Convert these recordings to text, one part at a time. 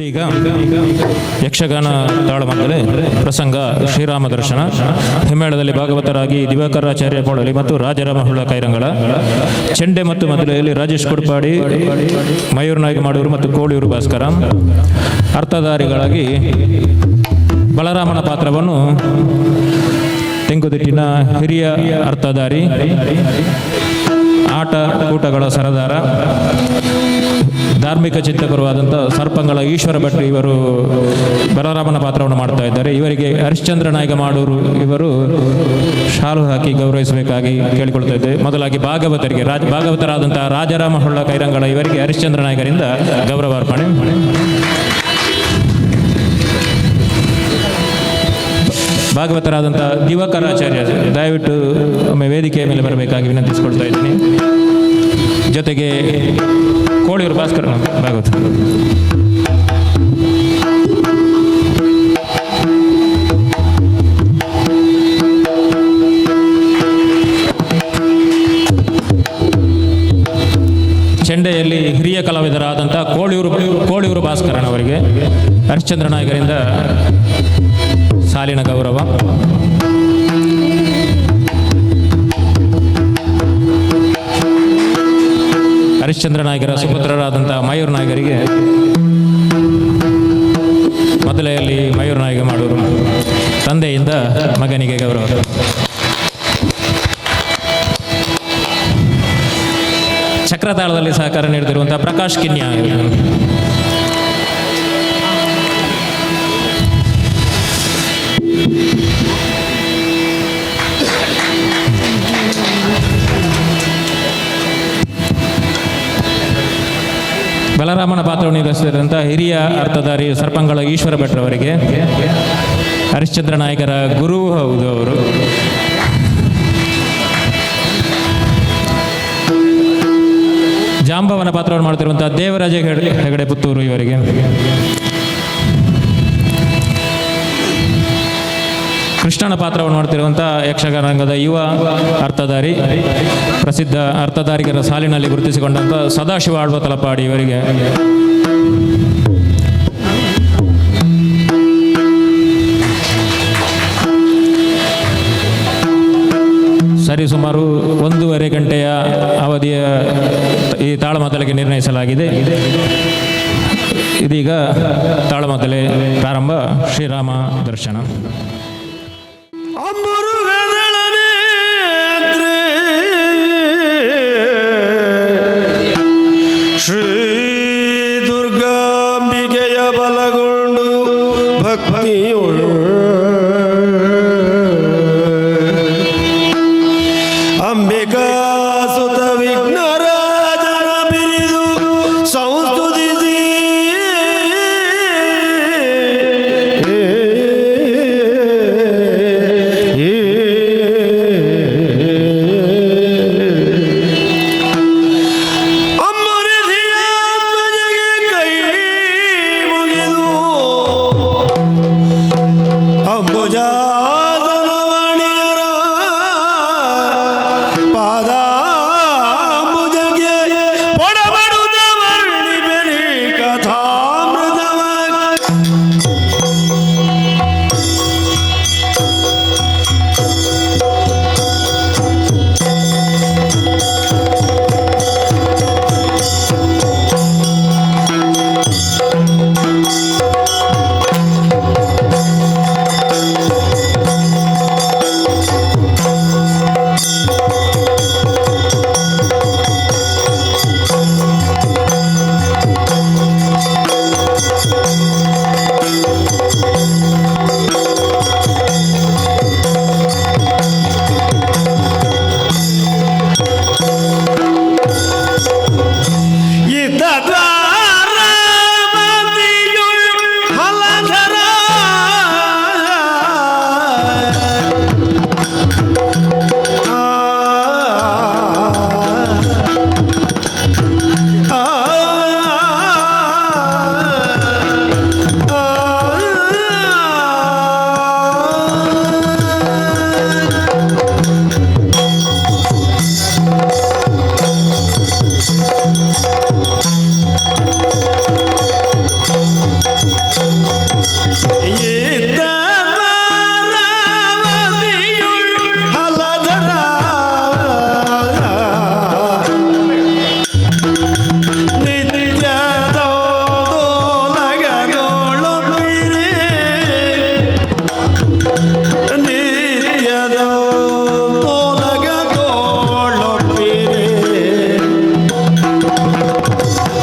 ಇದೀಗ ಯಕ್ಷಗಾನ ತಾಳಮದ್ದಲೆ ಪ್ರಸಂಗ ಶ್ರೀರಾಮ ದರ್ಶನ. ಹಿಮ್ಮೇಳದಲ್ಲಿ ಭಾಗವತರಾಗಿ ದಿವಾಕರಾಚಾರ್ಯ ಪೋಳಲಿ ಮತ್ತು ರಾಜರಾಮ ಹುಳ್ಳ ಕೈರಂಗಳ, ಚೆಂಡೆ ಮತ್ತು ಮದುಲೆಯಲ್ಲಿ ರಾಜೇಶ್ ಕುಡ್ಪಾಡಿ, ಮಯೂರ್ ನಾಯ್ಕ ಮಾಡೂರು ಮತ್ತು ಕೋಳಿಯೂರು ಭಾಸ್ಕರ. ಅರ್ಥಧಾರಿಗಳಾಗಿ ಬಲರಾಮನ ಪಾತ್ರವನ್ನು ತೆಂಗುದಿಟ್ಟಿನ ಹಿರಿಯ ಅರ್ಥಧಾರಿ, ಆಟ ಕೂಟಗಳ ಸರದಾರ, ಧಾರ್ಮಿಕ ಚಿಂತಕರು ಆದಂಥ ಸರ್ಪಂಗಳ ಈಶ್ವರ ಭಟ್ರು ಇವರು ಬಲರಾಮನ ಪಾತ್ರವನ್ನು ಮಾಡ್ತಾ ಇದ್ದಾರೆ. ಇವರಿಗೆ ಹರಿಶ್ಚಂದ್ರ ನಾಯ್ಕ ಮಾಡೂರು ಇವರು ಶಾಲು ಹಾಕಿ ಗೌರವಿಸಬೇಕಾಗಿ ಕೇಳಿಕೊಳ್ತಾ ಇದ್ದೇವೆ. ಮೊದಲಾಗಿ ಭಾಗವತರಿಗೆ ಭಾಗವತರಾದಂತಹ ರಾಜರಾಮ ಹೊಳ್ಳ ಕೈರಂಗಳ ಇವರಿಗೆ ಹರಿಶ್ಚಂದ್ರ ನಾಯ್ಕರಿಂದ ಗೌರವಾರ್ಪಣೆ. ಭಾಗವತರಾದಂಥ ದಿವಾಕರಾಚಾರ್ಯ ದಯವಿಟ್ಟು ಒಮ್ಮೆ ವೇದಿಕೆಯ ಮೇಲೆ ಬರಬೇಕಾಗಿ ವಿನಂತಿಸಿಕೊಳ್ತಾ ಇದ್ದೀನಿ. ಜೊತೆಗೆ ಕೋಳಿಯೂರು ಭಾಸ್ಕರ್ ಭಾಗವತ. ಚೆಂಡೆಯಲ್ಲಿ ಹಿರಿಯ ಕಲಾವಿದರಾದಂಥ ಕೋಳಿಯೂರು ಭಾಸ್ಕರನವರಿಗೆ ಹರಿಶ್ಚಂದ್ರ ನಾಯಕರಿಂದ ಸಾಲಿನ ಗೌರವ. ಹರಿಶ್ಚಂದ್ರ ನಾಯಕರ ಸುಪುತ್ರರಾದಂಥ ಮಯೂರ್ ನಾಯಕರಿಗೆ ಮೊದಲೆಯಲ್ಲಿ ಮಯೂರ್ ನಾಯಕ ಮಾಡೂರು ತಂದೆಯಿಂದ ಮಗನಿಗೆ ಗೌರವ. ಚಕ್ರತಾಳದಲ್ಲಿ ಸಹಕಾರ ನೀಡುತ್ತಿರುವಂಥ ಪ್ರಕಾಶ್ ಕಿನ್ಯಾ. ಬಲರಾಮನ ಪಾತ್ರವನ್ನು ನಿರ್ವಹಿಸಿದಂಥ ಹಿರಿಯ ಅರ್ಥಧಾರಿ ಸರ್ಪಂಗಳ ಈಶ್ವರ ಭಟ್ರವರಿಗೆ ಹರಿಶ್ಚಂದ್ರ ನಾಯಕರ ಗುರು ಹೌದು ಅವರು. ಜಾಂಬವನ ಪಾತ್ರವನ್ನು ಮಾಡ್ತಿರುವಂಥ ದೇವರಾಜ ಹೆಗಡೆ ಪುತ್ತೂರು ಇವರಿಗೆ. ಕೃಷ್ಣನ ಪಾತ್ರವನ್ನು ಮಾಡ್ತಿರುವಂಥ ಯಕ್ಷಗಾನ ರಂಗದ ಯುವ ಅರ್ಥಧಾರಿ, ಪ್ರಸಿದ್ಧ ಅರ್ಥಧಾರಿಗರ ಸಾಲಿನಲ್ಲಿ ಗುರುತಿಸಿಕೊಂಡಂಥ ಸದಾಶಿವ ಆಳ್ವ ತಲಪಾಡಿ ಇವರಿಗೆ. ಸರಿಸುಮಾರು 1.5 ಗಂಟೆಯ ಅವಧಿಯ ಈ ತಾಳಮದ್ದಲೆಗೆ ನಿರ್ಣಯಿಸಲಾಗಿದೆ. ಇದೀಗ ತಾಳಮದ್ದಲೆ ಪ್ರಾರಂಭ. ಶ್ರೀರಾಮ ದರ್ಶನ. ಶ್ರೀ ದುರ್ಗಾಂಬಿಕೆಯ ಬಲಗೊಂಡು ಭಕ್ತಿಯೊಳು ಅಂಬಿಕಾ ಸುತ ವಿಘ್ನರಾಜನ ಬಿರಿದು ಸಂಸ್ತುತಿಸಿ ತೋಲಗ ತೋಳೊಪ್ಪಿರೆ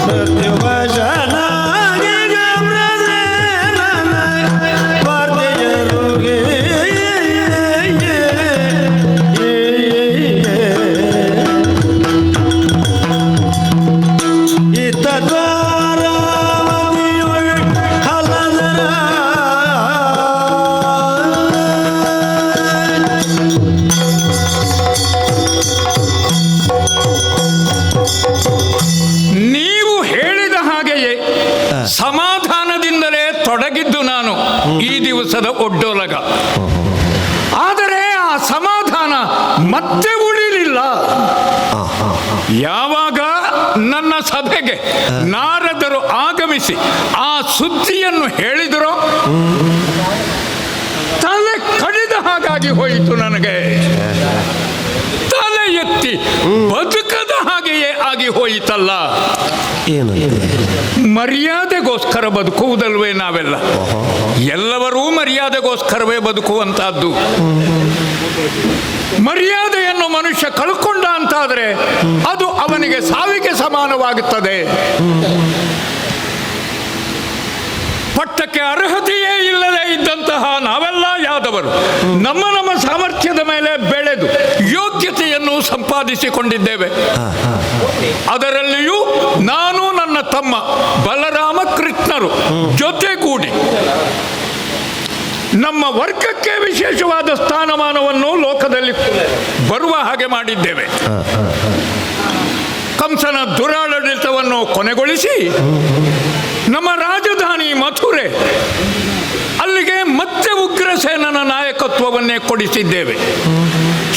ಮೃತ್ಯುವಶನಾಗಿ ವಾರ್ತೆಯರುಗೆ ನೀವು ಹೇಳಿದ ಹಾಗೆಯೇ ಸಮಾಧಾನದಿಂದಲೇ ತೊಡಗಿದ್ದು ನಾನು ಈ ದಿವಸದ ಒಡ್ಡೋಲಗ. ಆದರೆ ಆ ಸಮಾಧಾನ ಮತ್ತೆ ಉಳಿಲಿಲ್ಲ. ಯಾವಾಗ ನನ್ನ ಸಭೆಗೆ ನಾರದರು ಆಗಮಿಸಿ ಆ ಸುದ್ದಿಯನ್ನು ಹೇಳಿದರೋ ತಲೆ ಕಡಿದ ಹಾಗಾಗಿ ಹೋಯಿತು ನನಗೆ. ತಲೆ ಎತ್ತಿ ಬದುಕದ ಹಾಗೆಯೇ ಆಗಿ ಹೋಯಿತಲ್ಲ. ಮರ್ಯಾದೆಗೋಸ್ಕರ ಬದುಕುವುದಲ್ವೇ ನಾವೆಲ್ಲ? ಎಲ್ಲವರೂ ಮರ್ಯಾದೆಗೋಸ್ಕರವೇ ಬದುಕುವಂತಹದ್ದು. ಮರ್ಯಾದೆಯನ್ನು ಮನುಷ್ಯ ಕಳ್ಕೊಂಡ ಅಂತಾದರೆ ಅದು ಅವನಿಗೆ ಸಾವಿಗೆ ಸಮಾನವಾಗುತ್ತದೆ. ಪಟ್ಟಕ್ಕೆ ಅರ್ಹತೆಯೇ ಇಲ್ಲದೆ ಇದ್ದಂತಹ ನಾವೆಲ್ಲ ಯಾದವರು ನಮ್ಮ ನಮ್ಮ ಸಾಮರ್ಥ್ಯದ ಮೇಲೆ ಬೆಳೆದು ಯೋಗ್ಯತೆಯನ್ನು ಸಂಪಾದಿಸಿಕೊಂಡಿದ್ದೇವೆ. ಅದರಲ್ಲಿಯೂ ನಾನು ನನ್ನ ತಮ್ಮ ಬಲರಾಮ ಕೃಷ್ಣರು ಜೊತೆಗೂಡಿ ನಮ್ಮ ವರ್ಗಕ್ಕೆ ವಿಶೇಷವಾದ ಸ್ಥಾನಮಾನವನ್ನು ಲೋಕದಲ್ಲಿ ಬರುವ ಹಾಗೆ ಮಾಡಿದ್ದೇವೆ. ಕಂಸನ ದುರಾಡಳಿತವನ್ನು ಕೊನೆಗೊಳಿಸಿ ನಮ್ಮ ರಾಜಧಾನಿ ಮಥುರೆ ಅಲ್ಲಿಗೆ ಮತ್ತೆ ಉಗ್ರಸೇನನ ನಾಯಕತ್ವವನ್ನೇ ಕೊಡಿಸಿದ್ದೇವೆ.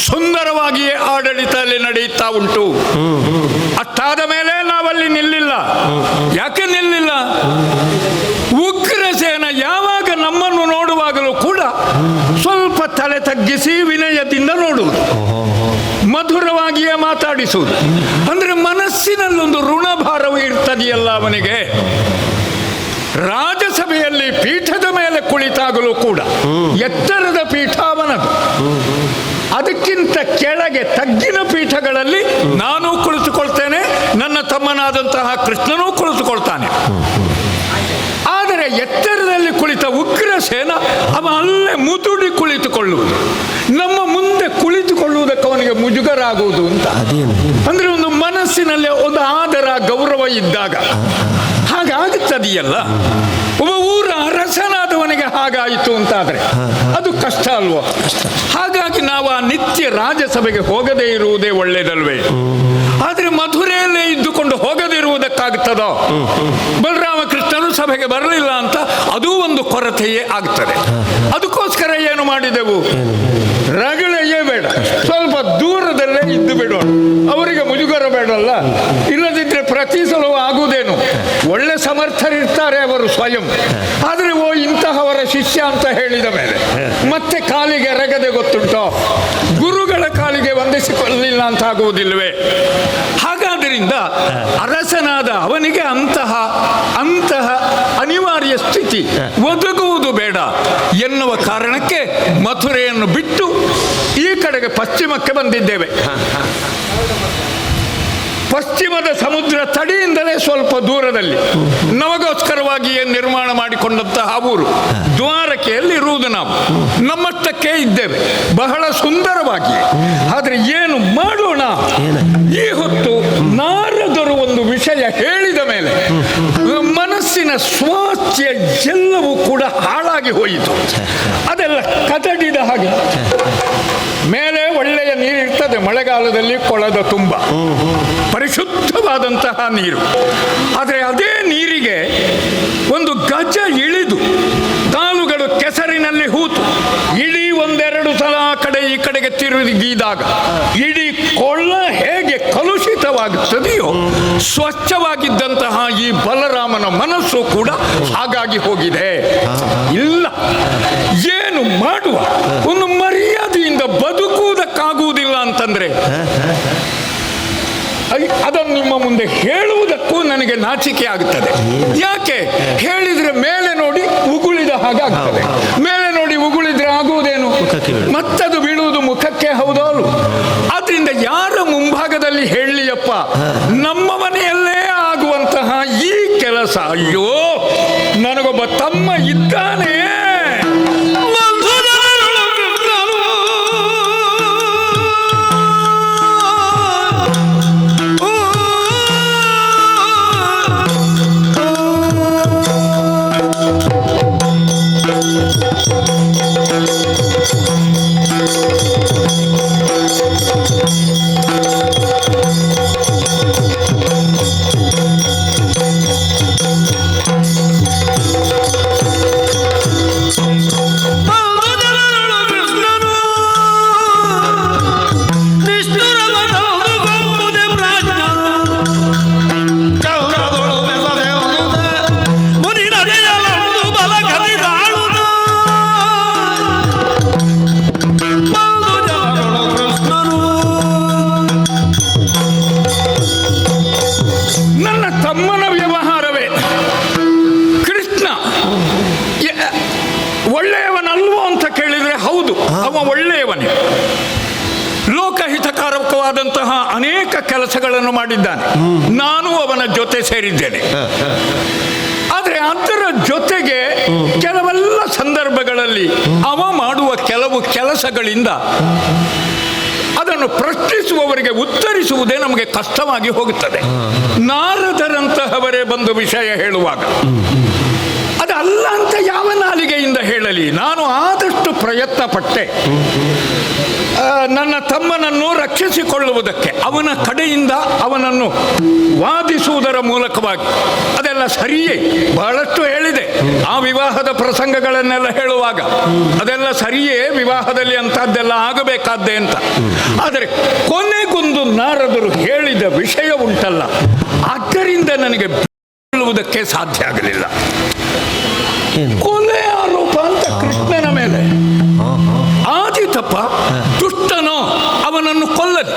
ಸುಂದರವಾಗಿಯೇ ಆಡಳಿತ ಅಲ್ಲಿ ನಡೆಯುತ್ತಾ ಉಂಟು. ಅಷ್ಟಾದ ಮೇಲೆ ನಾವಲ್ಲಿ ನಿಲ್ಲಿಲ್ಲ. ಯಾಕೆ ನಿಲ್ಲಿಲ್ಲ? ಉಗ್ರಸೇನ ಯಾವಾಗ ನಮ್ಮನ್ನು ನೋಡುವಾಗಲೂ ಕೂಡ ಸ್ವಲ್ಪ ತಲೆ ತಗ್ಗಿಸಿ ವಿನಯದಿಂದ ನೋಡುವುದು, ಮಧುರವಾಗಿಯೇ ಮಾತಾಡಿಸುವುದು. ಅಂದ್ರೆ ಮನಸ್ಸಿನಲ್ಲೊಂದು ಋಣಭಾರವು ಇರ್ತದೆಯಲ್ಲ ಅವನಿಗೆ. ರಾಜಸಭೆಯಲ್ಲಿ ಪೀಠದ ಮೇಲೆ ಕುಳಿತಾಗಲೂ ಕೂಡ ಎತ್ತರದ ಪೀಠ ಅವನದು. ಅದಕ್ಕಿಂತ ಕೆಳಗೆ ತಗ್ಗಿನ ಪೀಠಗಳಲ್ಲಿ ನಾನು ಕುಳಿತುಕೊಳ್ತೇನೆ, ನನ್ನ ತಮ್ಮನಾದಂತಹ ಕೃಷ್ಣನೂ ಕುಳಿತುಕೊಳ್ತಾನೆ. ಆದರೆ ಎತ್ತರದಲ್ಲಿ ಕುಳಿತ ಉಗ್ರಸೇನ ಅವ ಅಲ್ಲೇ ಮುದುಡಿ ಕುಳಿತುಕೊಳ್ಳುವುದು. ನಮ್ಮ ಮುಂದೆ ಕುಳಿತುಕೊಳ್ಳುವುದಕ್ಕೆ ಅವನಿಗೆ ಮುಜುಗರ ಆಗುವುದು ಅಂತ. ಅಂದ್ರೆ ಒಂದು ಮನಸ್ಸಿನಲ್ಲಿ ಒಂದು ಆದರ ಗೌರವ ಇದ್ದಾಗ ಹಾಗಾಗುತ್ತದೆಯಲ್ಲ. ಒಬ್ಬ ಊರ ಅರಸನಾದವನಿಗೆ ಹಾಗಾಯಿತು ಅಂತಾದ್ರೆ ಅದು ಕಷ್ಟ ಅಲ್ವೋ? ಹಾಗಾಗಿ ನಾವು ಆ ನಿತ್ಯ ರಾಜಸಭೆಗೆ ಹೋಗದೇ ಇರುವುದೇ ಒಳ್ಳೆಯದಲ್ವೇ? ಆದರೆ ಮಧುರೆಯಲ್ಲೇ ಇದ್ದುಕೊಂಡು ಹೋಗದಿರುವುದಕ್ಕಾಗುತ್ತದೋ? ಬಲರಾಮಕೃಷ್ಣನು ಸಭೆಗೆ ಬರಲಿಲ್ಲ ಅಂತ ಅದೂ ಒಂದು ಕೊರತೆಯೇ ಆಗ್ತದೆ. ಅದಕ್ಕೋಸ್ಕರ ಏನು ಮಾಡಿದೆವು? ರಗಳೆಯೇ ಬೇಡ, ಸ್ವಲ್ಪ ದೂರದಲ್ಲೇ ಇದ್ದು ಬಿಡೋಣ. ಅವರಿಗೆ ಮುಜುಗರ ಬೇಡಲ್ಲ. ಇಲ್ಲದಿದ್ರೆ ಪ್ರತಿ ಸಲವೂ ಆಗುವುದೇನು? ಒಳ್ಳೆ ಸಮರ್ಥರಿರ್ತಾರೆ ಅವರು ಸ್ವಯಂ. ಆದರೆ ಇಂತಹವರ ಶಿಷ್ಯ ಅಂತ ಹೇಳಿದ ಮೇಲೆ ಮತ್ತೆ ಕಾಲಿಗೆ ಎರಗದೆ ಗೊತ್ತುಂಟೋ? ಗುರುಗಳ ಕಾಲಿಗೆ ವಂದಿಸಿಕೊಳ್ಳಲಿಲ್ಲ ಅಂತ ಆಗುವುದಿಲ್ವೇ? ಹಾಗಾದ್ದರಿಂದ ಅರಸನಾದ ಅವನಿಗೆ ಅಂತಹ ಅನಿವಾರ್ಯ ಸ್ಥಿತಿ ಒದಗುವುದು ಬೇಡ ಎನ್ನುವ ಕಾರಣಕ್ಕೆ ಮಥುರೆಯನ್ನು ಬಿಟ್ಟು ಈ ಕಡೆಗೆ ಪಶ್ಚಿಮಕ್ಕೆ ಬಂದಿದ್ದೇವೆ. ಪಶ್ಚಿಮದ ಸಮುದ್ರ ತಡಿಯಿಂದಲೇ ಸ್ವಲ್ಪ ದೂರದಲ್ಲಿ ನಮಗೋಸ್ಕರವಾಗಿಯೇ ನಿರ್ಮಾಣ ಮಾಡಿಕೊಂಡಂತಹ ಊರು ದ್ವಾರಕೆಯಲ್ಲಿ ಇರುವುದು. ನಾವು ನಮ್ಮಷ್ಟಕ್ಕೆ ಇದ್ದೇವೆ, ಬಹಳ ಸುಂದರವಾಗಿ. ಆದರೆ ಏನು ಮಾಡೋಣ? ಈ ಹೊತ್ತು ನಾರದರು ಒಂದು ವಿಷಯ ಹೇಳಿದ ಮೇಲೆ ಮನಸ್ಸಿನ ಸ್ವಾಸ್ಥ್ಯ ಎಲ್ಲವೂ ಕೂಡ ಹಾಳಾಗಿ ಹೋಯಿತು. ಅದೆಲ್ಲ ಕದಡಿದ ಹಾಗೆ. ಮೇಲೆ ಒಳ್ಳೆಯ ನೀರಿರ್ತದೆ ಮಳೆಗಾಲದಲ್ಲಿ, ಕೊಳದ ತುಂಬ ಪರಿಶುದ್ಧವಾದಂತಹ ನೀರು. ಆದರೆ ಅದೇ ನೀರಿಗೆ ಒಂದು ಗಜ ಇಳಿದು ಕಾಲುಗಳು ಕೆಸರಿನಲ್ಲಿ ಹೂತು ಇಡೀ ಒಂದೆರಡು ಸಲ ಆ ಕಡೆ ಈ ಕಡೆಗೆ ತಿರುಗಿದಾಗ ಇಡೀ ಕೊಳ್ಳ ಹೇಗೆ ಕಲುಷಿತವಾಗುತ್ತದೆಯೋ ಸ್ವಚ್ಛವಾಗಿದ್ದಂತಹ ಈ ಬಲರಾಮನ ಮನಸ್ಸು ಕೂಡ ಹಾಗಾಗಿ ಹೋಗಿದೆ. ಇಲ್ಲ, ಏನು ಮಾಡುವ? ಒಂದು ಮರ್ಯಾದೆಯಿಂದ ಬದುಕುವುದಕ್ಕಾಗುವುದಿಲ್ಲ ಅಂತಂದ್ರೆ ಅದನ್ನು ನಿಮ್ಮ ಮುಂದೆ ಹೇಳುವುದಕ್ಕೂ ನನಗೆ ನಾಚಿಕೆ ಆಗುತ್ತದೆ. ಯಾಕೆ ಹೇಳಿದ್ರೆ ಮೇಲೆ ನೋಡಿ ಉಗುಳಿದ ಹಾಗಾಗ್ತದೆ. ಮೇಲೆ ನೋಡಿ ಉಗುಳಿದ್ರೆ ಆಗುವುದೇನು? ಮತ್ತದು ಬೀಳುವುದು ಅಯ್ಯೋ, ನನಗೊಬ್ಬ ತಮ್ಮ ಇದ್ದಾನೆ. ಲೋಕಹಿತಕಾರಕವಾದಂತಹ ಅನೇಕ ಕೆಲಸಗಳನ್ನು ಮಾಡಿದ್ದಾನೆ. ನಾನು ಅವನ ಜೊತೆ ಸೇರಿದ್ದೇನೆ. ಆದರೆ ಅದರ ಜೊತೆಗೆ ಕೆಲವೆಲ್ಲ ಸಂದರ್ಭಗಳಲ್ಲಿ ಅವ ಮಾಡುವ ಕೆಲವು ಕೆಲಸಗಳಿಂದ ಅದನ್ನು ಪ್ರಶ್ನಿಸುವವರಿಗೆ ಉತ್ತರಿಸುವುದೇ ನಮಗೆ ಕಷ್ಟವಾಗಿ ಹೋಗುತ್ತದೆ. ನಾರದರಂತಹವರೇ ಬಂದು ವಿಷಯ ಹೇಳುವಾಗ ಅದಲ್ಲ ಅಂತ ಯಾವ ನಾಲಿಗೆಯಿಂದ ಹೇಳಲಿ? ನಾನು ಆದಷ್ಟು ಪ್ರಯತ್ನ ಪಟ್ಟೆ ನನ್ನ ತಮ್ಮನನ್ನು ರಕ್ಷಿಸಿಕೊಳ್ಳುವುದಕ್ಕೆ, ಅವನ ಕಡೆಯಿಂದ ಅವನನ್ನು ವಾದಿಸುವುದರ ಮೂಲಕವಾಗಿ. ಅದೆಲ್ಲ ಸರಿಯೇ, ಬಹಳಷ್ಟು ಹೇಳಿದೆ ಆ ವಿವಾಹದ ಪ್ರಸಂಗಗಳನ್ನೆಲ್ಲ ಹೇಳುವಾಗ. ಅದೆಲ್ಲ ಸರಿಯೇ, ವಿವಾಹದಲ್ಲಿ ಅಂಥದ್ದೆಲ್ಲ ಆಗಬೇಕಾದ್ದೇ ಅಂತ. ಆದರೆ ಕೊನೆಗೊಂದು ನಾರದರು ಹೇಳಿದ ವಿಷಯ ಉಂಟಲ್ಲ, ಅದರಿಂದ ನನಗೆ ಬಿಡುವುದಕ್ಕೆ ಸಾಧ್ಯ ಆಗಲಿಲ್ಲ. ಕೊಲೆ ಆರೋಪ ಅಂತ ಕೃಷ್ಣನ ಮೇಲೆ. ಆದಿತಪ್ಪ ದುಷ್ಟನೋ ಅವನನ್ನು ಕೊಲ್ಲಲಿ,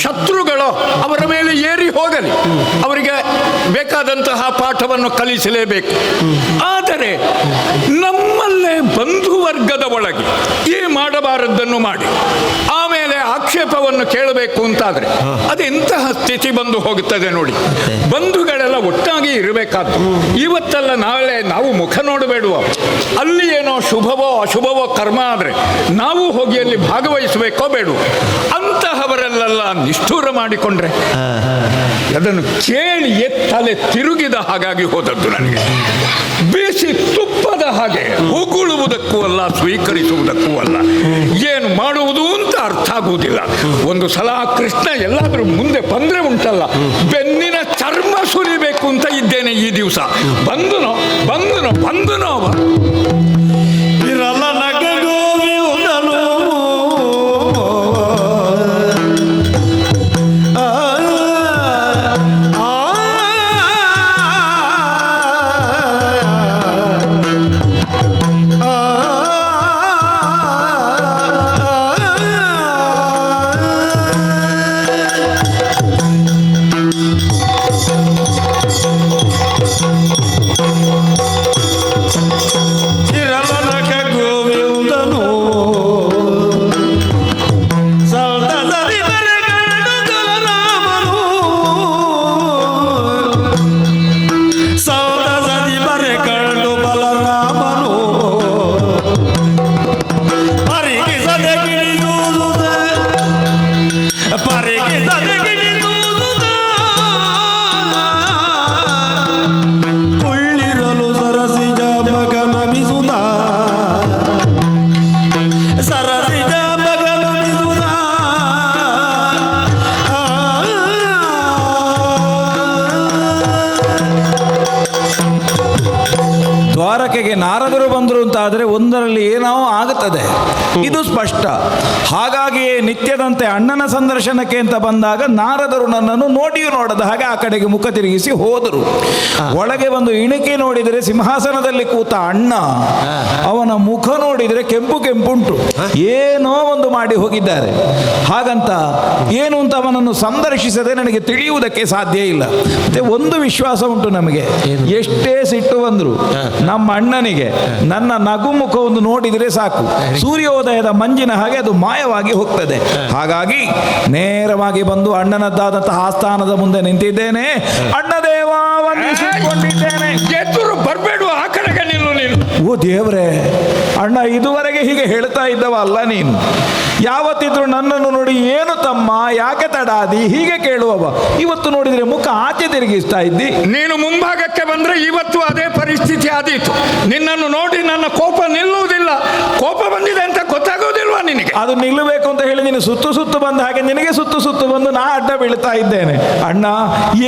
ಶತ್ರುಗಳೋ ಅವರ ಮೇಲೆ ಏರಿ ಹೋಗಲಿ, ಅವರಿಗೆ ಬೇಕಾದಂತಹ ಪಾಠವನ್ನು ಕಲಿಸಲೇಬೇಕು. ಆದರೆ ನಮ್ಮಲ್ಲೇ ಬಂಧುವರ್ಗದ ಒಳಗೆ ಈ ಮಾಡಬಾರದನ್ನು ಮಾಡಿ ಆಮೇಲೆ ಆಕ್ಷೇಪವನ್ನು ಕೇಳಬೇಕು ಅಂತಾದ್ರೆ ಅದೆಂತಹ ಸ್ಥಿತಿ ಬಂದು ಹೋಗುತ್ತದೆ ನೋಡಿ. ಬಂಧುಗಳೆಲ್ಲ ಒಟ್ಟಾಗಿ ಇರಬೇಕಾದ್ದು. ಇವತ್ತಲ್ಲ ನಾಳೆ ನಾವು ಮುಖ ನೋಡಬೇಡುವ, ಅಲ್ಲಿ ಏನೋ ಶುಭವೋ ಅಶುಭವೋ ಕರ್ಮ ಆದರೆ ನಾವು ಹೋಗಿ ಅಲ್ಲಿ ಭಾಗವಹಿಸಬೇಕೋ ಬೇಡ. ಅಂತಹವರೆಲ್ಲ ನಿಷ್ಠೂರ ಮಾಡಿಕೊಂಡ್ರೆ ಅದನ್ನು ಕೇಳಿ ತಲೆ ತಿರುಗಿದ ಹಾಗಾಗಿ ಹೋದದ್ದು ನನಗೆ. ಬೇಸಿ ತುಪ್ಪದ ಹಾಗೆ ಉಗುಳುವುದಕ್ಕೂ ಅಲ್ಲ, ಸ್ವೀಕರಿಸುವುದಕ್ಕೂ ಅಲ್ಲ. ಏನು ಮಾಡುವುದು ಅಂತ ಅರ್ಥ ಆಗುವುದಿಲ್ಲ. ಒಂದು ಸಲ ಕೃಷ್ಣ ಎಲ್ಲಾದ್ರೂ ಮುಂದೆ ಬಂದ್ರೆ ಉಂಟಲ್ಲ, ಬೆನ್ನಿನ ಚರ್ಮ ಸುರಿಬೇಕು ಅಂತ ಇದ್ದೇನೆ ಈ ದಿವಸ. ಬಂದನೋ ಅವ ಇರಲ್ಲ ನಗಗೋವಿಂದನು ದ್ವಾರಕೆಗೆ ನಾರದರು ಬಂದರು ಅಂತ ಆದರೆ ಒಂದರಲ್ಲಿ ಏನೋ ಆಗುತ್ತದೆ, ಇದು ಸ್ಪಷ್ಟ. ಹಾಗಾಗಿಯೇ ನಿತ್ಯದಂತೆ ಅಣ್ಣನ ಸಂದರ್ಶನಕ್ಕೆ ಅಂತ ಬಂದಾಗ ನಾರದರು ನನ್ನನ್ನು ನೋಡಿಯೂ ನೋಡದ ಹಾಗೆ ಆ ಕಡೆಗೆ ಮುಖ ತಿರುಗಿಸಿ ಹೋದರು. ಒಳಗೆ ಬಂದು ಇಣುಕಿ ನೋಡಿದರೆ ಸಿಂಹಾಸನದಲ್ಲಿ ಕೂತ ಅಣ್ಣ, ಅವನ ಮುಖ ನೋಡಿದರೆ ಕೆಂಪು ಕೆಂಪುಂಟು, ಏನೋ ಒಂದು ಮಾಡಿ ಹೋಗಿದ್ದಾರೆ. ಹಾಗಂತ ಏನು ಅಂತ ಅವನನ್ನು ಸಂದರ್ಶಿಸದೆ ನನಗೆ ತಿಳಿಯುವುದಕ್ಕೆ ಸಾಧ್ಯ ಇಲ್ಲ. ಮತ್ತೆ ಒಂದು ವಿಶ್ವಾಸ ಉಂಟು ನಮಗೆ, ಎಷ್ಟೇ ಸಿಟ್ಟು ಬಂದ್ರು ನಮ್ಮ ಅಣ್ಣನಿಗೆ ನನ್ನ ನಗು ಮುಖವನ್ನು ನೋಡಿದರೆ ಸಾಕು, ಸೂರ್ಯೋದಯ ಸೂರ್ಯೋದಯದ ಮಂಜಿನ ಹಾಗೆ ಅದು ಮಾಯವಾಗಿ ಹೋಗ್ತದೆ. ಹಾಗಾಗಿ ನೇರವಾಗಿ ಬಂದು ಅಣ್ಣನದ್ದಾದಂತಹ ಆಸ್ಥಾನದ ಮುಂದೆ ನಿಂತಿದ್ದೇನೆ. ಅಣ್ಣ ದೇವ ವಂದಿಸಿಕೊಂಡಿದ್ದೇನೆ. ಎದುರು ಬರ್ಬೇಡುವ ಆ ಕಡೆಗೆ ನಿಲ್ಲು ನೀನು. ಓ ದೇವ್ರೆ, ಅಣ್ಣ ಇದುವರೆಗೆ ಹೀಗೆ ಹೇಳ್ತಾ ಇದ್ದವ ಅಲ್ಲ ನೀನು. ಯಾವತ್ತಿದ್ರು ನನ್ನನ್ನು ನೋಡಿ ಏನು ತಮ್ಮ ಯಾಕೆ ತಡಾದಿ ಹೀಗೆ ಕೇಳುವವ. ಇವತ್ತು ನೋಡಿದ್ರೆ ಮುಖ ಆಚೆ ತಿರುಗಿಸ್ತಾ ಇದ್ದಿ. ನೀನು ಮುಂಭಾಗಕ್ಕೆ ಬಂದ್ರೆ ಇವತ್ತು ಅದೇ ಪರಿಸ್ಥಿತಿ ಆದೀತು. ನಿನ್ನನ್ನು ನೋಡಿ ನನ್ನ ಕೋಪ ನಿಲ್ಲುವುದಿಲ್ಲ. ಕೋಪ ಬಂದಿದೆ ಅಂತ ಗೊತ್ತಾಗೋದಿಲ್ವಾ ನಿನಗೆ? ಅದು ನಿಲ್ಲಬೇಕು ಅಂತ ಹೇಳಿ ನೀನು ಸುತ್ತು ಬಂದ ಹಾಗೆ ನಿನಗೆ ಸುತ್ತು ಬಂದು ನಾ ಅಡ್ಡ ಬೀಳ್ತಾ ಇದ್ದೇನೆ. ಅಣ್ಣ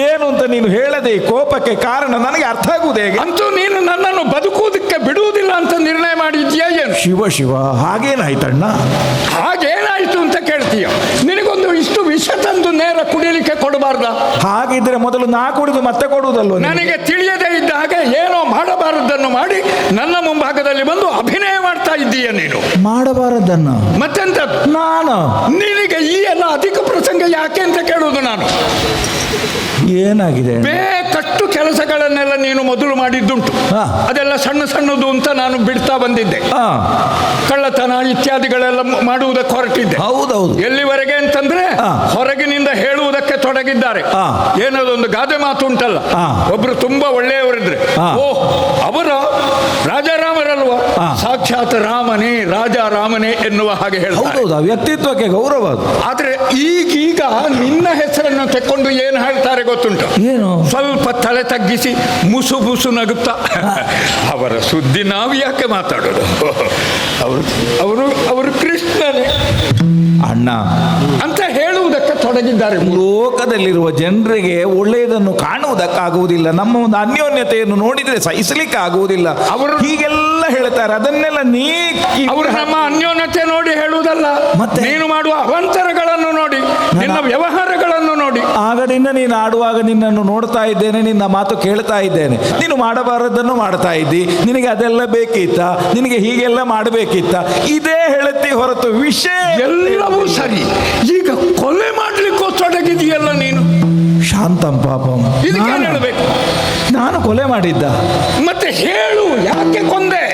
ಏನು ಅಂತ ನೀನು ಹೇಳದೆ ಈ ಕೋಪಕ್ಕೆ ಕಾರಣ ನನಗೆ ಅರ್ಥ ಆಗುವುದು ಹೇಗೆ? ಅಂತೂ ನೀನು ನನ್ನನ್ನು ಬದುಕುವುದಕ್ಕೆ ಬಿಡುವುದಿಲ್ಲ ಅಂತ ನಿರ್ಣಯ ಮಾಡಿದ್ಯಾ ಏನು? ಶಿವ ಶಿವ, ಹಾಗೇನಾಯ್ತಣ್ಣ? ಹಾಗೇನಾಯ್ತು ಅಂತ ಕೇಳ್ತೀಯ? ನಿನಗೊಂದು ಇಷ್ಟು ವಿಷ ತಂದು ನೇರ ಕುಡಿಯಲಿಕ್ಕೆ ಕೊಡಬಾರ್ದ? ಹಾಗಿದ್ರೆ ಮೊದಲು ನಾ ಕುಡಿದು ಮತ್ತೆ ಕೊಡುವುದಲ್ವ? ನನಗೆ ತಿಳಿಯದೇ ಇದ್ದ ಹಾಗೆ ಏನೋ ಮಾಡಬಾರದನ್ನು ಮಾಡಿ ನನ್ನ ಮುಂಭಾಗದಲ್ಲಿ ಬಂದು ಅಭಿನಯ ಮಾಡ್ತಾ ಇದ್ದೀಯ ನೀನು. ಮಾಡಬಾರದನ್ನ ಮತ್ತೆಂತ? ನಾನು ನಿನಗೆ ಈ ಎಲ್ಲ ಅಧಿಕ ಪ್ರಸಂಗ ಯಾಕೆ ಅಂತ ಕೇಳುವುದು ನಾನು. ಏನಾಗಿದೆ? ಬೇಕಷ್ಟು ಕೆಲಸಗಳನ್ನೆಲ್ಲ ನೀನು ಮೊದಲು ಮಾಡಿದ್ದುಂಟು. ಹಾ. ಅದೆಲ್ಲ ಸಣ್ಣದು ಅಂತ ನಾನು ಬಿಡ್ತಾ ಬಂದಿದ್ದೆ. ಕಳ್ಳತನ ಇತ್ಯಾದಿಗಳೆಲ್ಲ ಮಾಡುವುದಕ್ಕೆ ಹೊರಟಿದ್ದೆ. ಹೌದೌದು. ಎಲ್ಲಿವರೆಗೆ ಅಂತಂದ್ರೆ ಹಾ. ಹೊರಗಿನಿಂದ ಹೇಳುವುದಕ್ಕೆ ತೊಡಗಿದ್ದಾರೆ. ಹಾ. ಏನದೊಂದು ಗಾದೆ ಮಾತು ಉಂಟಲ್ಲ, ಹಾ. ಒಬ್ರು ತುಂಬಾ ಒಳ್ಳೆಯವರಿದ್ರೆ ಹಾ. ಅವರ ರಾಜಾರಾಮರಲ್ವ, ಹಾ. ಸಾಕ್ಷಾತ್ ರಾಮನೇ ರಾಜಾರಾಮನೇ ಎನ್ನುವ ಹಾಗೆ ಹೇಳ್ತಾರೆ. ಹೌದೌದು, ಆ ವ್ಯಕ್ತಿತ್ವಕ್ಕೆ ಗೌರವ ಅದು. ಆದ್ರೆ ಈಗೀಗ ನಿನ್ನ ಹೆಸರನ್ನು ತೆಕ್ಕೊಂಡು ಏನು ಹೇಳ್ತಾರೆ ಗೊತ್ತುಂಟು? ಏನು? ಸ್ವಲ್ಪ ತಲೆ ತಗ್ಗಿಸಿ ಮುಸು ಮುಸು ನಗುತ್ತಾ ಅವರ ಸುದ್ದಿ ನಾವು ಯಾಕೆ ಮಾತಾಡೋದು, ಅವರು ಕೃಷ್ಣನೇ ಅಣ್ಣ ಅಂತ ಹೇಳುವುದಕ್ಕೆ ತೊಡಗಿದ್ದಾರೆ. ಲೋಕದಲ್ಲಿರುವ ಜನರಿಗೆ ಒಳ್ಳೆಯದನ್ನು ಕಾಣುವುದಕ್ಕಾಗುವುದಿಲ್ಲ. ನಮ್ಮ ಒಂದು ಅನ್ಯೋನ್ಯತೆಯನ್ನು ನೋಡಿದ್ರೆ ಸಹಿಸಲಿಕ್ಕೆ ಆಗುವುದಿಲ್ಲ. ಅವರು ಹೀಗೆಲ್ಲ ಹೇಳ್ತಾರೆ. ಅದನ್ನೆಲ್ಲ ಅವರು ನಮ್ಮ ಅನ್ಯೋನ್ಯತೆ ನೋಡಿ ಹೇಳುವುದಲ್ಲ, ಮತ್ತೆ? ನೀನು ಮಾಡುವ ಅವಾಂತರಗಳನ್ನು ನೋಡಿ, ನಿನ್ನ ವ್ಯವಹಾರಗಳನ್ನು ನೋಡಿ. ಆಗದಿಂದ ನೀನು ಆಡುವಾಗ ನಿನ್ನನ್ನು ನೋಡ್ತಾ ಇದ್ದೇನೆ, ನಿನ್ನ ಮಾತು ಕೇಳ್ತಾ ಇದ್ದೇನೆ. ನೀನು ಮಾಡಬಾರದನ್ನು ಮಾಡ್ತಾ ಇದ್ದಿ. ನಿನಗೆ ಅದೆಲ್ಲ ಬೇಕಿತ್ತ? ನಿನಗೆ ಹೀಗೆಲ್ಲ ಮಾಡಬೇಕಿತ್ತ? ಇದೇ ಹೇಳುತ್ತಿ ಹೊರತು ವಿಷಯ ಎಲ್ಲವೂ ಸರಿ. ಈಗ ಕೊಲೆ ಮಾಡ್ಲಿಕ್ಕೂ ತೊಡಗಿದೆಯಲ್ಲ ನೀನು. ಶಾಂತಂ ಪಾಪಂ. ಇದಕ್ಕೆ ಹೇಳಬೇಕು? ನಾನು ಕೊಲೆ ಮಾಡಿದ್ದ? ಮತ್ತೆ ಹೇಳು, ಯಾಕೆ ಕೊಂದೆ?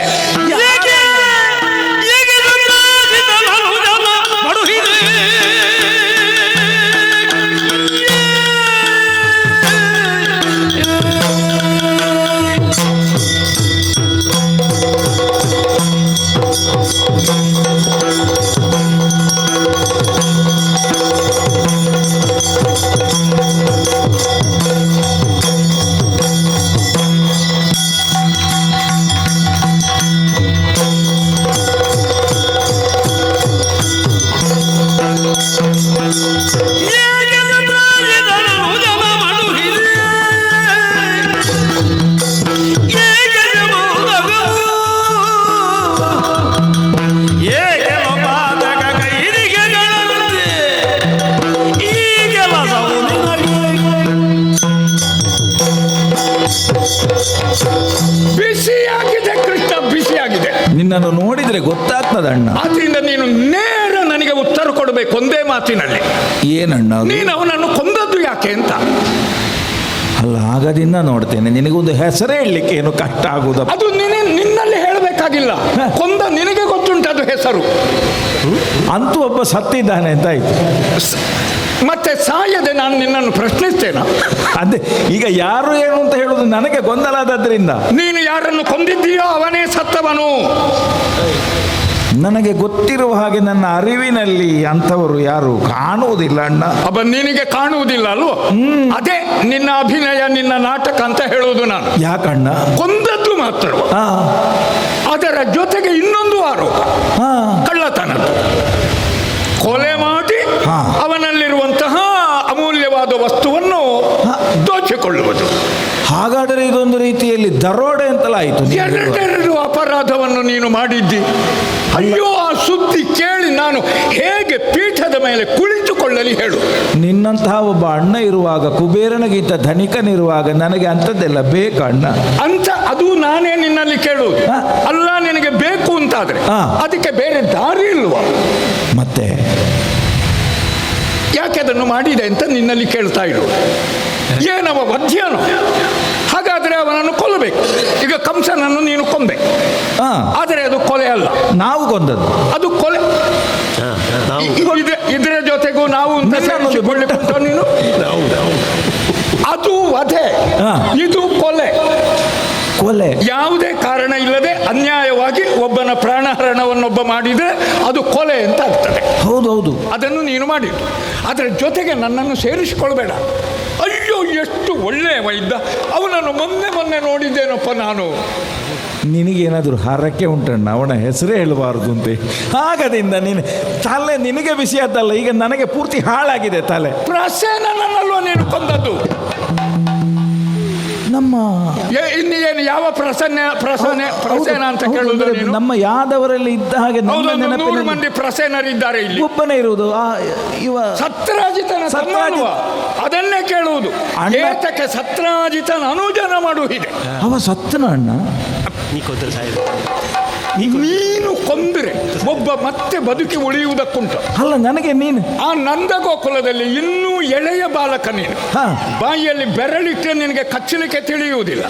ಬಿಸಿಯಾಗಿದೆ ಕೃಷ್ಣ, ಬಿಸಿಯಾಗಿದೆ. ನಿನ್ನನ್ನು ನೋಡಿದ್ರೆ ಗೊತ್ತಾಗ್ತದೆ ಅಣ್ಣ. ಆದ್ರಿಂದ ನೀನು ನೇರ ನನಗೆ ಉತ್ತರ ಕೊಡಬೇಕು ಒಂದೇ ಮಾತಿನಲ್ಲಿ. ಏನಣ್ಣ? ನೀನು ಅವನನ್ನು ಕೊಂದದ್ದು ಯಾಕೆ ಅಂತ. ಅಲ್ಲ, ಆಗದಿಂದ ನೋಡ್ತೇನೆ. ನಿನಗೊಂದು ಹೆಸರೇ ಹೇಳಲಿಕ್ಕೆ ಏನು ಕಷ್ಟ ಆಗುವುದು? ಅದು ನಿನ್ನಲ್ಲಿ ಹೇಳಬೇಕಾಗಿಲ್ಲ. ಕೊಂದ ನಿನಗೆ ಗೊತ್ತುಂಟು ಅದು ಹೆಸರು. ಅಂತೂ ಒಬ್ಬ ಸತ್ತಿದ್ದಾನೆ ಅಂತ ಆಯ್ತು. ಮತ್ತೆ ಸಾಯದೆ ನಾನು ನಿನ್ನನ್ನು ಪ್ರಶ್ನಿಸ್ತೇನ? ಅದೇ ಈಗ ಯಾರು ಏನು ಅಂತ ಹೇಳುದು ನನಗೆ ಗೊಂದಲ ಆದದ್ರಿಂದ. ನೀನು ಯಾರನ್ನು ಕೊಂದಿದ್ದೀಯೋ ಅವನೇ ಸತ್ತವನು. ನನಗೆ ಗೊತ್ತಿರುವ ಹಾಗೆ ನನ್ನ ಅರಿವಿನಲ್ಲಿ ಅಂಥವರು ಯಾರು ಕಾಣುವುದಿಲ್ಲ ಅಣ್ಣ. ಅಬ್ಬ, ನಿನಗೆ ಕಾಣುವುದಿಲ್ಲ ಅಲ್ವೋ? ಅದೇ ನಿನ್ನ ಅಭಿನಯ, ನಿನ್ನ ನಾಟಕ ಅಂತ ಹೇಳುವುದು ನಾನು. ಯಾಕಣ್ಣ? ಕೊಂದದ್ದು ಮಾತ್ರ, ಅದರ ಜೊತೆಗೆ ಇನ್ನೊಂದು ಆರೋಪ, ಕಳ್ಳತನ. ಕೊಲೆ ಮಾಡಿ ಅವನಲ್ಲಿರುವಂತಹ ಅಮೂಲ್ಯವಾದ ವಸ್ತುವನ್ನು ದೋಚಿಕೊಳ್ಳುವುದು. ಹಾಗಾದರೆ ಇದೊಂದು ರೀತಿಯಲ್ಲಿ ದರೋಡೆ ಅಂತಲ್ಲ ಆಯಿತು. ಎರಡೆರಡು ಅಪರಾಧವನ್ನು ನೀನು ಮಾಡಿದ್ದಿ. ಅಯ್ಯೋ, ಆ ಸುದ್ದಿ ಕೇಳಿ ನಾನು ಹೇಗೆ ಪೀಠದ ಮೇಲೆ ಕುಳಿತುಕೊಳ್ಳಲಿ ಹೇಳು? ನಿನ್ನಂತಹ ಒಬ್ಬ ಅಣ್ಣ ಇರುವಾಗ, ಕುಬೇರನಿಗಿಂತ ಧನಿಕನಿರುವಾಗ ನನಗೆ ಅಂಥದ್ದೆಲ್ಲ ಬೇಕು ಅಣ್ಣ ಅಂತ ಅದು ನಾನೇ ನಿನ್ನಲ್ಲಿ ಕೇಳುವುದು. ಅಲ್ಲ, ನಿನಗೆ ಬೇಕು ಅಂತಾದ್ರೆ ಅದಕ್ಕೆ ಬೇರೆ ದಾರಿ ಇಲ್ವಾ? ಮತ್ತೆ ಯಾಕೆ ಯಾಕೆ ಅದನ್ನು ಮಾಡಿದೆ ಅಂತ ನಿನ್ನಲ್ಲಿ ಕೇಳ್ತಾ ಇರು. ಏನವ ವಧ್ಯನು? ಹಾಗಾದರೆ ಅವನನ್ನು ಕೊಲ್ಲಬೇಕು. ಈಗ ಕಂಸನನ್ನು ನೀನು ಕೊಂದೆ, ಹಾ, ಆದರೆ ಅದು ಕೊಲೆ ಅಲ್ಲ. ನಾವು ಕೊಂದದ್ದು ಅದು ಕೊಲೆ. ಇದರ ಜೊತೆಗೂ ನಾವು ನೀನು ಅದು ವಧೆ, ಇದು ಕೊಲೆ. ಕೊಲೆ ಯಾವುದೇ ಕಾರಣ ಇಲ್ಲದೆ ಅನ್ಯಾಯವಾಗಿ ಒಬ್ಬನ ಪ್ರಾಣಹರಣವನ್ನೊಬ್ಬ ಮಾಡಿದರೆ ಅದು ಕೊಲೆ ಅಂತ ಆಗ್ತದೆ. ಹೌದೌದು, ಅದನ್ನು ನೀನು ಮಾಡಿದ್ದು. ಅದರ ಜೊತೆಗೆ ನನ್ನನ್ನು ಸೇರಿಸಿಕೊಳ್ಬೇಡ. ಅಯ್ಯೋ, ಎಷ್ಟು ಒಳ್ಳೆಯವ ಇದ್ದ, ಅವನನ್ನು ಮೊನ್ನೆ ನೋಡಿದ್ದೇನಪ್ಪ ನಾನು. ನಿನಗೇನಾದರೂ ಹರಕೆ ಉಂಟಣ್ಣ, ಅವನ ಹೆಸರೇ ಹೇಳಬಾರದು ಅಂತ. ಆಗದಿಂದ ನೀನು ತಲೆ ನಿನಗೆ ಬಿಸಿ ಆದ್ದಲ್ಲ, ಈಗ ನನಗೆ ಪೂರ್ತಿ ಹಾಳಾಗಿದೆ ತಲೆ. ಪ್ರಸೇನನಲ್ವ ನೀನು ಕೊಂದದ್ದು? ನಮ್ಮ ಇನ್ನೇನು ಯಾವ ಪ್ರಸೇನ ಅಂತ ಕೇಳುವುದು ನೀನು? ನಮ್ಮ ಯಾದವರಲ್ಲಿ ಇದ್ದ ಹಾಗೆ ನನ್ನ 100 ಮಂದಿ ಪ್ರಸೇನರಿದ್ದಾರೆ ಇಲ್ಲಿ. ಒಬ್ಬನೇ ಇರುವುದು ಇವ ಸತ್ರಾಜಿತನ ಅದನ್ನೇ ಕೇಳುವುದು. ಏತಕ್ಕೆ ಸತ್ರಾಜಿತನ ಅನುಜನ ಮಾಡುವುದಿದೆ. ಅವ ಸತ್ತನ ಅಣ್ಣ. ನೀನು ಕೊಂದರೆ ಒಬ್ಬ ಮತ್ತೆ ಬದುಕಿ ಉಳಿಯುವುದಕ್ಕುಂಟು. ಅಲ್ಲ, ನನಗೆ ನೀನು ಆ ನಂದಗೋಕುಲದಲ್ಲಿ ಇನ್ನೂ ಎಳೆಯ ಬಾಲಕ ನೀನು. ಬಾಯಿಯಲ್ಲಿ ಬೆರಳಿಟ್ಟರೆ ನಿನಗೆ ಕಚ್ಚಲಿಕ್ಕೆ ತಿಳಿಯುವುದಿಲ್ಲ.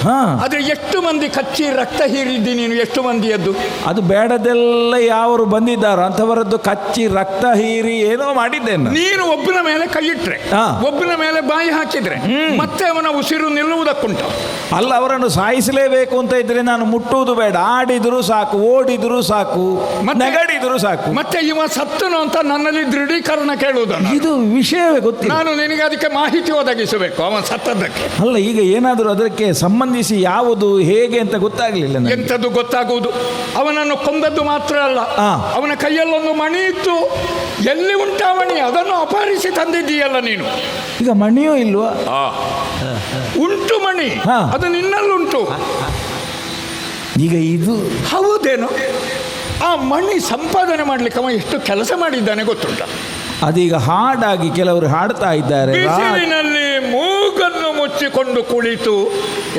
ಆದ್ರೆ ಎಷ್ಟು ಮಂದಿ ಕಚ್ಚಿ ರಕ್ತ ಹೀರಿದ್ದಿ ನೀನು? ಎಷ್ಟು ಮಂದಿಯದ್ದು? ಅದು ಬೇಡದೆಲ್ಲ ಯಾರು ಬಂದಿದ್ದಾರೋ ಅಂಥವರದ್ದು ಕಚ್ಚಿ ರಕ್ತ ಹೀರಿ ಏನೋ ಮಾಡಿದ್ದೇನೆ. ನೀನು ಒಬ್ಬನ ಮೇಲೆ ಕೈ ಇಟ್ರೆ, ಒಬ್ಬನ ಮೇಲೆ ಬಾಯಿ ಹಾಕಿದ್ರೆ ಮತ್ತೆ ಅವನ ಉಸಿರು ನಿಲ್ಲುವುದಕ್ಕುಂಟು. ಅಲ್ಲ, ಅವರನ್ನು ಸಾಯಿಸಲೇಬೇಕು ಅಂತ ಇದ್ರೆ ನಾನು ಮುಟ್ಟುವುದು ಬೇಡ. ಆಡಿದ್ರು ಸಾಕು, ಓಡಿದ್ರು ಸಾಕು, ನಗಡಿದ್ರು ಸಾಕು. ಮತ್ತೆ ಇವ ಸತ್ತನು ಅಂತ ನನ್ನಲ್ಲಿ ದೃಢೀಕರಣ ಕೇಳುವುದನ್ನು. ಇದು ವಿಷಯವೇ ಗೊತ್ತಿಲ್ಲ. ನಾನು ನಿನಗೆ ಅದಕ್ಕೆ ಮಾಹಿತಿ ಒದಗಿಸಬೇಕು ಅವನ ಸತ್ತದ್ದಕ್ಕೆ. ಅಲ್ಲ, ಈಗ ಏನಾದರೂ ಅದಕ್ಕೆ ಸಂಬಂಧಿಸಿ ಯಾವುದು ಹೇಗೆ ಅಂತ ಗೊತ್ತಾಗ್ಲಿಲ್ಲ. ಎಂಥದ್ದು ಗೊತ್ತಾಗುವುದು? ಅವನನ್ನು ಕೊಂದದ್ದು ಮಾತ್ರ ಅಲ್ಲ, ಅವನ ಕೈಯಲ್ಲೊಂದು ಮಣಿ ಇತ್ತು. ಎಲ್ಲಿ ಉಂಟಾ ಮಣಿ? ಅದನ್ನು ಅಪಹರಿಸಿ ತಂದಿದ್ದೀಯಲ್ಲ ನೀನು. ಈಗ ಮಣಿಯೂ ಇಲ್ವಾ? ಉಂಟು ಮಣಿ, ಅದು ನಿನ್ನಲ್ಲುಂಟು. ಈಗ ಇದು ಹೌದೇನು? ಆ ಮಣಿ ಸಂಪಾದನೆ ಮಾಡ್ಲಿಕ್ಕೆ ಅವ ಎಷ್ಟು ಕೆಲಸ ಮಾಡಿದ್ದಾನೆ ಗೊತ್ತುಂಟ? ಅದೀಗ ಹಾಡಾಗಿ ಕೆಲವರು ಹಾಡ್ತಾ ಇದ್ದಾರೆ. ಬಿಸಿಲಿನಲ್ಲಿ ಮೂಗನ್ನು ಮುಚ್ಚಿಕೊಂಡು ಕುಳಿತು,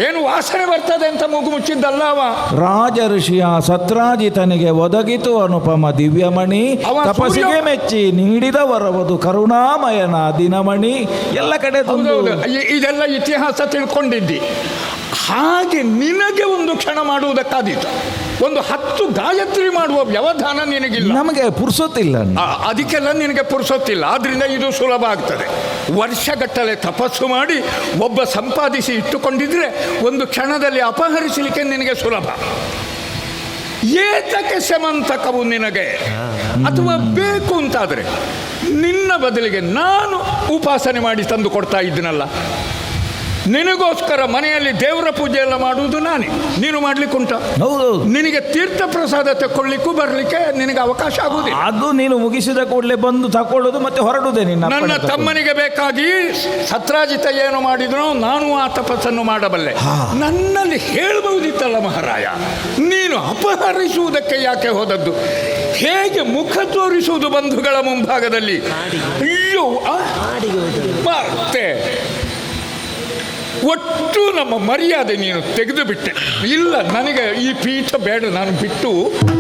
ಏನು ವಾಸನೆ ಬರ್ತದೆ ಅಂತ ಮೂಗು ಮುಚ್ಚಿದ್ದಲ್ಲ ಅವ. ರಾಜ ಋಷಿಯ ಸತ್ರಾಜಿತನಿಗೆ ಒದಗಿತು ಅನುಪಮ ದಿವ್ಯಮಣಿ, ತಪಸ್ಸಿಗೆ ಮೆಚ್ಚಿ ನೀಡಿದ ವರವದು ಕರುಣಾಮಯನ ದಿನಮಣಿ. ಎಲ್ಲ ಕಡೆ ಇದೆಲ್ಲ ಇತಿಹಾಸ ತಿಳ್ಕೊಂಡಿದ್ದಿ. ಹಾಗೆ ನಿನಗೆ ಒಂದು ಕ್ಷಣ ಮಾಡುವುದಕ್ಕಾದೀತು. ಒಂದು 10 ಗಾಯತ್ರಿ ಮಾಡುವ ವ್ಯವಧಾನ ನಿನಗಿಲ್ಲ. ನಮಗೆ ಪುರ್ಸೊತ್ತಿಲ್ಲ, ಅದಕ್ಕೆಲ್ಲ ನಿನಗೆ ಪುರ್ಸೊತ್ತಿಲ್ಲ. ಆದ್ರಿಂದ ಇದು ಸುಲಭ ಆಗ್ತದೆ. ವರ್ಷಗಟ್ಟಲೆ ತಪಸ್ಸು ಮಾಡಿ ಒಬ್ಬ ಸಂಪಾದಿಸಿ ಇಟ್ಟುಕೊಂಡಿದ್ರೆ ಒಂದು ಕ್ಷಣದಲ್ಲಿ ಅಪಹರಿಸಲಿಕ್ಕೆ ನಿನಗೆ ಸುಲಭ. ಏತಕ್ಕೆ ಸಮಂತಕವು ನಿನಗೆ? ಅಥವಾ ಬೇಕು ಅಂತಾದರೆ ನಿನ್ನ ಬದಲಿಗೆ ನಾನು ಉಪಾಸನೆ ಮಾಡಿ ತಂದು ಕೊಡ್ತಾ ಇದ್ದೀನಲ್ಲ. ನಿನಗೋಸ್ಕರ ಮನೆಯಲ್ಲಿ ದೇವರ ಪೂಜೆ ಎಲ್ಲ ಮಾಡುವುದು ನಾನೇ. ನೀನು ಮಾಡ್ಲಿಕ್ಕೆ ಉಂಟ? ನಿನಗೆ ತೀರ್ಥ ಪ್ರಸಾದ ತಕೊಳ್ಳಿಕ್ಕೂ ಬರ್ಲಿಕ್ಕೆ ನಿನಗೆ ಅವಕಾಶ ಆಗುವುದಿಲ್ಲ. ಅದು ನೀನು ಮುಗಿಸಿದ ಕೂಡಲೇ ಬಂದು ತಕೊಳ್ಳೋದು ಮತ್ತೆ ಹೊರಡುವುದೇ. ನನ್ನ ತಮ್ಮನಿಗೆ ಬೇಕಾಗಿ ಸತ್ರಾಜಿತ ಏನು ಮಾಡಿದ್ರು ನಾನು ಆ ತಪಸ್ಸನ್ನು ಮಾಡಬಲ್ಲೆ. ನನ್ನಲ್ಲಿ ಹೇಳಬಹುದಿತ್ತಲ್ಲ ಮಹಾರಾಯ, ನೀನು ಅಪಹರಿಸುವುದಕ್ಕೆ ಯಾಕೆ ಹೋದದ್ದು? ಹೇಗೆ ಮುಖ ತೋರಿಸುವುದು ಬಂಧುಗಳ ಮುಂಭಾಗದಲ್ಲಿ? ಅಯ್ಯೋ, ಮತ್ತೆ ಒಟ್ಟು ನಮ್ಮ ಮರ್ಯಾದೆ ನೀನು ತೆಗೆದು ಬಿಟ್ಟೆ. ಇಲ್ಲ, ನನಗೆ ಈ ಪೀಠ ಬೇಡ, ನಾನು ಬಿಟ್ಟು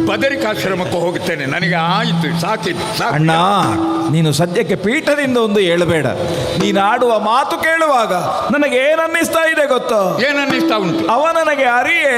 ಬದರಿಕಾಶ್ರಮಕ್ಕೆ ಹೋಗುತ್ತೇನೆ. ನನಗೆ ಆಯಿತು, ಸಾಕಿದ್ದು. ಅಣ್ಣ, ನೀನು ಸದ್ಯಕ್ಕೆ ಪೀಠದಿಂದ ಒಂದು ಹೇಳಬೇಡ. ನೀನು ಆಡುವ ಮಾತು ಕೇಳುವಾಗ ನನಗೆ ಏನನ್ನಿಸ್ತಾ ಇದೆ ಗೊತ್ತೋ? ಏನನ್ನಿಸ್ತಾ ಉಂಟು? ಅವ ನನಗೆ ಅರಿಯೇ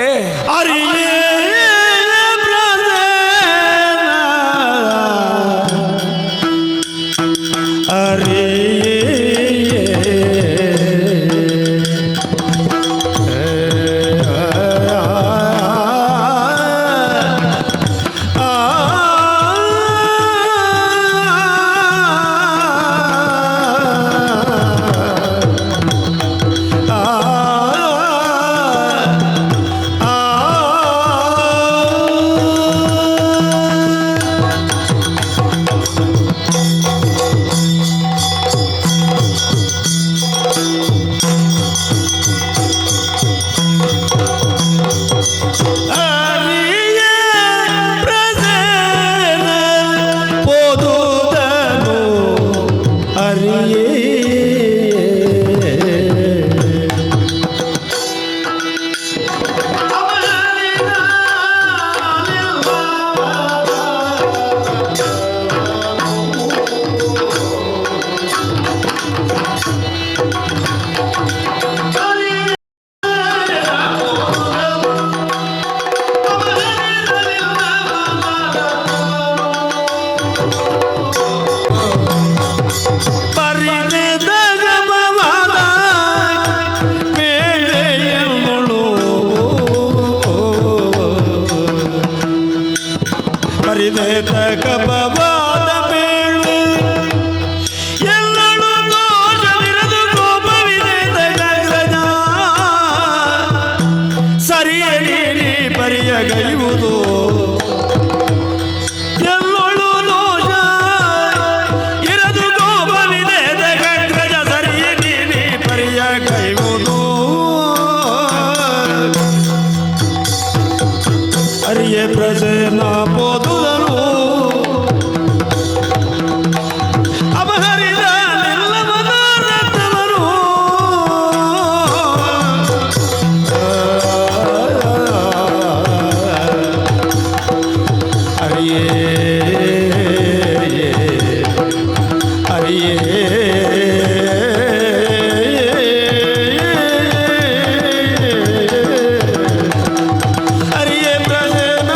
ಅರಿಯೇ ಪ್ರಸನ್ನ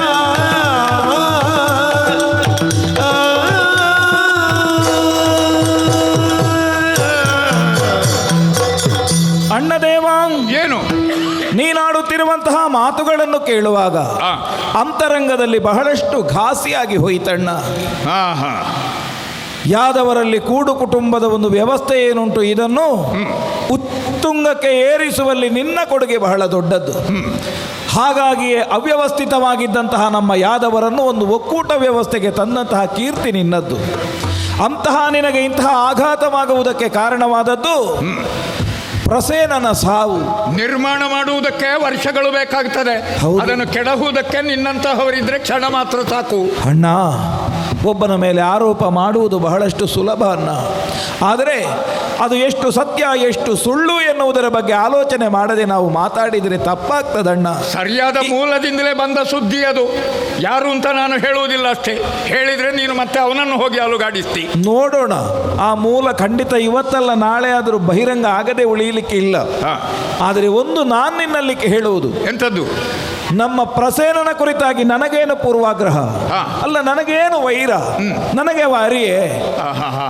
ಅಣ್ಣದೇವ, ಏನು ನೀನಾಡುತ್ತಿರುವಂತಹ ಮಾತುಗಳನ್ನು ಕೇಳುವಾಗ ಆ. ಅಂತರಂಗದಲ್ಲಿ ಬಹಳಷ್ಟು ಘಾಸಿಯಾಗಿ ಹೋಯಿತಣ್ಣ. ಹಾ ಹಾ ಯಾದವರಲ್ಲಿ ಕೂಡು ಕುಟುಂಬದ ಒಂದು ವ್ಯವಸ್ಥೆ ಏನುಂಟು, ಇದನ್ನು ಉತ್ತುಂಗಕ್ಕೆ ಏರಿಸುವಲ್ಲಿ ನಿನ್ನ ಕೊಡುಗೆ ಬಹಳ ದೊಡ್ಡದ್ದು. ಹಾಗಾಗಿಯೇ ಅವ್ಯವಸ್ಥಿತವಾಗಿದ್ದಂತಹ ನಮ್ಮ ಯಾದವರನ್ನು ಒಂದು ಒಕ್ಕೂಟ ವ್ಯವಸ್ಥೆಗೆ ತಂದಂತಹ ಕೀರ್ತಿ ನಿನ್ನದ್ದು. ಅಂತಹ ನಿನಗೆ ಇಂತಹ ಆಘಾತವಾಗುವುದಕ್ಕೆ ಕಾರಣವಾದದ್ದು ಪ್ರಸೇನನ ಸಾವು. ನಿರ್ಮಾಣ ಮಾಡುವುದಕ್ಕೆ ವರ್ಷಗಳು ಬೇಕಾಗ್ತದೆ. ಹೌದು. ಅದನ್ನು ಕೆಡಹುವುದಕ್ಕೆ ನಿನ್ನಂತಹವರಿದ್ರೆ ಕ್ಷಣ ಮಾತ್ರ ಸಾಕು. ಅಣ್ಣ, ಒಬ್ಬನ ಮೇಲೆ ಆರೋಪ ಮಾಡುವುದು ಬಹಳಷ್ಟು ಸುಲಭ ಅಣ್ಣ. ಆದರೆ ಅದು ಎಷ್ಟು ಸತ್ಯ ಎಷ್ಟು ಸುಳ್ಳು ಎನ್ನುವುದರ ಬಗ್ಗೆ ಆಲೋಚನೆ ಮಾಡದೆ ನಾವು ಮಾತಾಡಿದರೆ ತಪ್ಪಾಗ್ತದಣ್ಣ. ಸರಿಯಾದ ಮೂಲದಿಂದಲೇ ಬಂದ ಸುದ್ದಿ ಅದು. ಯಾರು ಅಂತ ನಾನು ಹೇಳುವುದಿಲ್ಲ ಅಷ್ಟೇ. ಹೇಳಿದ್ರೆ ನೀನು ಮತ್ತೆ ಅವನನ್ನು ಹೋಗಿ ಅಲುಗಾಡಿಸ್ತಿ. ನೋಡೋಣ, ಆ ಮೂಲ ಖಂಡಿತ ಇವತ್ತಲ್ಲ ನಾಳೆ ಆದರೂ ಬಹಿರಂಗ ಆಗದೆ ಉಳಿಯಲಿಕ್ಕೆ ಇಲ್ಲ. ಆದರೆ ಒಂದು ನಾನು ನಿನ್ನಲ್ಲಿ ಹೇಳುವುದು, ಎಂಥದ್ದು? ನಮ್ಮ ಪ್ರಸೇನನ ಕುರಿತಾಗಿ ನನಗೇನು ಪೂರ್ವಾಗ್ರಹ ಅಲ್ಲ, ನನಗೇನು ವೈರ, ನನಗೆ ಅವ ಅರಿಯೇ,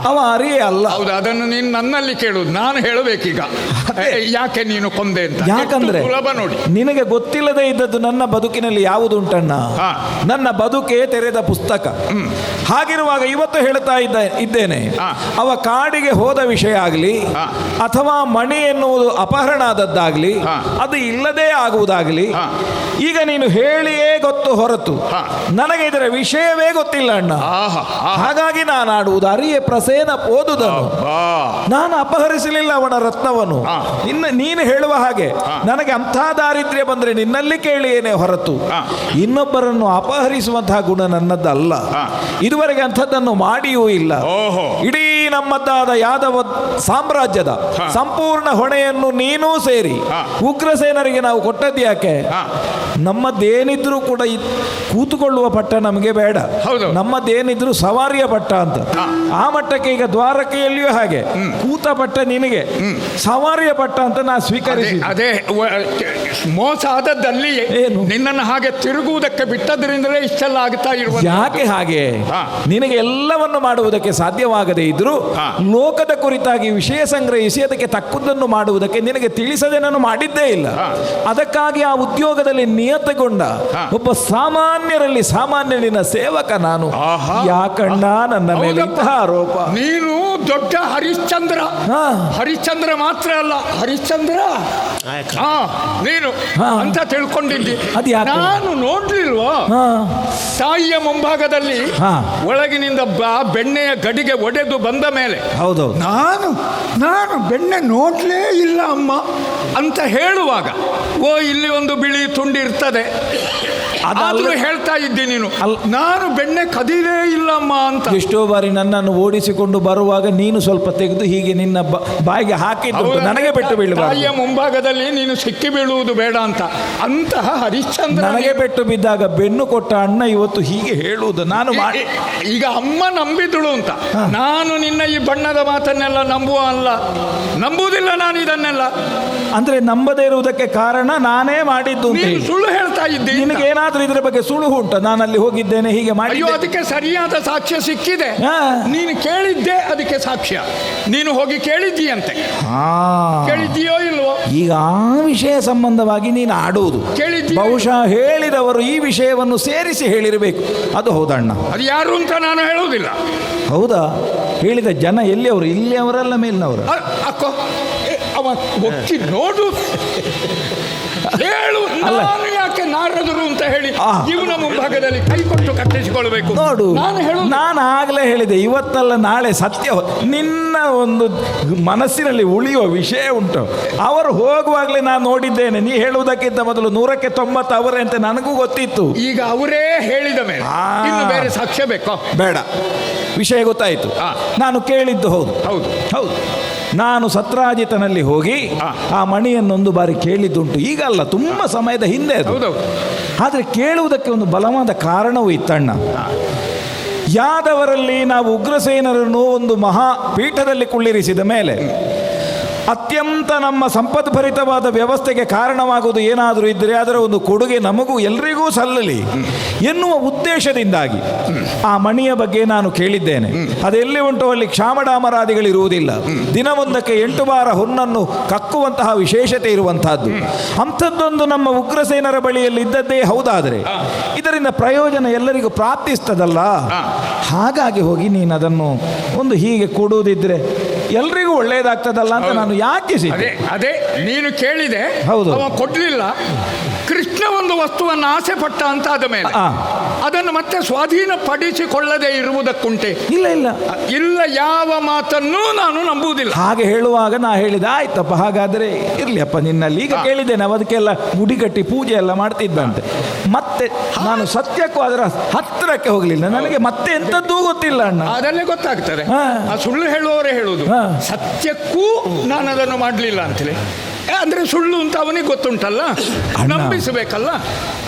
ಅವ ಅರಿಯೇ ಅಲ್ಲ. ಹೌದು, ಅದನ್ನು ನೀನು ನನ್ನಲ್ಲಿ ಕೇಳುವುದು. ನಾನು ಹೇಳಬೇಕೀಗ ಯಾಕೆ ನೀನು ಕೊಂದೆ ಅಂತ. ಯಾಕಂದ್ರೆ ಎಷ್ಟು ಸುಲಭ ನೋಡಿ. ನಿನಗೆ ಗೊತ್ತಿಲ್ಲದೆ ಇದ್ದದ್ದು ನನ್ನ ಬದುಕಿನಲ್ಲಿ ಯಾವುದುಂಟಣ್ಣ. ನನ್ನ ಬದುಕೇ ತೆರೆದ ಪುಸ್ತಕ. ಹಾಗಿರುವಾಗ ಇವತ್ತು ಹೇಳ್ತಾ ಇದ್ದೇನೆ, ಅವ ಕಾಡಿಗೆ ಹೋದ ವಿಷಯ ಆಗಲಿ ಅಥವಾ ಮಣಿ ಎನ್ನುವುದು ಅಪಹರಣ ಆದದ್ದಾಗಲಿ ಅದು ಇಲ್ಲದೇ ಆಗುವುದಾಗಲಿ ಈಗ ನೀನು ಹೇಳಿಯೇ ಗೊತ್ತು ಹೊರತು ನನಗೆ ಇದರ ವಿಷಯವೇ ಗೊತ್ತಿಲ್ಲ ಅಣ್ಣ. ಹಾಗಾಗಿ ನಾನು ಆಡುವುದು ಅರಿಯೇ ಪ್ರಸೇನ ಓದುದನು. ನಾನು ಅಪಹರಿಸಲಿಲ್ಲ ಅವನ ರತ್ನವನ್ನು. ನೀನು ಹೇಳುವ ಹಾಗೆ ನನಗೆ ಅಂಥ ದಾರಿದ್ರ್ಯ ಬಂದರೆ ನಿನ್ನಲ್ಲಿ ಕೇಳಿಯೇನೆ ಹೊರತು ಇನ್ನೊಬ್ಬರನ್ನು ಅಪಹರಿಸುವಂತಹ ಗುಣ ನನ್ನದ್ದಲ್ಲ. ಇದುವರೆಗೆ ಅಂಥದ್ದನ್ನು ಮಾಡಿಯೂ ಇಲ್ಲ. ಇಡೀ ನಮ್ಮದ್ದಾದ ಯಾದವ ಸಾಮ್ರಾಜ್ಯದ ಸಂಪೂರ್ಣ ಹೊಣೆಯನ್ನು ನೀನೂ ಸೇರಿ ಉಗ್ರಸೇನರಿಗೆ ನಾವು ಕೊಟ್ಟದ್ದು ಯಾಕೆ? ನಮ್ಮದೇನಿದ್ರೂ ಕೂಡ ಕೂತುಕೊಳ್ಳುವ ಪಟ್ಟ ನಮಗೆ ಬೇಡ, ನಮ್ಮದೇನಿದ್ರು ಸವಾರಿಯ ಪಟ್ಟ ಅಂತ. ಆ ಮಟ್ಟಕ್ಕೆ ಈಗ ದ್ವಾರಕೆಯಲ್ಲಿಯೂ ಹಾಗೆ ಕೂತ ಪಟ್ಟ ನಿನಗೆ, ಸವಾರಿಯ ಪಟ್ಟ ಅಂತ ನಾ ಸ್ವೀಕರಿಸಿ. ಅದೇ ಮೋಸ ಆದದ್ದಲ್ಲಿ ಏನು ನಿನ್ನನ್ನು ಹಾಗೆ ತಿರುಗುವುದಕ್ಕೆ ಬಿಟ್ಟದ್ರಿಂದಲೇ ಇಷ್ಟೆಲ್ಲ ಆಗ್ತಾ ಇರುವ. ಯಾಕೆ ಹಾಗೆ? ನಿನಗೆ ಎಲ್ಲವನ್ನು ಮಾಡುವುದಕ್ಕೆ ಸಾಧ್ಯವಾಗದೇ ಇದ್ರು ಲೋಕದ ಕುರಿತಾಗಿ ವಿಷಯ ಸಂಗ್ರಹಿಸಿ ಅದಕ್ಕೆ ತಕ್ಕುದನ್ನು ಮಾಡುವುದಕ್ಕೆ ನಿನಗೆ ತಿಳಿಸದೆ ನಾನು ಮಾಡಿದ್ದೇ ಇಲ್ಲ. ಅದಕ್ಕಾಗಿ ಆ ಉದ್ಯೋಗದಲ್ಲಿ ನಿಯತಗೊಂಡ ಒಬ್ಬ ಸಾಮಾನ್ಯರಲ್ಲಿ ಸಾಮಾನ್ಯನಿನ ಸೇವಕ ನಾನು. ಯಾಕಣ್ಣ ನನ್ನ ಮೇಲೆ ಇಂತಹ ಆರೋಪ? ನೀನು ದೊಡ್ಡ ಹರಿಶ್ಚಂದ್ರ. ಹರಿಶ್ಚಂದ್ರ ಮಾತ್ರ ಅಲ್ಲ, ಹರಿಶ್ಚಂದ್ರ ನೀನು ಅಂತ ತಿಳ್ಕೊಂಡಿದ್ದಿ. ನಾನು ನೋಡ್ಲಿಲ್ವೋ ತಾಯಿಯ ಮುಂಭಾಗದಲ್ಲಿ ಒಳಗಿನಿಂದ ಬೆಣ್ಣೆಯ ಗಡಿಗೆ ಒಡೆದು ಬಂದ ಮೇಲೆ ಹೌದೌದು ನಾನು ಬೆಣ್ಣೆ ನೋಡ್ಲೇ ಇಲ್ಲ ಅಮ್ಮ ಅಂತ ಹೇಳುವಾಗ ಇಲ್ಲಿ ಒಂದು ಬಿಳಿ ತುಂಡು ಇರ್ತದೆ ಅದಾದ್ರೂ ಹೇಳ್ತಾ ಇದ್ದಿ ನೀನು ನಾನು ಬೆಣ್ಣೆ ಕದಿಲೇ ಇಲ್ಲಮ್ಮ ಅಂತ. ಎಷ್ಟೋ ಬಾರಿ ನನ್ನನ್ನು ಓಡಿಸಿಕೊಂಡು ಬರುವಾಗ ನೀನು ಸ್ವಲ್ಪ ತೆಗೆದು ಹೀಗೆ ನಿನ್ನ ಬಾಯಿಗೆ ಹಾಕಿದ್ದು ನನಗೆ ಪೆಟ್ಟು ಬೀಳಬಾರದು. ತಾಯಿಯ ಮುಂಭಾಗದಲ್ಲಿ ನೀನು ಸಿಕ್ಕಿ ಬೀಳುವುದು ಬೇಡ ಅಂತ. ಅಂತಹ ಹರಿಶ್ಚಂದ್ರ ನನಗೆ ಪೆಟ್ಟು ಬಿದ್ದಾಗ ಬೆನ್ನು ಕೊಟ್ಟ ಅಣ್ಣ ಇವತ್ತು ಹೀಗೆ ಹೇಳುವುದು ನಾನು ಈಗ ಅಮ್ಮ ನಂಬಿದಳು ಅಂತ. ನಾನು ನಿನ್ನ ಈ ಬಣ್ಣದ ಮಾತನ್ನೆಲ್ಲ ನಂಬುವುದಿಲ್ಲ ನಾನು ಇದನ್ನೆಲ್ಲ. ಅಂದ್ರೆ ನಂಬದೇ ಇರುವುದಕ್ಕೆ ಕಾರಣ ನಾನೇ ಮಾಡಿದ್ದು ಅಂತ ಸುಳ್ಳು ಹೇಳ್ತಾ ಇದ್ದೀನಿ. ನಿನಗೇನಾದ್ರೂ ಇದರ ಬಗ್ಗೆ ಸುಳ್ಳು ಉಂಟ? ನಾನು ಅಲ್ಲಿ ಹೋಗಿದ್ದೇನೆ ಹೀಗೆ ಮಾಡಿ. ಅದಕ್ಕೆ ಸರಿಯಾದ ಸಾಕ್ಷ್ಯ ಸಿಕ್ಕಿದೆ. ನೀನು ಕೇಳಿದ್ದೆ ಅದಕ್ಕೆ ಸಾಕ್ಷ್ಯ. ನೀನು ಹೋಗಿ ಕೇಳಿದ್ದೀಯಂತೆ. ಕೇಳಿದ್ದೀಯೋ ಇಲ್ವೋ? ಈಗ ಆ ವಿಷಯ ಸಂಬಂಧವಾಗಿ ನೀನು ಆಡುವುದು ಬಹುಶಃ ಹೇಳಿದವರು ಈ ವಿಷಯವನ್ನು ಸೇರಿಸಿ ಹೇಳಿರಬೇಕು. ಅದು ಹೌದಣ್ಣ. ಅದು ಯಾರು ಅಂತ ನಾನು ಹೇಳುವುದಿಲ್ಲ. ಹೌದಾ? ಹೇಳಿದ ಜನ ಎಲ್ಲಿ ಅವರು? ಇಲ್ಲಿ ಅವರಲ್ಲ ಮೇಲಿನವರು. ಅಕ್ಕೋ ಅವ ಗೊತ್ತಿ ನೋಡು ಹೇಳು. ನಾನು ಯಾಕೆ ನಾರದರು ಅಂತ ಹೇಳಿ ಇವನ ಮುಂಭಾಗದಲ್ಲಿ ಕೈ ಕೊಟ್ಟು ಕಟ್ಟಿಸಿಕೊಳ್ಬೇಕು? ನೋಡು, ನಾನು ಆಗಲೇ ಹೇಳಿದೆ ಇವತ್ತಲ್ಲ ನಾಳೆ ಸತ್ಯ ನಿನ್ನ ಒಂದು ಮನಸ್ಸಿನಲ್ಲಿ ಉಳಿಯುವ ವಿಷಯ ಉಂಟು. ಅವರು ಹೋಗುವಾಗಲೇ ನಾನು ನೋಡಿದ್ದೇನೆ. ನೀ ಹೇಳುವುದಕ್ಕಿಂತ ಮೊದಲು 100ಕ್ಕೆ 90 ಅವರೇ ಅಂತ ನನಗೂ ಗೊತ್ತಿತ್ತು. ಈಗ ಅವರೇ ಹೇಳಿದ ಮೇಲೆ ಇನ್ನು ಬೇರೆ ಸಾಕ್ಷ್ಯ ಬೇಕೋ? ಬೇಡ, ವಿಷಯ ಗೊತ್ತಾಯಿತು. ನಾನು ಕೇಳಿದ್ದು ಹೌದು ಹೌದು ಹೌದು. ನಾನು ಸತ್ರಾಜಿತನಲ್ಲಿ ಹೋಗಿ ಆ ಮಣಿಯನ್ನೊಂದು ಬಾರಿ ಕೇಳಿದ್ದುಂಟು. ಈಗ ಅಲ್ಲ, ತುಂಬ ಸಮಯದ ಹಿಂದೆ ಅದು. ಆದರೆ ಕೇಳುವುದಕ್ಕೆ ಒಂದು ಬಲವಾದ ಕಾರಣವೂ ಇತ್ತಣ್ಣ. ಯಾದವರಲ್ಲಿ ನಾವು ಉಗ್ರಸೇನರನ್ನು ಒಂದು ಮಹಾಪೀಠದಲ್ಲಿ ಕುಳ್ಳಿರಿಸಿದ ಮೇಲೆ ಅತ್ಯಂತ ನಮ್ಮ ಸಂಪದ್ಭರಿತವಾದ ವ್ಯವಸ್ಥೆಗೆ ಕಾರಣವಾಗುವುದು ಏನಾದರೂ ಇದ್ದರೆ ಅದರ ಒಂದು ಕೊಡುಗೆ ನಮಗೂ ಎಲ್ರಿಗೂ ಸಲ್ಲಲಿ ಎನ್ನುವ ಉದ್ದೇಶದಿಂದಾಗಿ ಆ ಮಣಿಯ ಬಗ್ಗೆ ನಾನು ಕೇಳಿದ್ದೇನೆ. ಅದೆಲ್ಲಿ ಉಂಟು ಅಲ್ಲಿ ಕ್ಷಾಮಡಾಮರಾದಿಗಳಿರುವುದಿಲ್ಲ. ದಿನವೊಂದಕ್ಕೆ 8 ಬಾರ ಹೊನ್ನನ್ನು ಕಕ್ಕುವಂತಹ ವಿಶೇಷತೆ ಇರುವಂತಹದ್ದು. ಅಂಥದ್ದೊಂದು ನಮ್ಮ ಉಗ್ರಸೇನರ ಬಳಿಯಲ್ಲಿ ಇದ್ದದ್ದೇ ಹೌದಾದರೆ ಇದರಿಂದ ಪ್ರಯೋಜನ ಎಲ್ಲರಿಗೂ ಪ್ರಾಪ್ತಿಸ್ತದಲ್ಲ. ಹಾಗಾಗಿ ಹೋಗಿ ನೀನು ಅದನ್ನು ಒಂದು ಹೀಗೆ ಕೊಡುವುದಿದ್ರೆ ಎಲ್ರಿಗೂ ಒಳ್ಳೆಯದಾಗ್ತದಲ್ಲ ಅಂತ ನಾನು ಯಾಕೆ ಅದೇ ನೀನು ಕೇಳಿದೆ. ಹೌದು. ಅವ ಕೊಡ್ಲಿಲ್ಲ. ಕೃಷ್ಣ ಒಂದು ವಸ್ತುವನ್ನು ಆಸೆ ಪಟ್ಟ ಅಂತ ಆದ ಮೇಲೆ ಅದನ್ನು ಮತ್ತೆ ಸ್ವಾಧೀನ ಪಡಿಸಿಕೊಳ್ಳದೆ ಇರುವುದಕ್ಕುಂಟೆ? ಇಲ್ಲ, ಯಾವ ಮಾತನ್ನೂ ನಾನು ನಂಬುವುದಿಲ್ಲ. ಹಾಗೆ ಹೇಳುವಾಗ ನಾ ಹೇಳಿದೆ, ಆಯ್ತಪ್ಪ ಹಾಗಾದ್ರೆ ಇರ್ಲಿಯಪ್ಪ, ನಿನ್ನಲ್ಲಿ ಈಗ ಕೇಳಿದ್ದೇನೆ. ಅದಕ್ಕೆಲ್ಲ ಗುಡಿ ಕಟ್ಟಿ ಪೂಜೆ ಎಲ್ಲ ಮಾಡ್ತಿದ್ದಂತೆ. ಮತ್ತೆ ನಾನು ಸತ್ಯಕ್ಕೂ ಅದರ ಹತ್ತಿರಕ್ಕೆ ಹೋಗ್ಲಿಲ್ಲ. ನನಗೆ ಮತ್ತೆ ಎಂತದ್ದೂ ಗೊತ್ತಿಲ್ಲ ಅಣ್ಣ. ಅದಲ್ಲೇ ಗೊತ್ತಾಗ್ತದೆ. ಆ ಸುಳ್ಳು ಹೇಳುವವರೇ ಹೇಳುವುದು. ಸತ್ಯಕ್ಕೂ ನಾನು ಅದನ್ನು ಮಾಡಲಿಲ್ಲ ಅಂತಲೇ. ಅಂದ್ರೆ ಸುಳ್ಳು ಅಂತ ಅವನಿಗೆ ಗೊತ್ತುಂಟಲ್ಲ, ನಂಬಿಸಬೇಕಲ್ಲ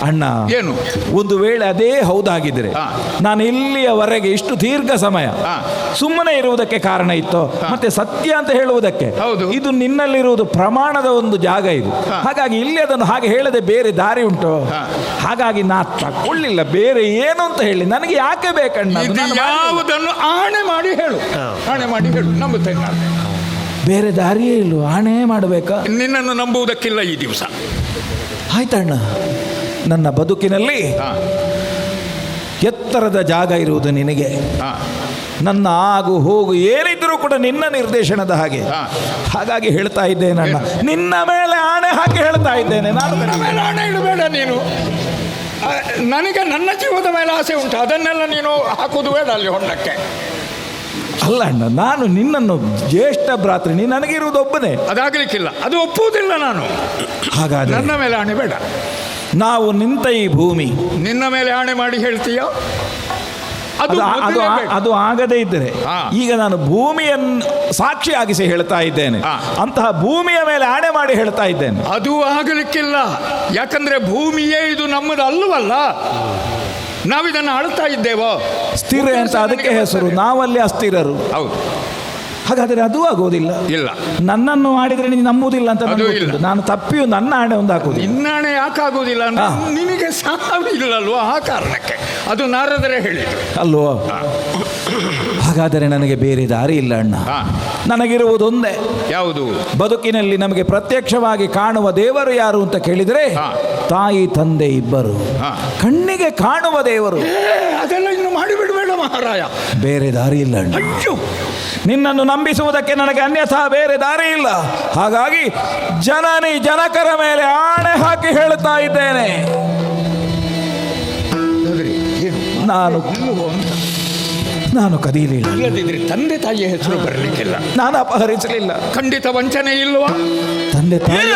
ಅಣ್ಣ. ಏನು ಒಂದು ವೇಳೆ ಅದೇ ಹೌದಾಗಿದ್ರೆ ನಾನು ಇಲ್ಲಿಯವರೆಗೆ ಇಷ್ಟು ದೀರ್ಘ ಸಮಯ ಸುಮ್ಮನೆ ಇರುವುದಕ್ಕೆ ಕಾರಣ ಇತ್ತು. ಮತ್ತೆ ಸತ್ಯ ಅಂತ ಹೇಳುವುದಕ್ಕೆ ಇದು ನಿನ್ನಲ್ಲಿರುವುದು ಪ್ರಮಾಣದ ಒಂದು ಜಾಗ ಇದು. ಹಾಗಾಗಿ ಇಲ್ಲಿ ಅದನ್ನು ಹಾಗೆ ಹೇಳದೆ ಬೇರೆ ದಾರಿ ಉಂಟು. ಹಾಗಾಗಿ ನಾ ತಕೊಳ್ಳಿಲ್ಲ. ಬೇರೆ ಏನು ಅಂತ ಹೇಳಿ ನನಗೆ ಯಾಕೆ ಬೇಕಣ್ಣ? ಯಾವುದನ್ನು ಆಣೆ ಮಾಡಿ ಹೇಳು, ಆಣೆ ಮಾಡಿ ಹೇಳು, ನಂಬುತ್ತೇನೆ ನಾನು. ಬೇರೆ ದಾರಿಯೇ ಇಲ್ವ? ಆಣೆ ಮಾಡಬೇಕಾ? ನಿನ್ನನ್ನು ನಂಬುವುದಕ್ಕಿಲ್ಲ ಈ ದಿವಸ. ಆಯ್ತಣ್ಣ, ನನ್ನ ಬದುಕಿನಲ್ಲಿ ಎತ್ತರದ ಜಾಗ ಇರುವುದು ನಿನಗೆ. ನನ್ನ ಆಗು ಹೋಗು ಏನಿದ್ರೂ ಕೂಡ ನಿನ್ನ ನಿರ್ದೇಶನದ ಹಾಗೆ. ಹಾಗಾಗಿ ಹೇಳ್ತಾ ಇದ್ದೇನೆ ಅಣ್ಣ, ನಿನ್ನ ಮೇಲೆ ಆಣೆ ಹಾಕಿ ಹೇಳ್ತಾ ಇದ್ದೇನೆ. ನಾನು ಮೇಲೆ ಆಣೆ ಇಡಬೇಡ ನೀನು. ನನಗೆ ನನ್ನ ಜೀವದ ಮೇಲೆ ಆಸೆ ಉಂಟು, ಅದನ್ನೆಲ್ಲ ನೀನು ಹಾಕುವುದು ಬೇಡ ಅಲ್ಲಿ ಹೊಂಡಕ್ಕೆ. ಅಲ್ಲ ಅಣ್ಣ, ನಾನು ನಿನ್ನನ್ನು ಜ್ಯೇಷ್ಠ ಭ್ರಾತೃ, ನೀನು ನನಗಿರುವುದು ಒಬ್ಬನೇ. ಅದಾಗಲಿಕ್ಕಿಲ್ಲ, ಅದು ಒಪ್ಪುವುದಿಲ್ಲ ನಾನು. ಹಾಗಾದ್ರೆ ನನ್ನ ಮೇಲೆ ಆಣೆ ಬೇಡ. ನಾವು ನಿಂತ ಈ ಭೂಮಿ ನಿನ್ನ ಮೇಲೆ ಆಣೆ ಮಾಡಿ ಹೇಳ್ತೀಯ? ಅದು ಆಗದೇ ಇದ್ದರೆ ಈಗ ನಾನು ಭೂಮಿಯನ್ನು ಸಾಕ್ಷಿಯಾಗಿಸಿ ಹೇಳ್ತಾ ಇದ್ದೇನೆ. ಅಂತಹ ಭೂಮಿಯ ಮೇಲೆ ಆಣೆ ಮಾಡಿ ಹೇಳ್ತಾ ಇದ್ದೇನೆ. ಅದು ಆಗಲಿಕ್ಕಿಲ್ಲ. ಯಾಕಂದ್ರೆ ಭೂಮಿಯೇ ಇದು ನಮ್ಮದು ಅಲ್ಲವಲ್ಲ. ನಾವಿದನ್ನು ಆಳ್ತಾ ಇದ್ದೇವೋ? ಸ್ಥಿರ ಅಂತ ಅದಕ್ಕೆ ಹೆಸರು. ನಾವಲ್ಲಿ ಅಸ್ಥಿರರು. ಹೌದು. ಹಾಗಾದರೆ ಅದು ಆಗೋದಿಲ್ಲ. ಇಲ್ಲ, ನನ್ನನ್ನು ಮಾಡಿದ್ರೆ ನೀನು ನಂಬುವುದಿಲ್ಲ ಅಂತ ನಾನು ತಪ್ಪಿಯು ನನ್ನ ಆಣೆ ಒಂದು ಹಾಕುವುದು. ನಿನ್ನಾಣೆ ಯಾಕಾಗುವುದಿಲ್ಲ? ನಿನಗೆ ಸಾವಿಲ್ಲಲ್ವಾ? ಆ ಕಾರಣಕ್ಕೆ ಅದು ನಾರದರೇ ಹೇಳಿದ್ರು ಅಲ್ವೋ? ಹಾಗಾದರೆ ನನಗೆ ಬೇರೆ ದಾರಿ ಇಲ್ಲ ಅಣ್ಣ. ನನಗಿರುವುದೊಂದೇ. ಯಾವುದು? ಬದುಕಿನಲ್ಲಿ ನಮಗೆ ಪ್ರತ್ಯಕ್ಷವಾಗಿ ಕಾಣುವ ದೇವರು ಯಾರು ಅಂತ ಕೇಳಿದರೆ ತಾಯಿ ತಂದೆ ಇಬ್ಬರು. ಕಣ್ಣಿಗೆ ಕಾಣುವ ದೇವರು. ಅದೆಲ್ಲ ಇನ್ನು ಮಾಡಿಬಿಡಬೇಡ ಮಹಾರಾಯ. ಬೇರೆ ದಾರಿ ಇಲ್ಲ ಅಣ್ಣ. ಅಯ್ಯೋ, ನಿನ್ನನ್ನು ನಂಬಿಸುವುದಕ್ಕೆ ನನಗೆ ಅನ್ಯಥಾ ಬೇರೆ ದಾರಿ ಇಲ್ಲ. ಹಾಗಾಗಿ ಜನನಿ ಜನಕರ ಮೇಲೆ ಆಣೆ ಹಾಕಿ ಹೇಳ್ತಾ ಇದ್ದೇನೆ, ನಾನು ಕದೀಲಿಲ್ಲ. ಇಲ್ಲದಿದ್ರೆ ತಂದೆ ತಾಯಿಯ ಹೆಸರು ಬರಲಿಕ್ಕಿಲ್ಲ. ನಾನು ಅಪಹರಿಸಲಿಲ್ಲ. ಖಂಡಿತ ವಂಚನೆ ಇಲ್ವಾ? ತಂದೆ ತಾಯಿ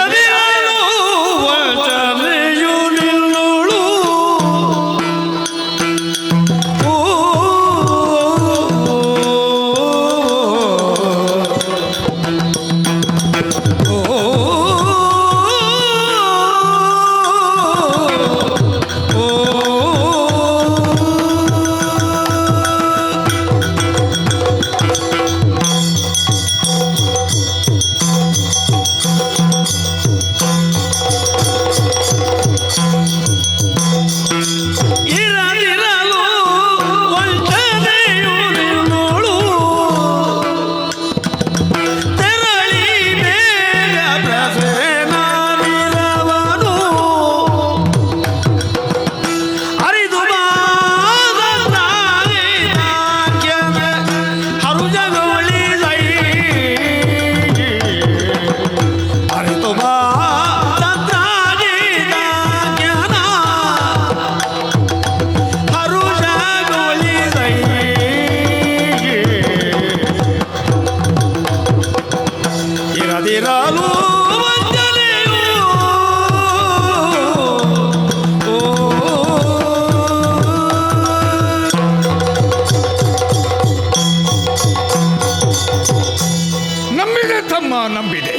ನಂಬಿದೆ.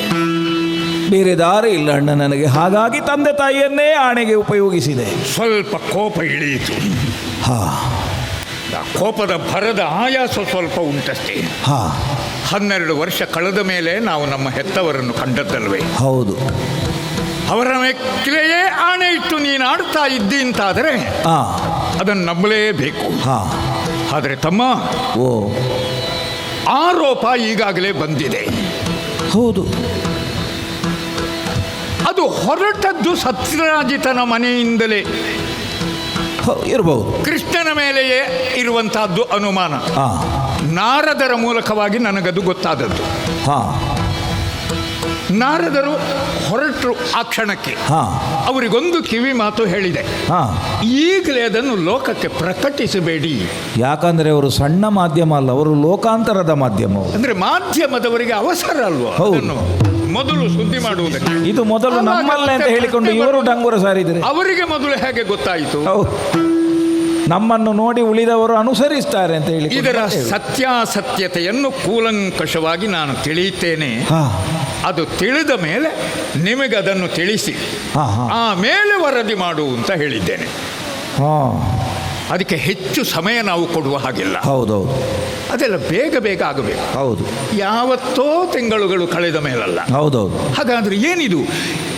ಬೇರೆ ದಾರಿ ಇಲ್ಲ ಅಣ್ಣ ನನಗೆ. ಹಾಗಾಗಿ ತಂದೆ ತಾಯಿಯನ್ನೇ ಆಣೆಗೆ ಉಪಯೋಗಿಸಿದೆ. ಸ್ವಲ್ಪ ಕೋಪ ಇಳಿಯಿತು. ಕೋಪದ ಭರದ ಆಯಾಸ ಸ್ವಲ್ಪ ಉಂಟಷ್ಟೇ. ಹಾ 12 ವರ್ಷ ಕಳೆದ ಮೇಲೆ ನಾವು ನಮ್ಮ ಹೆತ್ತವರನ್ನು ಕಂಡದ್ದಲ್ವೇ? ಹೌದು. ಅವರ ಮೇಲೆಯೇ ಆಣೆ ಇಟ್ಟು ನೀನು ಆಡ್ತಾ ಇದ್ದಿ ಅಂತಾದರೆ ಹಾ ಅದನ್ನು ನಂಬಲೇಬೇಕು. ಹಾ ಆದರೆ ತಮ್ಮ, ಓ ಆರೋಪ ಈಗಾಗಲೇ ಬಂದಿದೆ. ಹೌದು. ಅದು ಹೊರಟದ್ದು ಸತ್ಯರಾಜಿತನ ಮನೆಯಿಂದಲೇ ಇರಬಹುದು. ಕೃಷ್ಣನ ಮೇಲೆಯೇ ಇರುವಂತಹದ್ದು ಅನುಮಾನ. ಹಾ ನಾರದರ ಮೂಲಕವಾಗಿ ನನಗದು ಗೊತ್ತಾದದ್ದು. ಹಾ ನಾರದರು ಹೊರಟರು ಆ ಕ್ಷಣಕ್ಕೆ. ಹಾ ಅವರಿಗೊಂದು ಕಿವಿ ಮಾತು ಹೇಳಿದೆ, ಹಾ ಈಗಲೇ ಅದನ್ನು ಲೋಕಕ್ಕೆ ಪ್ರಕಟಿಸಬೇಡಿ. ಯಾಕಂದ್ರೆ ಅವರು ಸಣ್ಣ ಮಾಧ್ಯಮ ಅಲ್ಲ, ಅವರು ಲೋಕಾಂತರದ ಮಾಧ್ಯಮ. ಅಂದ್ರೆ ಮಾಧ್ಯಮದವರಿಗೆ ಅವಸರ ಅಲ್ವಾ ಹೌದು. ಅದನ್ನು ಮೊದಲು ಸುದ್ದಿ ಮಾಡುವುದಕ್ಕೆ? ಇದು ಮೊದಲು ನಮ್ಮಲ್ಲೇ ಅಂತ ಹೇಳಿಕೊಂಡು ಇವರು ಡಂಗುರ ಸಾರಿದರೆ ಅವರಿಗೆ ಮೊದಲು ಹೇಗೆ ಗೊತ್ತಾಯಿತು? ನಮ್ಮನ್ನು ನೋಡಿ ಉಳಿದವರು ಅನುಸರಿಸ್ತಾರೆ ಅಂತ ಹೇಳಿ ಇದರ ಸತ್ಯಾಸತ್ಯತೆಯನ್ನು ಕೂಲಂಕಷವಾಗಿ ನಾನು ತಿಳಿಯುತ್ತೇನೆ. ಅದು ತಿಳಿದ ಮೇಲೆ ನಿಮಗೆ ಅದನ್ನು ತಿಳಿಸಿ ಆಮೇಲೆ ವರದಿ ಮಾಡು ಅಂತ ಹೇಳಿದ್ದೇನೆ. ಅದಕ್ಕೆ ಹೆಚ್ಚು ಸಮಯ ನಾವು ಕೊಡುವ ಹಾಗಿಲ್ಲ. ಹೌದೌದು. ಅದೆಲ್ಲ ಬೇಗ ಬೇಗ ಆಗಬೇಕು. ಹೌದು. ಯಾವತ್ತೋ ತಿಂಗಳುಗಳು ಕಳೆದ ಮೇಲಲ್ಲ. ಹೌದೌದು. ಹಾಗಾದ್ರೆ ಏನಿದು,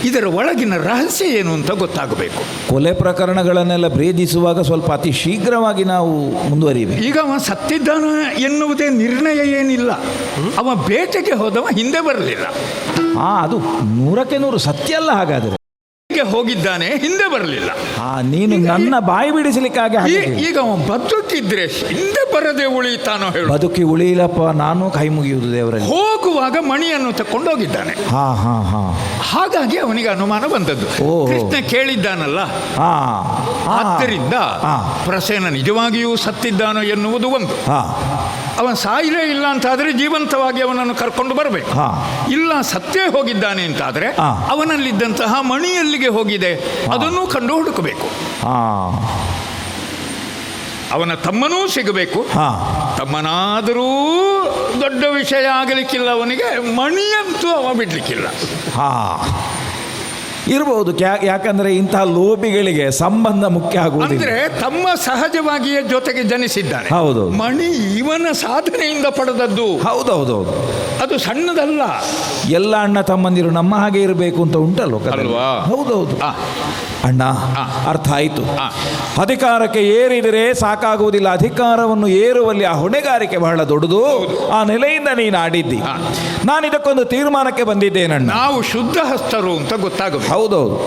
ಇದರ ಒಳಗಿನ ರಹಸ್ಯ ಏನು ಅಂತ ಗೊತ್ತಾಗಬೇಕು. ಕೊಲೆ ಪ್ರಕರಣಗಳನ್ನೆಲ್ಲ ಭೇದಿಸುವಾಗ ಸ್ವಲ್ಪ ಅತಿ ಶೀಘ್ರವಾಗಿ ನಾವು ಮುಂದುವರಿಬೇಕು. ಈಗ ಅವ ಸತ್ತಿದ್ದಾನ ಎನ್ನುವುದೇ ನಿರ್ಣಯ ಏನಿಲ್ಲ. ಅವ ಬೇಟೆಗೆ ಹೋದವ ಹಿಂದೆ ಬರಲಿಲ್ಲ. ಅದು 100ಕ್ಕೆ 100 ಸತ್ಯ ಅಲ್ಲ. ಹಾಗಾದರೆ ಹೋಗಿದ್ದಾನೆ, ಹಿಂದೆ ಬರಲಿಲ್ಲ. ನೀನು ನನ್ನ ಬಾಯಿ ಬಿಡಿಸಲಿಕ್ಕಾಗಿ ಈಗ ಅವ ಬದುಕಿದ್ರೆ ಹಿಂದೆ ಬರದೆ ಉಳಿತಾನೋ ಹೇಳು? ಬದುಕಿ ಉಳಿಯಿಲ್ಲಪ್ಪ, ನಾನು ಕೈ ಮುಗಿಯುವುದು ದೇವರಲ್ಲಿ. ಹೋಗುವಾಗ ಮಣಿಯನ್ನು ತಕೊಂಡೋಗಿದ್ದಾನೆ. ಹಾಗಾಗಿ ಅವನಿಗೆ ಅನುಮಾನ ಬಂದದ್ದು. ಕೃಷ್ಣ ಕೇಳಿದ್ದಾನಲ್ಲ, ಆದ್ದರಿಂದ ಪ್ರಸೇನ ನಿಜವಾಗಿಯೂ ಸತ್ತಿದ್ದಾನೋ ಎನ್ನುವುದು ಒಂದು. ಅವನ ಸಾಯಿಲೇ ಇಲ್ಲ ಅಂತಾದರೆ ಜೀವಂತವಾಗಿ ಅವನನ್ನು ಕರ್ಕೊಂಡು ಬರಬೇಕು. ಇಲ್ಲ ಸತ್ತೇ ಹೋಗಿದ್ದಾನೆ ಅಂತಾದರೆ ಅವನಲ್ಲಿದ್ದಂತಹ ಮಣಿ ಎಲ್ಲಿಗೆ ಹೋಗಿದೆ ಅದನ್ನು ಕಂಡು ಹುಡುಕಬೇಕು. ಅವನ ತಮ್ಮನೂ ಸಿಗಬೇಕು. ತಮ್ಮನಾದರೂ ದೊಡ್ಡ ವಿಷಯ ಆಗಲಿಕ್ಕಿಲ್ಲ, ಅವನಿಗೆ ಮಣಿಯಂತೂ ಅವ ಬಿಡ್ಲಿಕ್ಕಿಲ್ಲ. ಇರಬಹುದು. ಯಾಕಂದ್ರೆ ಇಂತಹ ಲೋಭಿಗಳಿಗೆ ಸಂಬಂಧ ಮುಖ್ಯ ಆಗುವುದು. ಅಂದ್ರೆ ತಮ್ಮ ಸಹಜವಾಗಿಯೇ ಜೊತೆಗೆ ಜನಿಸಿದ್ದಾನೆ. ಹೌದು. ಮಣಿ ಇವನ ಸಾಧನೆಯಿಂದ ಪಡೆದದ್ದು. ಹೌದೌದೌದು. ಅದು ಸಣ್ಣದಲ್ಲ. ಎಲ್ಲ ಅಣ್ಣ ತಮ್ಮಂದಿರು ನಮ್ಮ ಹಾಗೆ ಇರಬೇಕು ಅಂತ ಉಂಟಲ್ವ? ಹೌದೌದು. ಅಣ್ಣ, ಅರ್ಥ ಆಯಿತು. ಅಧಿಕಾರಕ್ಕೆ ಏರಿದರೆ ಸಾಕಾಗುವುದಿಲ್ಲ, ಅಧಿಕಾರವನ್ನು ಏರುವಲ್ಲಿ ಆ ಹೊಣೆಗಾರಿಕೆ ಬಹಳ ದೊಡ್ಡದು. ಆ ನೆಲೆಯಿಂದ ನೀನು ಆಡಿದ್ದಿ. ನಾನು ಇದಕ್ಕೊಂದು ತೀರ್ಮಾನಕ್ಕೆ ಬಂದಿದ್ದೇನಣ್ಣ. ನಾವು ಶುದ್ಧ ಹಸ್ತರು ಅಂತ ಗೊತ್ತಾಗಬೇಕು. ಹೌದೌದು.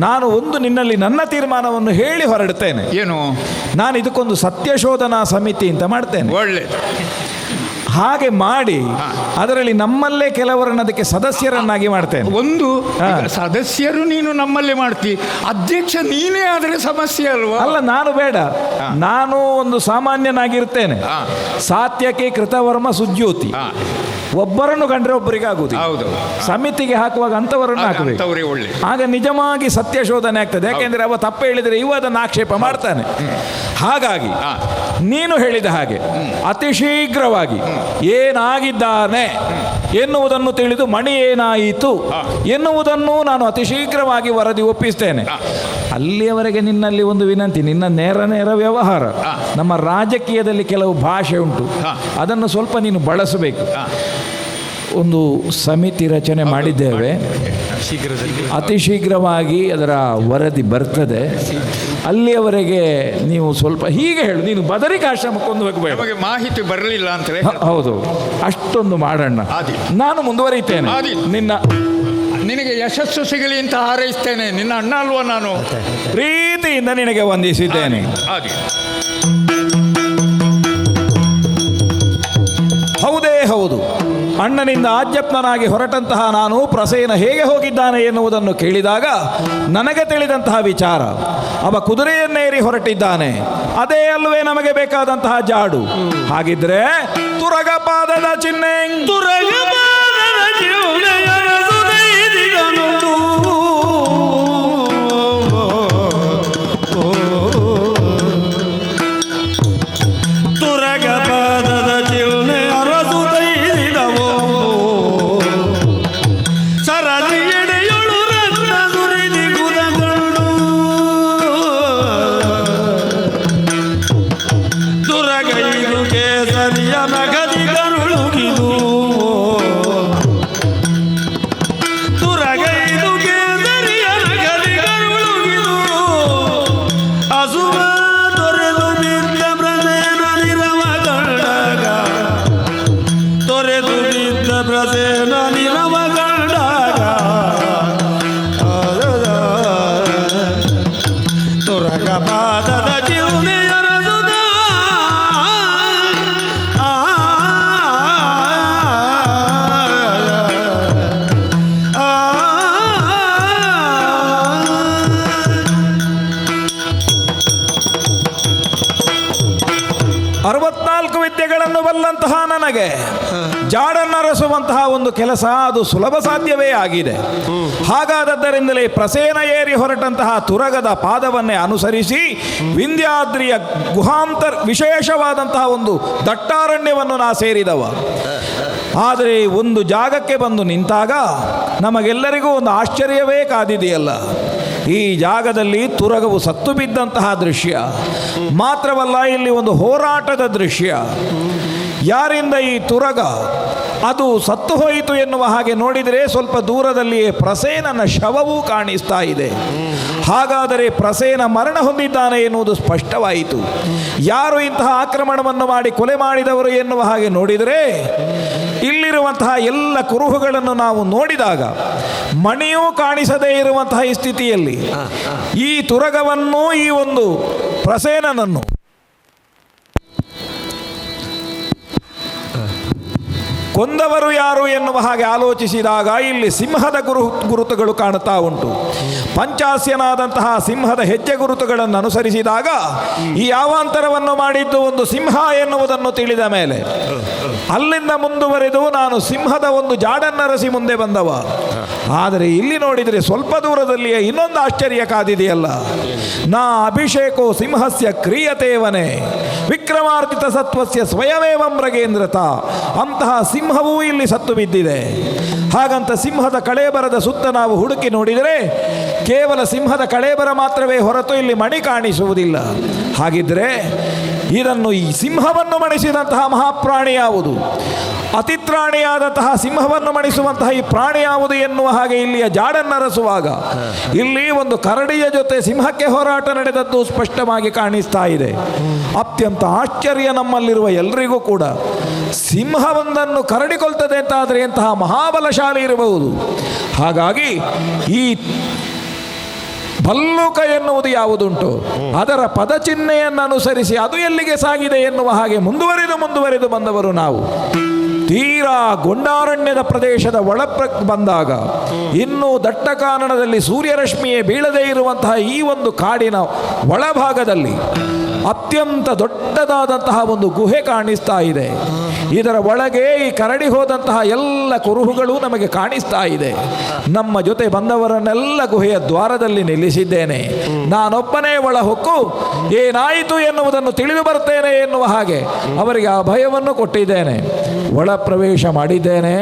ನಾನು ಒಂದು ನಿನ್ನಲ್ಲಿ ನನ್ನ ತೀರ್ಮಾನವನ್ನು ಹೇಳಿ ಹೊರಡುತ್ತೇನೆ. ಏನು? ನಾನು ಇದಕ್ಕೊಂದು ಸತ್ಯಶೋಧನಾ ಸಮಿತಿ ಅಂತ ಮಾಡ್ತೇನೆ. ಒಳ್ಳೆಯದು. ಹಾಗೆ ಮಾಡಿ ಅದರಲ್ಲಿ ನಮ್ಮಲ್ಲೇ ಕೆಲವರನ್ನು ಅದಕ್ಕೆ ಸದಸ್ಯರನ್ನಾಗಿ ಮಾಡ್ತೇನೆ. ಒಂದು ಸದಸ್ಯರು ನೀನು ನಮ್ಮಲ್ಲೇ ಮಾಡ್ತಿ, ಅಧ್ಯಕ್ಷ ನೀನೇ ಆದರೆ ಸಮಸ್ಯೆ ಅಲ್ವಾ? ಅಲ್ಲ, ನಾನು ಬೇಡ. ನಾನು ಒಂದು ಸಾಮಾನ್ಯನಾಗಿರ್ತೇನೆ. ಸಾತ್ಯಕ್ಕೆ ಕೃತವರ್ಮ ಸುಜ್ಯೋತಿ. ಒಬ್ಬರನ್ನು ಕಂಡ್ರೆ ಒಬ್ಬರಿಗೆ ಆಗುವುದು. ಸಮಿತಿಗೆ ಹಾಕುವಾಗ ಅಂಥವರನ್ನು ಹಾಕಬೇಕು. ಆಗ ನಿಜವಾಗಿ ಸತ್ಯ ಶೋಧನೆ ಆಗ್ತದೆ. ಯಾಕೆಂದ್ರೆ ಅವ ತಪ್ಪು ಹೇಳಿದರೆ ಇವ ಅದನ್ನು ಆಕ್ಷೇಪ ಮಾಡ್ತಾನೆ. ಹಾಗಾಗಿ ನೀನು ಹೇಳಿದ ಹಾಗೆ ಅತಿ ಶೀಘ್ರವಾಗಿ ಏನಾಗಿದ್ದಾನೆ ಎನ್ನುವುದನ್ನು ತಿಳಿದು ಮಣಿ ಏನಾಯಿತು ಎನ್ನುವುದನ್ನು ನಾನು ಅತಿ ಶೀಘ್ರವಾಗಿ ವರದಿ ಒಪ್ಪಿಸ್ತೇನೆ. ಅಲ್ಲಿಯವರೆಗೆ ನಿನ್ನಲ್ಲಿ ಒಂದು ವಿನಂತಿ, ನಿನ್ನ ನೇರ ವ್ಯವಹಾರ, ನಮ್ಮ ರಾಜಕೀಯದಲ್ಲಿ ಕೆಲವು ಭಾಷೆ ಉಂಟು, ಅದನ್ನು ಸ್ವಲ್ಪ ನೀನು ಬಳಸಬೇಕು. ಒಂದು ಸಮಿತಿ ರಚನೆ ಮಾಡಿದ್ದೇವೆ, ಅತಿ ಶೀಘ್ರವಾಗಿ ಅದರ ವರದಿ ಬರ್ತದೆ. ಅಲ್ಲಿಯವರೆಗೆ ನೀವು ಸ್ವಲ್ಪ ಹೀಗೆ ಹೇಳು, ನೀನು ಬದರಿಕ ಆಶ್ರಮಕ್ಕೊಂದು ಹೋಗಬೇಡ. ನಮಗೆ ಮಾಹಿತಿ ಬರಲಿಲ್ಲ ಅಂತ. ಹೌದು, ಅಷ್ಟೊಂದು ಮಾಡೋಣ. ನಾನು ಮುಂದುವರಿತೇನೆ. ನಿನಗೆ ಯಶಸ್ಸು ಸಿಗಲಿ ಅಂತ ಹಾರೈಸ್ತೇನೆ. ನಿನ್ನ ಅಣ್ಣ ಅಲ್ವಾ ನಾನು? ಪ್ರೀತಿಯಿಂದ ನಿನಗೆ ವಂದಿಸಿದ್ದೇನೆ. ಹೌದೇ ಹೌದು. ಅಣ್ಣನಿಂದ ಆಜ್ಞಪ್ತನಾಗಿ ಹೊರಟಂತಹ ನಾನು ಪ್ರಸೇನ ಹೇಗೆ ಹೋಗಿದ್ದಾನೆ ಎನ್ನುವುದನ್ನು ಕೇಳಿದಾಗ ನನಗೆ ತಿಳಿದಂತಹ ವಿಚಾರ, ಅವ ಕುದುರೆಯನ್ನೇರಿ ಹೊರಟಿದ್ದಾನೆ. ಅದೇ ಅಲ್ವೇ ನಮಗೆ ಬೇಕಾದಂತಹ ಜಾಡು. ಹಾಗಿದ್ರೆ ತುರಗಪಾದದ ಚಿಹ್ನೆ, ತುರ ಎನ್ನುತ್ತಿದ್ದ ಪ್ರಸೇನ ನಿರವ ಕಂಡಾಗ ತುರಗ ಪಾದದ ಚಿರುನೆಯರದುದ ಅರವತ್ನಾಲ್ಕು ವಿದ್ಯೆಗಳನ್ನು ಬಲ್ಲಂತಹ ನನಗೆ ಜಾಡನ್ನರಸುವಂತಹ ಒಂದು ಕೆಲಸ ಅದು ಸುಲಭ ಸಾಧ್ಯವೇ ಆಗಿದೆ. ಹಾಗಾದದ್ದರಿಂದಲೇ ಪ್ರಸೇನ ಏರಿ ಹೊರಟಂತಹ ತುರಗದ ಪಾದವನ್ನೇ ಅನುಸರಿಸಿ ವಿಂಧ್ಯಾದ್ರಿಯ ವಿಶೇಷವಾದಂತಹ ಒಂದು ದಟ್ಟಾರಣ್ಯವನ್ನು ನಾ ಸೇರಿದವ. ಆದರೆ ಒಂದು ಜಾಗಕ್ಕೆ ಬಂದು ನಿಂತಾಗ ನಮಗೆಲ್ಲರಿಗೂ ಒಂದು ಆಶ್ಚರ್ಯವೇ ಕಾದಿದೆಯಲ್ಲ. ಈ ಜಾಗದಲ್ಲಿ ತುರಗವು ಸತ್ತು ಬಿದ್ದಂತಹ ದೃಶ್ಯ ಮಾತ್ರವಲ್ಲ, ಇಲ್ಲಿ ಒಂದು ಹೋರಾಟದ ದೃಶ್ಯ. ಯಾರಿಂದ ಈ ತುರಗ ಅದು ಸತ್ತು ಹೋಯಿತು ಎನ್ನುವ ಹಾಗೆ ನೋಡಿದರೆ ಸ್ವಲ್ಪ ದೂರದಲ್ಲಿಯೇ ಪ್ರಸೇನನ ಶವವೂ ಕಾಣಿಸ್ತಾ ಇದೆ. ಹಾಗಾದರೆ ಪ್ರಸೇನ ಮರಣ ಹೊಂದಿದ್ದಾನೆ ಎನ್ನುವುದು ಸ್ಪಷ್ಟವಾಯಿತು. ಯಾರು ಇಂತಹ ಆಕ್ರಮಣವನ್ನು ಮಾಡಿ ಕೊಲೆ ಮಾಡಿದವರು ಎನ್ನುವ ಹಾಗೆ ನೋಡಿದರೆ ಇಲ್ಲಿರುವಂತಹ ಎಲ್ಲ ಕುರುಹುಗಳನ್ನು ನಾವು ನೋಡಿದಾಗ ಮಣಿಯೂ ಕಾಣಿಸದೇ ಇರುವಂತಹ ಈ ಸ್ಥಿತಿಯಲ್ಲಿ ಈ ತುರಗವನ್ನು ಈ ಒಂದು ಪ್ರಸೇನನನ್ನು ಕೊಂದವರು ಯಾರು ಎನ್ನುವ ಹಾಗೆ ಆಲೋಚಿಸಿದಾಗ ಇಲ್ಲಿ ಸಿಂಹದ ಗುರುತುಗಳು ಕಾಣುತ್ತಾ ಉಂಟು. ಪಂಚಾಸ್ಯನಾದಂತಹ ಸಿಂಹದ ಹೆಜ್ಜೆ ಗುರುತುಗಳನ್ನು ಅನುಸರಿಸಿದಾಗ ಈ ಯಾವಾಂತರವನ್ನು ಮಾಡಿದ್ದು ಒಂದು ಸಿಂಹ ಎನ್ನುವುದನ್ನು ತಿಳಿದ ಮೇಲೆ ಅಲ್ಲಿಂದ ಮುಂದುವರೆದು ನಾನು ಸಿಂಹದ ಒಂದು ಜಾಡನ್ನರಸಿ ಮುಂದೆ ಬಂದವ. ಆದರೆ ಇಲ್ಲಿ ನೋಡಿದರೆ ಸ್ವಲ್ಪ ದೂರದಲ್ಲಿಯೇ ಇನ್ನೊಂದು ಆಶ್ಚರ್ಯ ಕಾದಿದೆಯಲ್ಲ. ನಾ ಅಭಿಷೇಕೋ ಸಿಂಹಸ್ಯ ಕ್ರಿಯತೇವನೇ ವಿಕ್ರಮಾರ್ಜಿತ ಸತ್ವಸ್ಯ ಸ್ವಯಮೇವ ಮೃಗೇಂದ್ರತ. ಅಂತಹ ಸಿಂಹವೂ ಇಲ್ಲಿ ಸತ್ತು ಬಿದ್ದಿದೆ. ಹಾಗಂತ ಸಿಂಹದ ಕಳೇಬರದ ಸುತ್ತ ನಾವು ಹುಡುಕಿ ನೋಡಿದರೆ ಕೇವಲ ಸಿಂಹದ ಕಳೇಬರ ಮಾತ್ರವೇ ಹೊರತು ಇಲ್ಲಿ ಮಣಿ ಕಾಣಿಸುವುದಿಲ್ಲ. ಹಾಗಿದ್ರೆ ಇದನ್ನು ಈ ಸಿಂಹವನ್ನು ಮಣಿಸಿದಂತಹ ಮಹಾಪ್ರಾಣಿ ಯಾವುದು, ಅತಿತ್ರಾಣಿಯಾದಂತಹ ಸಿಂಹವನ್ನು ಮಣಿಸುವಂತಹ ಈ ಪ್ರಾಣಿ ಯಾವುದು ಎನ್ನುವ ಹಾಗೆ ಇಲ್ಲಿಯ ಜಾಡನ್ನರಸುವಾಗ ಇಲ್ಲಿ ಒಂದು ಕರಡಿಯ ಜೊತೆ ಸಿಂಹಕ್ಕೆ ಹೋರಾಟ ನಡೆದದ್ದು ಸ್ಪಷ್ಟವಾಗಿ ಕಾಣಿಸ್ತಾ ಇದೆ. ಅತ್ಯಂತ ಆಶ್ಚರ್ಯ ನಮ್ಮಲ್ಲಿರುವ ಎಲ್ರಿಗೂ ಕೂಡ. ಸಿಂಹವೊಂದನ್ನು ಕರಡಿಕೊಳ್ತದೆ ಅಂತಾದರೆ ಎಂತಹ ಮಹಾಬಲಶಾಲಿ ಇರಬಹುದು. ಹಾಗಾಗಿ ಈ ಭಲ್ಲೂಕ ಎನ್ನುವುದು ಯಾವುದುಂಟು ಅದರ ಪದಚಿಹ್ನೆಯನ್ನು ಅನುಸರಿಸಿ ಅದು ಎಲ್ಲಿಗೆ ಸಾಗಿದೆ ಎನ್ನುವ ಹಾಗೆ ಮುಂದುವರಿದು ಬಂದವರು ನಾವು. ತೀರಾ ಗೊಂಡಾರಣ್ಯದ ಪ್ರದೇಶದ ಬಂದಾಗ ಇನ್ನೂ ದಟ್ಟ ಕಾನನದಲ್ಲಿ ಸೂರ್ಯರಶ್ಮಿಯೇ ಬೀಳದೇ ಇರುವಂತಹ ಈ ಒಂದು ಕಾಡಿನ ಒಳಭಾಗದಲ್ಲಿ ಅತ್ಯಂತ ದೊಡ್ಡದಾದಂತಹ ಒಂದು ಗುಹೆ ಕಾಣಿಸ್ತಾ ಇದೆ. ಇದರ ಒಳಗೆ ಈ ಕರಡಿ ಹೋದಂತಹ ಎಲ್ಲ ಕುರುಹುಗಳು ನಮಗೆ ಕಾಣಿಸ್ತಾ ಇದೆ. ನಮ್ಮ ಜೊತೆ ಬಂದವರನ್ನೆಲ್ಲ ಗುಹೆಯ ದ್ವಾರದಲ್ಲಿ ನಿಲ್ಲಿಸಿದ್ದೇನೆ. ನಾನೊಬ್ಬನೇ ಒಳ ಹೊಕ್ಕು ಏನಾಯಿತು ಎನ್ನುವುದನ್ನು ತಿಳಿದು ಬರ್ತೇನೆ ಎನ್ನುವ ಹಾಗೆ ಅವರಿಗೆ ಅಭಯವನ್ನು ಕೊಟ್ಟಿದ್ದೇನೆ. ಒಳ ಪ್ರವೇಶ ಮಾಡಿದ್ದೇನೆ.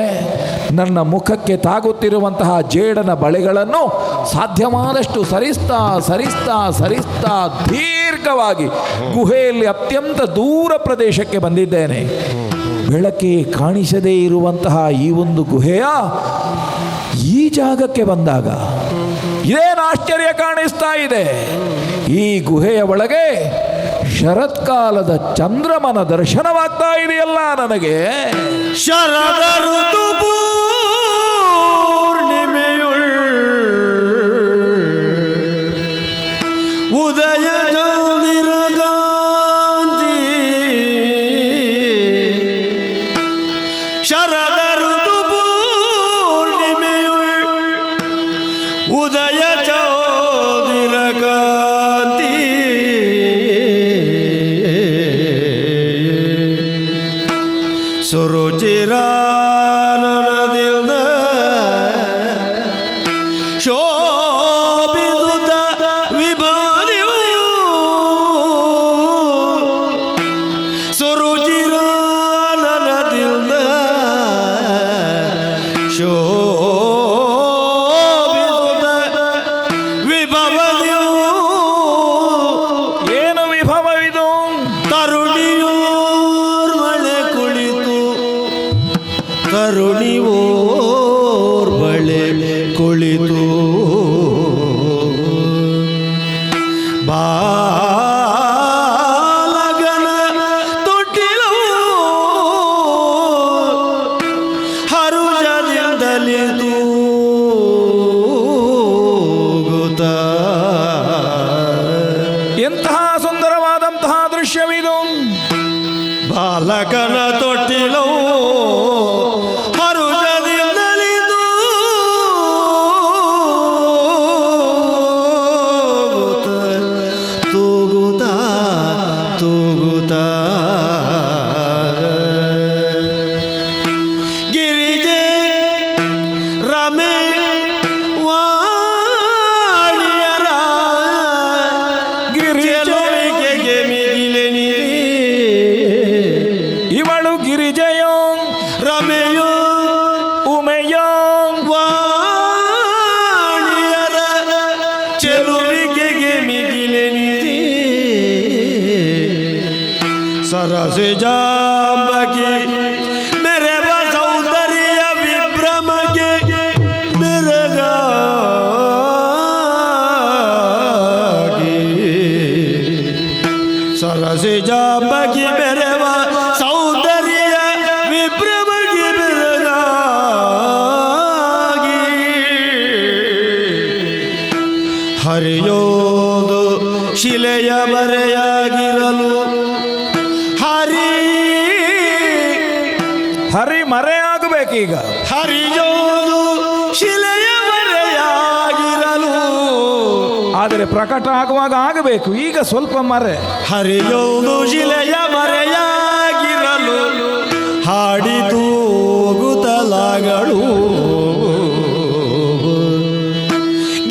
ನನ್ನ ಮುಖಕ್ಕೆ ತಾಗುತ್ತಿರುವಂತಹ ಜೇಡನ ಬಳೆಗಳನ್ನು ಸಾಧ್ಯವಾದಷ್ಟು ಸರಿಸ್ತಾ ದೀರ್ಘವಾಗಿ ಗುಹೆಯಲ್ಲಿ ಅತ್ಯಂತ ದೂರ ಪ್ರದೇಶಕ್ಕೆ ಬಂದಿದ್ದೇನೆ. ಬೆಳಕೆ ಕಾಣಿಸದೇ ಇರುವಂತಹ ಈ ಒಂದು ಗುಹೆಯ ಈ ಜಾಗಕ್ಕೆ ಬಂದಾಗ ಇದೇನು ಆಶ್ಚರ್ಯ ಕಾಣಿಸ್ತಾ ಇದೆ. ಈ ಗುಹೆಯ ಒಳಗೆ ಶರತ್ಕಾಲದ ಚಂದ್ರಮನ ದರ್ಶನವಾಗ್ತಾ ಇದೆಯಲ್ಲ ನನಗೆ. ಶರದ ಋತು ಪೂರ್ಣಿಮೆಯುಳ್ ಉದಯ ಗಾಂಧಿ ಶರದ ಋತು ಪೂರ್ಣಿಮೆಯುಳ್ ಉದಯ ಚೌದಿರ ಕಾಂತಿ ಸುರುಚಿರಾನನದಿಂದ ಶೋಭಿಸುತ್ತ ವಿಭಾದಿಯು ಸುರುಚಿರಾನನದಿಂದ ಶೋಭಿಸುತ್ತ ವಿಭವದಿಯು. ಏನು ವಿಭವವಿದು? ತರುಣಿಯೋರ್ವಳೆ ಕುಳಿತು ಕರುಣಿವೋರ್ವಳೆ ಕುಳಿತು ಬಾಲಗನ ತೊಟ್ಟಿಲವು ಹರಿಯೋದು ಶಿಲೆಯ ಮರೆಯಾಗಿರಲು ಹರಿ ಮರೆಯಾಗಬೇಕೀಗ. ಹರಿಯೋದು ಶಿಲೆಯ ಮರೆಯಾಗಿರಲು, ಆದರೆ ಪ್ರಕಟ ಆಗುವಾಗ ಆಗಬೇಕು. ಈಗ ಸ್ವಲ್ಪ ಮರೆ. ಹರಿಯೋದು ಶಿಲೆಯ ಮರೆಯಾಗಿರಲು ಹಾಡಿತು ಗುತಲಗಳು.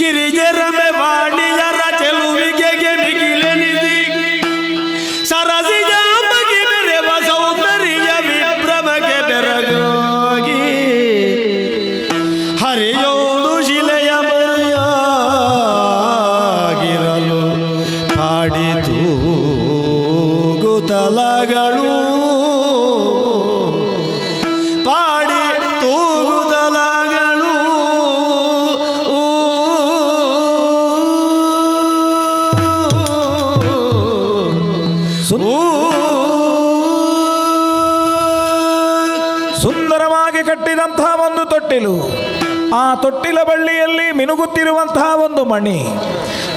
ಗಿರಿಜರಮೆ ವಾಣಿಯರ ಚೆಲುವಿಗೆ ಮಿಗಿಲೆನಿಸಿ ಸರಸಿಜ ಬಗೆ ಬೆರೆವ ಸೌಂದರ್ಯ ವಿಭ್ರಮಕ್ಕೆ ಬೆರಗಾಗಿ ಹರಿಯೋದು ಶಿಲೆಯ ಮರೆಯಾಗಿರಲು ಹಾಡಿತು ಗುತಲಗಳು. ಪಾಡಿ ತೂಗುದಲಗಳು ಸುಂದರವಾಗಿ ಕಟ್ಟಿದಂತಹ ಒಂದು ತೊಟ್ಟಿಲು, ಆ ತೊಟ್ಟಿಲ ಬಳ್ಳಿಯಲ್ಲಿ ಮಿನುಗುತ್ತಿರುವಂತಹ ಒಂದು ಮಣಿ.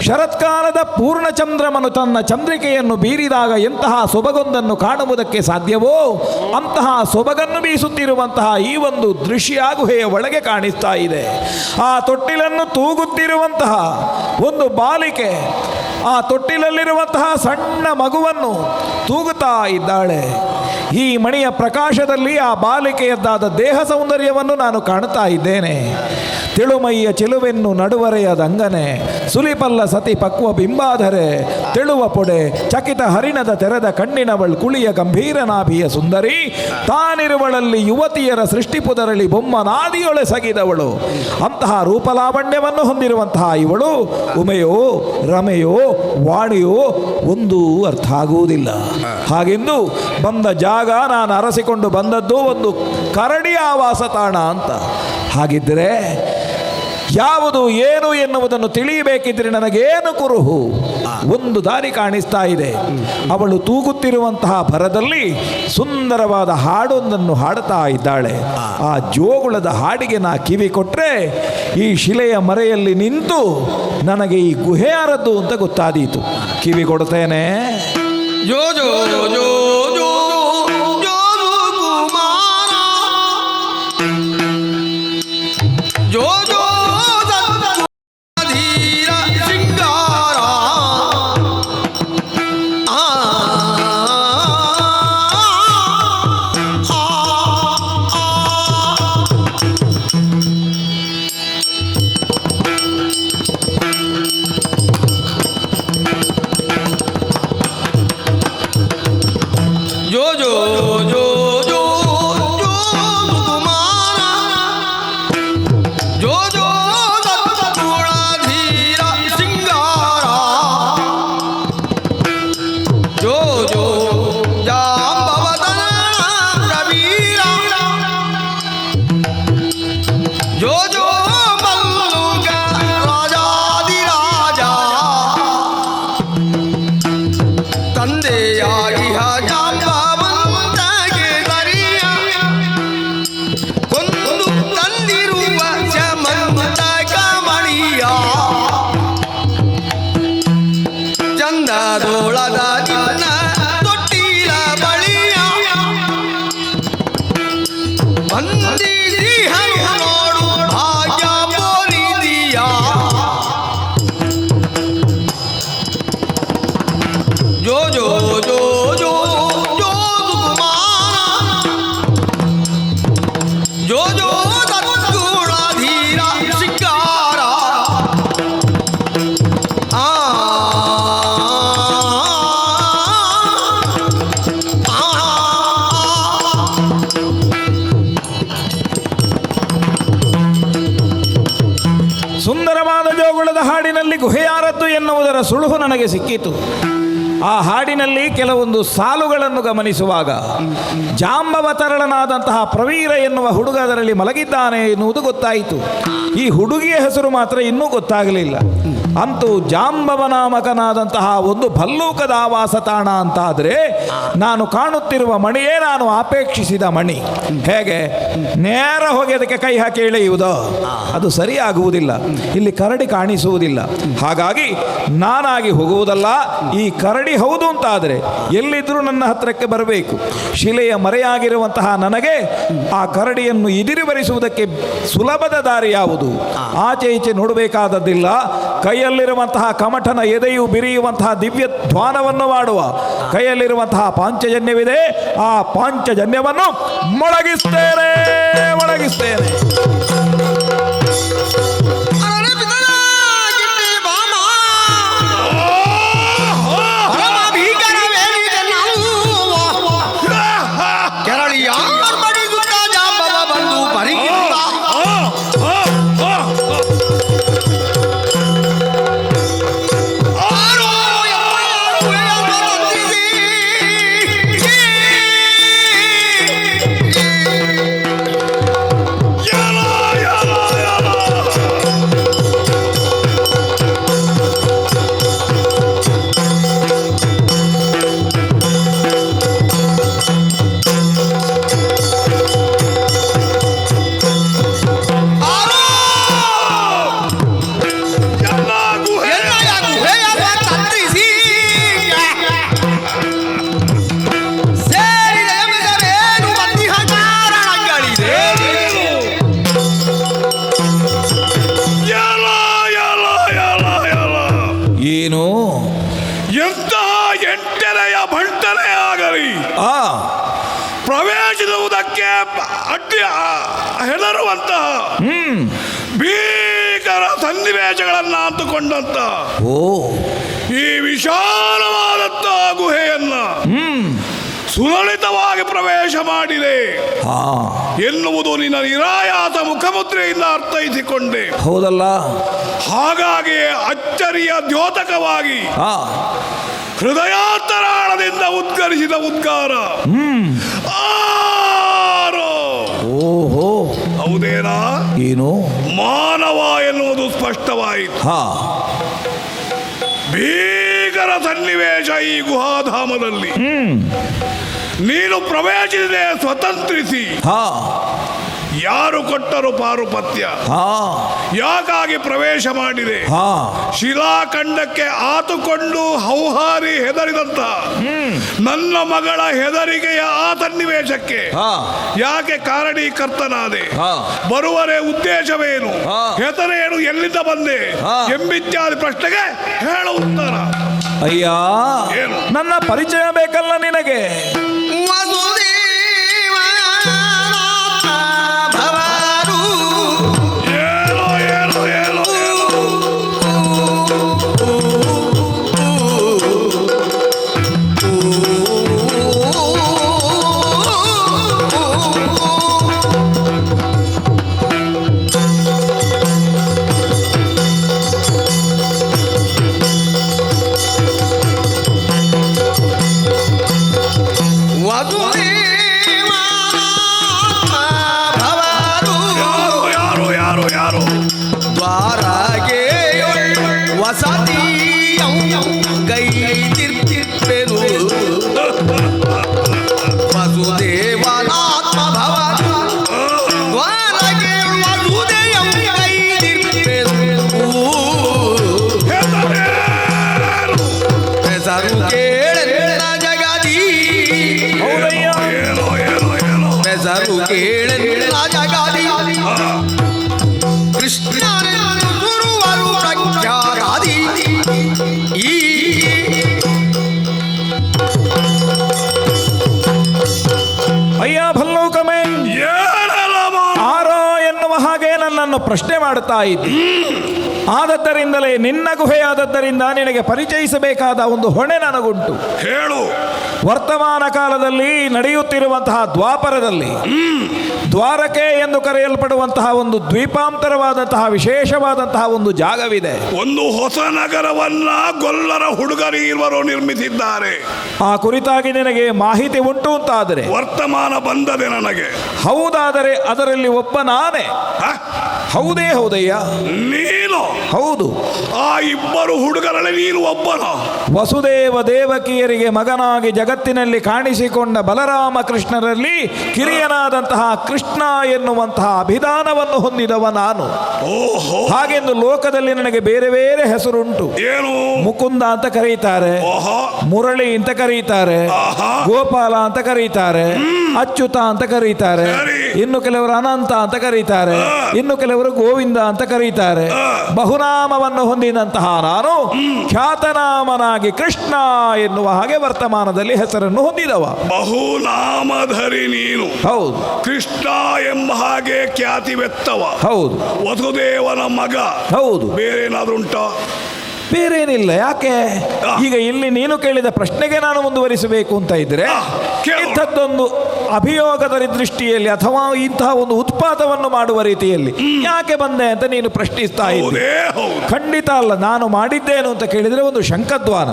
ಶರತ್ಕಾಲದ ಪೂರ್ಣಚಂದ್ರಮನು ತನ್ನ ಚಂದ್ರಿಕೆಯನ್ನು ಬೀರಿದಾಗ ಎಂತಹ ಸೊಬಗೊಂದನ್ನು ಕಾಣುವುದಕ್ಕೆ ಸಾಧ್ಯವೋ ಅಂತಹ ಸೊಬಗನ್ನು ಬೀಸುತ್ತಿರುವಂತಹ ಈ ಒಂದು ದೃಶ್ಯ ಗುಹೆಯ ಒಳಗೆ ಕಾಣಿಸ್ತಾ ಇದೆ. ಆ ತೊಟ್ಟಿಲನ್ನು ತೂಗುತ್ತಿರುವಂತಹ ಒಂದು ಬಾಲಿಕೆ ಆ ತೊಟ್ಟಿಲಲ್ಲಿರುವಂತಹ ಸಣ್ಣ ಮಗುವನ್ನು ತೂಗುತ್ತಾ ಇದ್ದಾಳೆ. ಈ ಮಣಿಯ ಪ್ರಕಾಶದಲ್ಲಿ ಆ ಬಾಲಿಕೆಯದ್ದಾದ ದೇಹ ಸೌಂದರ್ಯವನ್ನು ನಾನು ಕಾಣುತ್ತಾ ಇದ್ದೇನೆ. ತಿಳುಮೈಯ ಚೆಲುವೆನ್ನು ನಡುವರೆಯದಂಗನೆ ಸುಲಿಪಲ್ಲ ಸತಿ ಪಕ್ವ ಬಿಂಬಾಧರೆ ತೆಳುವ ಪೊಡೆ ಚಕಿತ ಹರಿಣದ ತೆರೆದ ಕಣ್ಣಿನವಳು ಕುಳಿಯ ಗಂಭೀರ ನಾಭಿಯ ಸುಂದರಿ ತಾನಿರುವಳಲ್ಲಿ ಯುವತಿಯರ ಸೃಷ್ಟಿಪುದರಳಿ ಬೊಮ್ಮನಾದಿಯೊಳೆ ಸಗಿದವಳು. ಅಂತಹ ರೂಪಲಾವಣ್ಯವನ್ನು ಹೊಂದಿರುವಂತಹ ಇವಳು ಉಮೆಯೋ ರಮೆಯೋ ವಾಣಿಯೋ ಒಂದೂ ಅರ್ಥ ಆಗುವುದಿಲ್ಲ. ಹಾಗೆಂದು ಬಂದ ಜಾಗ ನಾನು ಅರಸಿಕೊಂಡು ಬಂದದ್ದು ಒಂದು ಕರಡಿಯ ಆವಾಸ ತಾಣ ಅಂತ. ಹಾಗಿದ್ದರೆ ಯಾವುದು ಏನು ಎನ್ನುವುದನ್ನು ತಿಳಿಯಬೇಕಿದ್ರೆ ನನಗೇನು ಕುರುಹು? ಒಂದು ದಾರಿ ಕಾಣಿಸ್ತಾ ಇದೆ. ಅವಳು ತೂಗುತ್ತಿರುವಂತಹ ಭರದಲ್ಲಿ ಸುಂದರವಾದ ಹಾಡೊಂದನ್ನು ಹಾಡುತ್ತಾ ಇದ್ದಾಳೆ. ಆ ಜೋಗುಳದ ಹಾಡಿಗೆ ನಾ ಕಿವಿ ಕೊಟ್ಟರೆ ಈ ಶಿಲೆಯ ಮರೆಯಲ್ಲಿ ನಿಂತು ನನಗೆ ಈ ಗುಹೆ ಯಾರದ್ದು ಅಂತ ಗೊತ್ತಾದೀತು. ಕಿವಿ ಕೊಡ್ತೇನೆ. ಜೋ ಜೋ ಜೋ ಜೋ ಜೋ ಕುಮಾರ ಜೋ ಜೋ ಧೀರ ಸಿಂಗಾರ ಜೋ ಜೋ ಜೋ ಜೋ ಜೋ ಕುಮಾರ ಜೋ ಜೋ ಧೀರ ಸಿಂಗಾರ ಜೋ ಜೋ ಜಾಂಬವದನ ಪ್ರವೀರ ಜೋ ಜೋ ಮಲ್ಲುಗ ರಾಜಾದಿರಾಜ ತಂದೆಯಾಗಿ ಚಂದದೋಳದ ನಿನ್ನ ತೊಟ್ಟಿಲ ಬಳಿಯ ಬಂದಿದ್ದೀಹನು ನೋಡು ಭಾಗ್ಯ ಬೋಲಿದೀಯ ಜೋ ಜೋ ಜೋ ಜೋ ಜೋ ಕುಮಾರ ಜೋ ಜೋ ಧೀರ ಸಿಂಗಾರ ಸುಂದರವಾದ ಜೋಗುಳದ ಹಾಡಿನಲ್ಲಿ ಗುಹೆಯಾರದ್ದು ಎನ್ನುವುದರ ಸುಳುಹು ನನಗೆ ಸಿಕ್ಕಿತು. ಆ ಹಾಡಿನಲ್ಲಿ ಕೆಲವೊಂದು ಸಾಲುಗಳನ್ನು ಗಮನಿಸುವಾಗ ಜಾಂಬವತರಳನಾದಂತಹ ಪ್ರವೀರ ಎನ್ನುವ ಹುಡುಗ ಅದರಲ್ಲಿ ಮಲಗಿದ್ದಾನೆ ಎನ್ನುವುದು ಗೊತ್ತಾಯಿತು. ಈ ಹುಡುಗಿಯ ಹೆಸರು ಮಾತ್ರ ಇನ್ನೂ ಗೊತ್ತಾಗಲಿಲ್ಲ. ಅಂತೂ ಜಾಂಬವನಾಮಕನಾದಂತಹ ಒಂದು ಭಲ್ಲೂಕದ ಆವಾಸ ತಾಣ ಅಂತಾದರೆ ನಾನು ಕಾಣುತ್ತಿರುವ ಮಣಿಯೇ ನಾನು ಅಪೇಕ್ಷಿಸಿದ ಮಣಿ. ಹೇಗೆ ನೇರ ಹೋಗಿ ಅದಕ್ಕೆ ಕೈ ಹಾಕಿ ಎಳೆಯುವುದು, ಅದು ಸರಿಯಾಗುವುದಿಲ್ಲ. ಇಲ್ಲಿ ಕರಡಿ ಕಾಣಿಸುವುದಿಲ್ಲ. ಹಾಗಾಗಿ ನಾನಾಗಿ ಹೋಗುವುದಲ್ಲ, ಈ ಕರಡಿ ಹೌದು ಅಂತಾದರೆ ಎಲ್ಲಿದ್ದರೂ ನನ್ನ ಹತ್ತಿರಕ್ಕೆ ಬರಬೇಕು. ಶಿಲೆಯ ಮರೆಯಾಗಿರುವಂತಹ ನನಗೆ ಆ ಕರಡಿಯನ್ನು ಇದಿರಿ ಬರಿಸುವುದಕ್ಕೆ ಸುಲಭದ ದಾರಿ ಯಾವುದು? ಆಚೆ ಈಚೆ ನೋಡಬೇಕಾದದ್ದಿಲ್ಲ. ಕೈಯಲ್ಲಿರುವಂತಹ ಕಮಠನ ಎದೆಯು ಬಿರಿಯುವಂತಹ ದಿವ್ಯ ಧ್ವಾನವನ್ನು ಮಾಡುವ ಕೈಯಲ್ಲಿರುವಂತಹ ಪಾಂಚಜನ್ಯವಿದೆ. ಆ ಪಾಂಚಜನ್ಯವನ್ನು ಮೊಳಗಿಸ್ತೇನೆ. ಪ್ರವೇಶಿಸುವುದಕ್ಕೆ ಅಡ್ಡಿ ಹೆದರುವಂತಹ ಭೀಕರ ಸನ್ನಿವೇಶಗಳನ್ನು ಅಂತುಕೊಂಡಂತ ಈ ವಿಶಾಲವಾದಂತಹ ಗುಹೆಯನ್ನ ಸುಲಲಿತವಾಗಿ ಪ್ರವೇಶ ಮಾಡಿದೆ ಎನ್ನುವುದು ನಿನ್ನ ನಿರಾಯಾಸ ಮುಖಮುದ್ರೆಯಿಂದ ಅರ್ಥೈಸಿಕೊಂಡೆ. ಹೌದಲ್ಲ? ಹಾಗಾಗಿ ಅಚ್ಚರಿಯ ದ್ಯೋತಕವಾಗಿ ಹೃದಯಾಂತರಾಳದಿಂದ ಉದ್ಗರಿಸಿದ ಉದ್ಗಾರ ಓಹೋ, ಹೌದೇನಾ? ಏನು ಮಾನವ ಎನ್ನುವುದು ಸ್ಪಷ್ಟವಾಯಿತು. ಭೀಕರ ಸನ್ನಿವೇಶ ಈ ಗುಹಾಧಾಮದಲ್ಲಿ. ನೀನು ಪ್ರವೇಶಿಸಿದೆ ಸ್ವತಂತ್ರಿಸಿ. ಯಾರು ಕೊಟ್ಟರು ಪಾರುಪತ್ಯ? ಯಾಕಾಗಿ ಪ್ರವೇಶ ಮಾಡಿದೆ? ಶಿಲಾಖಂಡಕ್ಕೆ ಆತುಕೊಂಡು ಹೌಹಾರಿ ಹೆದರಿದಂತ ನನ್ನ ಮಗಳ ಹೆದರಿಕೆಯ ಆ ಸನ್ನಿವೇಶಕ್ಕೆ ಯಾಕೆ ಕಾರಣೀಕರ್ತನಾದೆ? ಬರುವರೆ ಉದ್ದೇಶವೇನು? ಹೆಸರೇನು? ಎಲ್ಲಿಂದ ಬಂದೆ? ಎಂಬಿತ್ಯಾದಿ ಪ್ರಶ್ನೆಗೆ ಹೇಳು ಉತ್ತರ. ಅಯ್ಯ, ನನ್ನ ಪರಿಚಯ ಬೇಕಲ್ಲ ನಿನಗೆ. ಪ್ರಶ್ನೆ ಮಾಡುತ್ತಾ ಇದ್ದಿ. ಆದದ್ದರಿಂದಲೇ ನಿನ್ನ ಗುಹೆಯಾದದ್ದರಿಂದ ನಿನಗೆ ಪರಿಚಯಿಸಬೇಕಾದ ಒಂದು ಹೊಣೆ ನನಗುಂಟು. ಹೇಳು. ವರ್ತಮಾನ ಕಾಲದಲ್ಲಿ ನಡೆಯುತ್ತಿರುವಂತಹ ದ್ವಾಪರದಲ್ಲಿ ದ್ವಾರಕೆ ಎಂದು ಕರೆಯಲ್ಪಡುವಂತಹ ಒಂದು ದ್ವೀಪಾಂತರವಾದಂತಹ ವಿಶೇಷವಾದಂತಹ ಒಂದು ಜಾಗವಿದೆ. ಒಂದು ಹೊಸ ನಗರವನ್ನ ಗೊಲ್ಲರ ಹುಡುಗರಿರುವರು ನಿರ್ಮಿಸಿದ್ದಾರೆ. ಆ ಕುರಿತಾಗಿ ನಿನಗೆ ಮಾಹಿತಿ ಉಂಟು ಅಂತಾದರೆ? ವರ್ತಮಾನ ಬಂದದೆ ನನಗೆ. ಹೌದಾದರೆ ಅದರಲ್ಲಿ ಒಬ್ಬ ನಾನೇ. ಹೌದೇ ಹೌದಯ್ಯ. ನೀನು ನೀನು ಹೌದು. ಆ ಇಬ್ಬರು ಹುಡುಗರಲ್ಲಿ ನೀನು ಒಬ್ಬನ. ವಸುದೇವ ದೇವಕಿಯರಿಗೆ ಮಗನಾಗಿ ಜಗತ್ತಿನಲ್ಲಿ ಕಾಣಿಸಿಕೊಂಡ ಬಲರಾಮ ಕೃಷ್ಣರಲ್ಲಿ ಕಿರಿಯನಾದಂತಹ ಕೃಷ್ಣ ಎನ್ನುವಂತಹ ಅಭಿಧಾನವನ್ನು ಹೊಂದಿದವ ನಾನು. ಓಹೋ, ಹಾಗೆಂದು ಲೋಕದಲ್ಲಿ ನನಗೆ ಬೇರೆ ಬೇರೆ ಹೆಸರುಂಟು. ಏನು? ಮುಕುಂದ ಅಂತ ಕರೀತಾರೆ, ಓಹೋ, ಮುರಳಿ ಅಂತ ಕರೀತಾರೆ, ಆಹಾ. ಗೋಪಾಲ ಅಂತ ಕರೀತಾರೆ, ಅಚ್ಯುತ ಅಂತ ಕರೀತಾರೆ, ಸರಿ. ಇನ್ನು ಕೆಲವರು ಅನಂತ ಅಂತ ಕರೀತಾರೆ, ಇನ್ನು ಕೆಲವರು ಗೋವಿಂದ ಅಂತ ಕರೀತಾರೆ. ಬಹುನಾಮವನ್ನು ಹೊಂದಿದಂತಹ ನಾನು ಖ್ಯಾತನಾಮನಾಗಿ ಕೃಷ್ಣ ಎನ್ನುವ ಹಾಗೆ ವರ್ತಮಾನದಲ್ಲಿ ಹೆಸರನ್ನು ಹೊಂದಿದವ. ಬಹುನಾಮಧರಿ ನೀನು. ಹೌದು ಕೃಷ್ಣ ಎಂಬ ಹಾಗೆ ಖ್ಯಾತಿವೆತ್ತವ. ಹೌದು ವಸುದೇವನ ಮಗ. ಹೌದು. ಬೇರೆ ಏನಾದ್ರೂ ಉಂಟಾ? ಬೇರೇನಿಲ್ಲ. ಯಾಕೆ ಈಗ ಇಲ್ಲಿ ನೀನು ಕೇಳಿದ ಪ್ರಶ್ನೆಗೆ ನಾನು ಮುಂದುವರಿಸಬೇಕು ಅಂತ ಇದ್ರೆ ಕೇಳು. ಇಂಥದ್ದೊಂದು ಅಭಿಯೋಗದ ದೃಷ್ಟಿಯಲ್ಲಿ ಅಥವಾ ಇಂತಹ ಒಂದು ಉತ್ಪಾದವನ್ನು ಮಾಡುವ ರೀತಿಯಲ್ಲಿ ಯಾಕೆ ಬಂದೆ ಅಂತ ನೀನು ಪ್ರಶ್ನಿಸ್ತಾ ಇದ್ದೆ. ಹೌದೇ ಹೌದು. ಖಂಡಿತ ಅಲ್ಲ. ನಾನು ಮಾಡಿದ್ದೇನು ಅಂತ ಕೇಳಿದರೆ ಒಂದು ಶಂಖದ್ವಾನ.